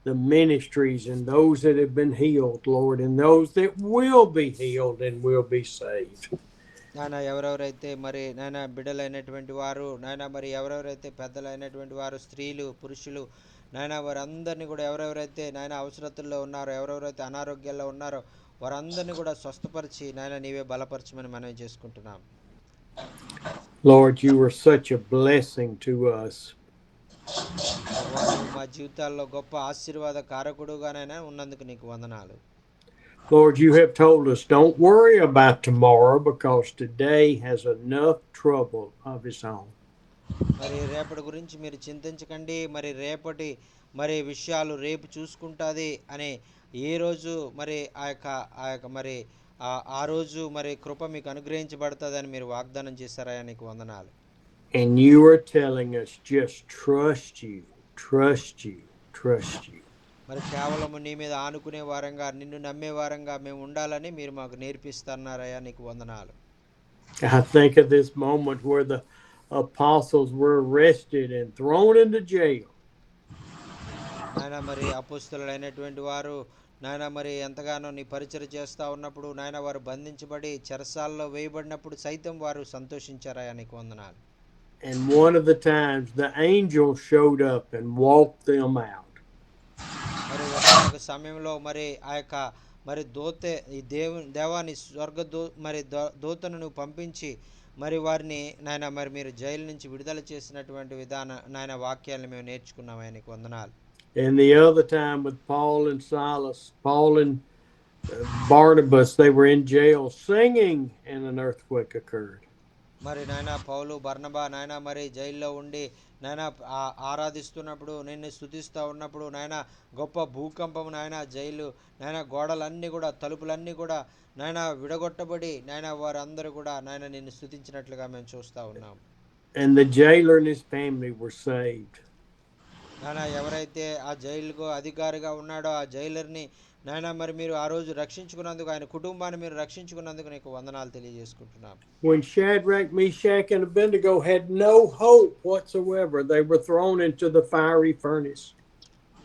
the ministries and those that have been healed, Lord, and those that will be healed and will be saved. నాయన ఎవరెవరైతే మరి నాయన బిడ్డలైనటువంటి వారు నాయన మరి ఎవరెవరైతే పెద్దలైనటువంటి వారు స్త్రీలు పురుషులు నాయన వారందరినీ కూడా ఎవరెవరైతే నాయన అవసరతుల్లో ఉన్నారో ఎవరెవరైతే అనారోగ్యాల్లో ఉన్నారో వారందరినీ కూడా స్వస్థపరిచి నాయన నీవే బలపరచమని మనం చేసుకుంటున్నాం. Lord, you are such a blessing to us. ప్రభువా, నువ్వు మా జీవితాల్లో గొప్ప ఆశీర్వాద కారకుడుగానైనా ఉన్నందుకు నీకు వందనాలు. Lord, you have told us, don't worry about tomorrow because today has enough trouble of its own. మరి రేపటి గురించి మీరు చింతించకండి, మరి రేపటి మరి విషయాలు రేపు చూసుకుంటుంది అని ఏ రోజు మరి ఆ యొక్క మరి ఆ రోజు మరి కృప మీకు అనుగ్రహించబడుతుందని మీరు వాగ్దానం చేశారయ్యా, నీకు వందనాలు. And you are telling us just trust you, trust you, trust you. మరి కేవలం నీ మీద ఆనుకునే వారంగా నిన్ను నమ్మే వారంగా మేము ఉండాలని మీరు మాకు నేర్పిస్తున్నారయ్యా, నీకు వందనాలు. I think of this moment where the apostles were arrested and thrown into jail. నాయన మరి అపోస్తలులైనటువంటి వారు నాయన మరి ఎంతగానో నీ పరిచయం చేస్తూ ఉన్నప్పుడు నాయన వారు బంధించబడి చెరసాల్లో వేయబడినప్పుడు సైతం వారు సంతోషించారయ్యా, నీకు వందనాలు. And one of the times the angel showed up and walked them out. మరి ఒక సమయంలో మరి ఆ యొక్క మరి ఈ దేవాని మరి దూతను నువ్వు పంపించి మరి వారిని నాయన మరి మీరు జైలు నుంచి విడుదల చేసినటువంటి నాయన వాక్యాలను మేము నేర్చుకున్నాం, ఆయనకు వందనాలు. And the other time with Paul and Silas, Paul and Barnabas, they were in jail singing and an earthquake occurred. మరి నాయన పౌలు బర్నబా నాయన మరి జైల్లో ఉండి నాయన ఆరాధిస్తున్నప్పుడు నిన్ను స్తుతిస్తూ ఉన్నప్పుడు నాయన గొప్ప భూకంపం నాయన జైలు నాయన గోడలన్నీ కూడా తలుపులన్నీ కూడా నాయన విడగొట్టబడి నాయన వారందరూ కూడా నాయన నిన్ను స్తుతించినట్లుగా మేము చూస్తూ ఉన్నాం. And the jailer and his family were saved. నాయన ఎవరైతే ఆ జైలుకు అధికారిగా ఉన్నాడో ఆ జైలర్ని నాయన మరి మీరు ఆ రోజు రక్షించుకున్నందుకు, ఆయన కుటుంబాన్ని మీరు రక్షించుకున్నందుకు నీకు వందనాలు తెలియజేసుకుంటున్నాం. When Shadrach, Meshach, and Abednego had no hope whatsoever, they were thrown into the fiery furnace.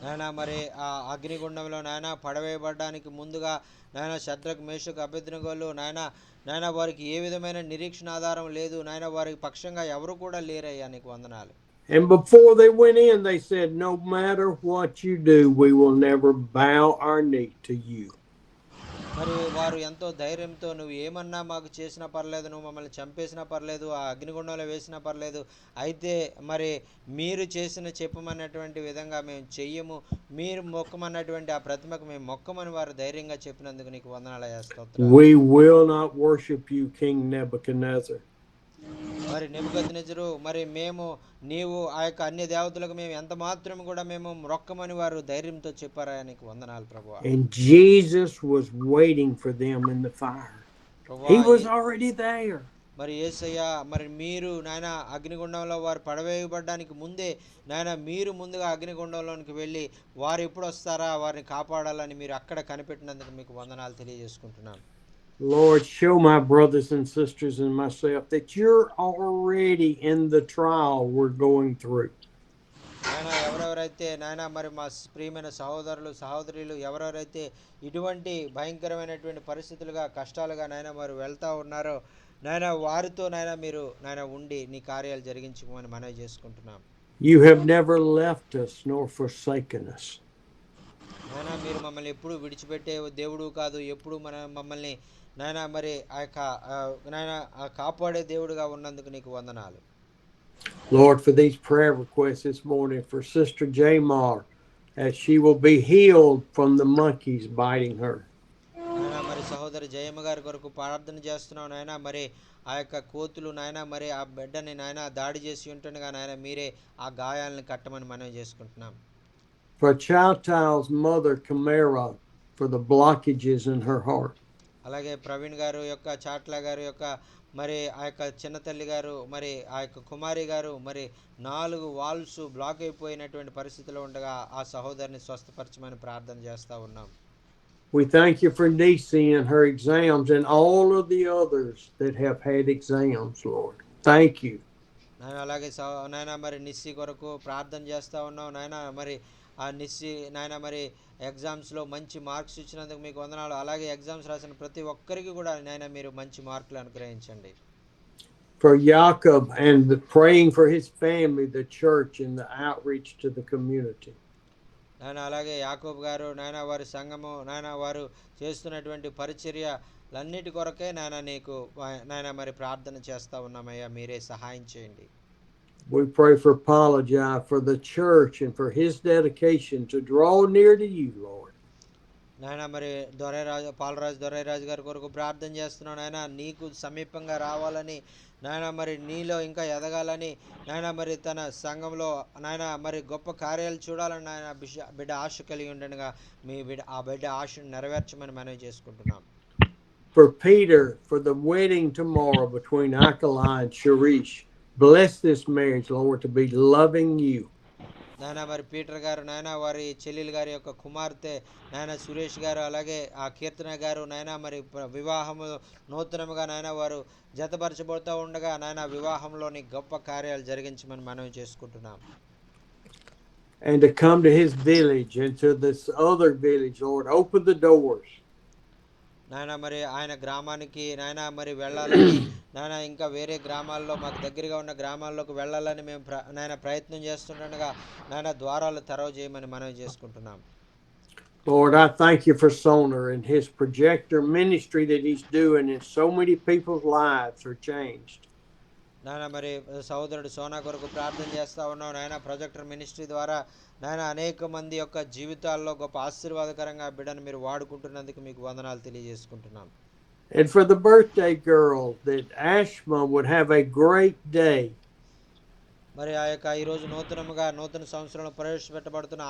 నాయన మరి ఆ అగ్నిగుండంలో నాయన పడవేయబడడానికి ముందుగా నాయన షద్రక్ మేషక్ అబేద్నెగోలు నాయన వారికి ఏ విధమైన నిరీక్షణ ఆధారం లేదు, నాయన వారికి పక్షంగా ఎవరు కూడా లేరయ్యా, నీకు వందనాలు. And before they went in, they said, no matter what you do, we will never bow our knee to you. మరి వారు ఎంతో ధైర్యంతో నువ్వు ఏమన్నా మాకు చేసినా పర్లేదు, నువ్వు మమ్మల్ని చంపేసినా పర్లేదు, ఆ అగ్నిగుండంలో వేసినా పర్లేదు, అయితే మరి మీరు చెప్పమన్నటువంటి విధంగా మేము చెయ్యము, మీరు మొక్కమన్నటువంటి ఆ ప్రతిమకు మేము మొక్కమని వారు ధైర్యంగా చెప్పినందుకు నీకు వందనాలయ్యా, స్తోత్రాలు. We will not worship you, King Nebuchadnezzar. మరి నెబుకద్నెజరు మరి నీవు ఆ యొక్క అన్య దేవతలకు మేము ఎంత మాత్రం కూడా మేము మొక్కమని వారు ధైర్యంతో చెప్పారా, నీకు వందనాలు ప్రభువా. And Jesus was waiting for them in the fire. He was already there. మరి యేసయ్య మరి మీరు నాయన అగ్నిగుండంలో వారు పడవేయబడడానికి ముందే నాయన మీరు ముందుగా అగ్నిగుండంలోనికి వెళ్ళి వారు ఎప్పుడు వస్తారా వారిని కాపాడాలని మీరు అక్కడ కనిపెట్టినందుకు మీకు వందనాలు తెలియజేసుకుంటున్నాను. Lord, show my brothers and sisters and myself that you're already in the trial we're going through. నాయన ఎవరెవరైతే నాయన మరి మా ప్రియమైన సహోదరులు సహోదరులు ఎవరెవరైతే ఇటువంటి భయంకరమైనటువంటి పరిస్థితులుగా కష్టాలుగా నాయన మరి వెళ్తూ ఉన్నారో నాయన వారితో నాయన మీరు నాయన ఉండి నీ కార్యాలు జరిగించమని మనవి చేసుకుంటున్నాం. You have never left us nor forsaken us. నాయన మీరు మమ్మల్ని ఎప్పుడు విడిచిపెట్టే దేవుడు కాదు, ఎప్పుడు మమ్మల్ని నాయన మరి ఆ యొక్క నాయన కాపాడే దేవుడుగా ఉన్నందుకు నీకు వందనాలు. Lord, for these prayer requests this morning for Sister Jamar, as she will be healed from the monkeys biting her. నాయన మరి సహోదరి జయమ్మ గారి కొరకు ప్రార్థన చేస్తున్నావు నాయన. మరి ఆ యొక్క కోతులు నాయన మరి ఆ బిడ్డని నాయన దాడి చేసి ఉంటుండగా నాయన మీరే ఆ గాయాలను కట్టమని మనం చేసుకుంటున్నాం. For Chowtow's mother, Camara, for the blockages in her heart. అలాగే ప్రవీణ్ గారు యొక్క చాట్ల గారు యొక్క మరి ఆ యొక్క చిన్న తల్లి గారు మరి ఆ యొక్క కుమారి గారు మరి 4 వాల్వ్స్ బ్లాక్ అయిపోయినటువంటి పరిస్థితిలో ఉండగా ఆ సహోదరిని స్వస్థపరచమని ప్రార్థన చేస్తూ ఉన్నాం. We thank you for Nisi and her exams and all of the others that have had exams, Lord. Thank you. నాయన అలాగే నాయన మరి నిస్సి కొరకు ప్రార్థన చేస్తూ ఉన్నాం నాయన. మరి ఆ నిస్సి నాయన మరి ఎగ్జామ్స్లో మంచి మార్క్స్ ఇచ్చినందుకు మీకు వందనాలు. అలాగే ఎగ్జామ్స్ రాసిన ప్రతి ఒక్కరికి కూడా నాయన మీరు మంచి మార్కులు అనుగ్రహించండి. For Jacob and praying for his family, the church, and the outreach to the community. నాయన అలాగే యాకోబ్ గారు నాయన వారి సంఘము నాయన వారు చేస్తున్నటువంటి పరిచర్యలన్నిటి కొరకే నాయన నీకు నాయన మరి ప్రార్థన చేస్తూ ఉన్నామయ్యా, మీరే సహాయం చేయండి. We pray for Apologia, for the church, and for his dedication to draw near to you, Lord. నాయన మరి పాలరాజు గారి కొరకు ప్రార్థన చేస్తున్నాను నాయన. నీకు సమీపంగా రావాలని నాయన మరి నీలో ఇంకా ఎదగాలని నాయన మరి తన సంఘంలో నాయన మరి గొప్ప కార్యాలు చూడాలని నాయన బిడ్డ ఆశ కలిగి ఉండగా మీ ఆ బిడ్డ ఆశను నెరవేర్చమని మనవి చేసుకుంటున్నాం. For Peter, for the wedding tomorrow between Akala and Sharish. Bless this marriage, Lord, to be loving you. నాయన మరి పీటర్ గారు నాయన వారి చెల్లెలు గారి యొక్క కుమార్తె నాయన సురేష్ గారు అలాగే ఆ కీర్తన గారు నాయన మరి వివాహము నూతనముగా నాయన వారు జతపరచబడుతూ ఉండగా నాయన వివాహంలోని గొప్ప కార్యాలు జరిగించమని మనవి చేసుకుంటున్నాం. And to come to his village and to this other village, Lord, open the doors. నాయన మరి ఆయన గ్రామానికి నాయన మరి వెళ్ళాలని నాయన ఇంకా వేరే గ్రామాల్లో మాకు దగ్గరగా ఉన్న గ్రామాల్లోకి వెళ్ళాలని మేము నాయన ప్రయత్నం చేస్తుండగా నాయన ద్వారాలు తెరవ చేయమని మనవి చేసుకుంటున్నాం. Lord, I thank you for Soner and his projector ministry that he's doing, and so many people's lives are changed. నాయన మరి సహోదరుడు సోనా కొరకు ప్రార్థన చేస్తూ ఉన్నాం నాయన. ప్రొజెక్టర్ మినిస్ట్రీ ద్వారా నాయన అనేక మంది యొక్క జీవితాల్లో గొప్ప ఆశీర్వాదకరంగా బిడ్డను మీరు వాడుకుంటున్నందుకు మీకు వందనాలు తెలియజేసుకుంటున్నాం. And for the birthday girl, that Ashma would have a great day. మరి ఆ యొక్క ఈరోజు నూతన సంవత్సరంలో ప్రవేశపెట్టబడుతున్న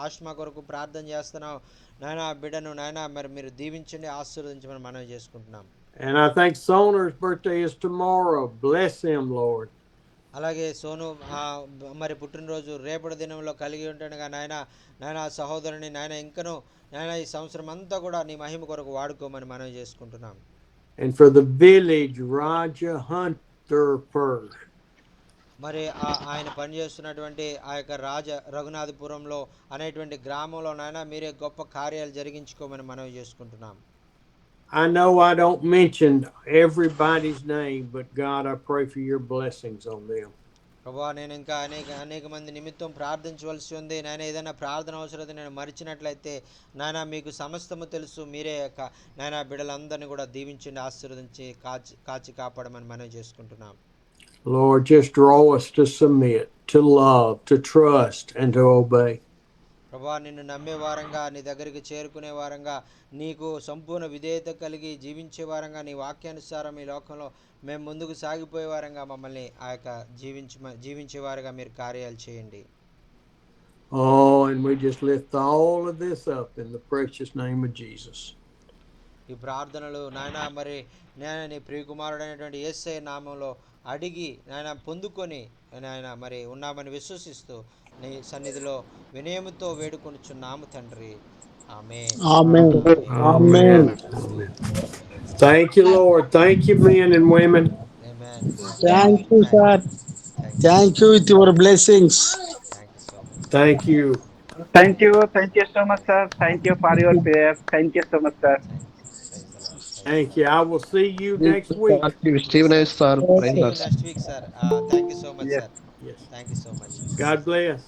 ఆస్మా కొరకు ప్రార్థన చేస్తున్నాం నాయన. ఆ బిడ్డను నాయన మరి మీరు దీవించండి, ఆశీర్వదించమని మనవి చేసుకుంటున్నాం. And I think Soner's birthday is tomorrow. Bless him, Lord. అలాగే సోను మరి పుట్టినరోజు రేపటి దినంలో కలిగి ఉంటుండగా నాయన సహోదరుని నాయన ఇంకను నాయన ఈ సంవత్సరం అంతా కూడా నీ మహిమ కొరకు వాడుకోమని మనవి చేసుకుంటున్నాం. And for the village, Raja Hunterpur. మరి ఆయన పనిచేస్తున్నటువంటి ఆ యొక్క రఘునాథపురంలో అనేటువంటి గ్రామంలో నాయన మీరే గొప్ప కార్యాలు జరిగించుకోమని మనవి చేసుకుంటున్నాం. I know I don't mention everybody's name, but God, I pray for your blessings on them. ప్రభా నేను ఇంకా అనేక మంది నిమిత్తం ప్రార్థించవలసి ఉంది నాయన. ఏదైనా ప్రార్థన అవసరత నేను మరిచినట్లయితే నాయన మీకు సమస్తము తెలుసు. మీరే నాయన బిడ్డలందరినీ కూడా దీవించండి, ఆశీర్వదించి కాచి కాపాడమని మనవి చేసుకుంటున్నాం. Lord, just draw us to submit, to love, to trust, and to obey. ప్రభా నిన్ను నమ్మే వారంగా, నీ దగ్గరికి చేరుకునే వారంగా, నీకు సంపూర్ణ విధేయత కలిగి జీవించే వారంగా, నీ వాక్యానుసారం ఈ లోకంలో మేము ముందుకు సాగిపోయే వారంగా మమ్మల్ని ఆ యొక్క జీవించే వారుగా మీరు కార్యాలు చేయండి. Oh, and we just lift all of this up in the precious name of Jesus. ఈ ప్రార్థనలు నాయన మరి నేను నీ ప్రియకుమారుడైనటువంటి యేసయ్య నామంలో అడిగి నాయన పొందుకొని నాయన మరి ఉన్నామని విశ్వసిస్తూ నీ సన్నిధిలో వినయముతో వేడుకొనుచున్నాము తండ్రి. ఆమేన్. Amen. Amen. Thank you, Lord. Thank you, men and women. Amen. Thank you, sir. Thank you with your blessings. Thank you so much. Thank you. Thank you so much, sir. Thank you for your prayer. Thank you so much, sir. Praise the Lord. Thank you. I will see you next week. Stephen sir. See you next week, sir. Thank you so much, Yes. sir. Yes. Thank you so much. God bless.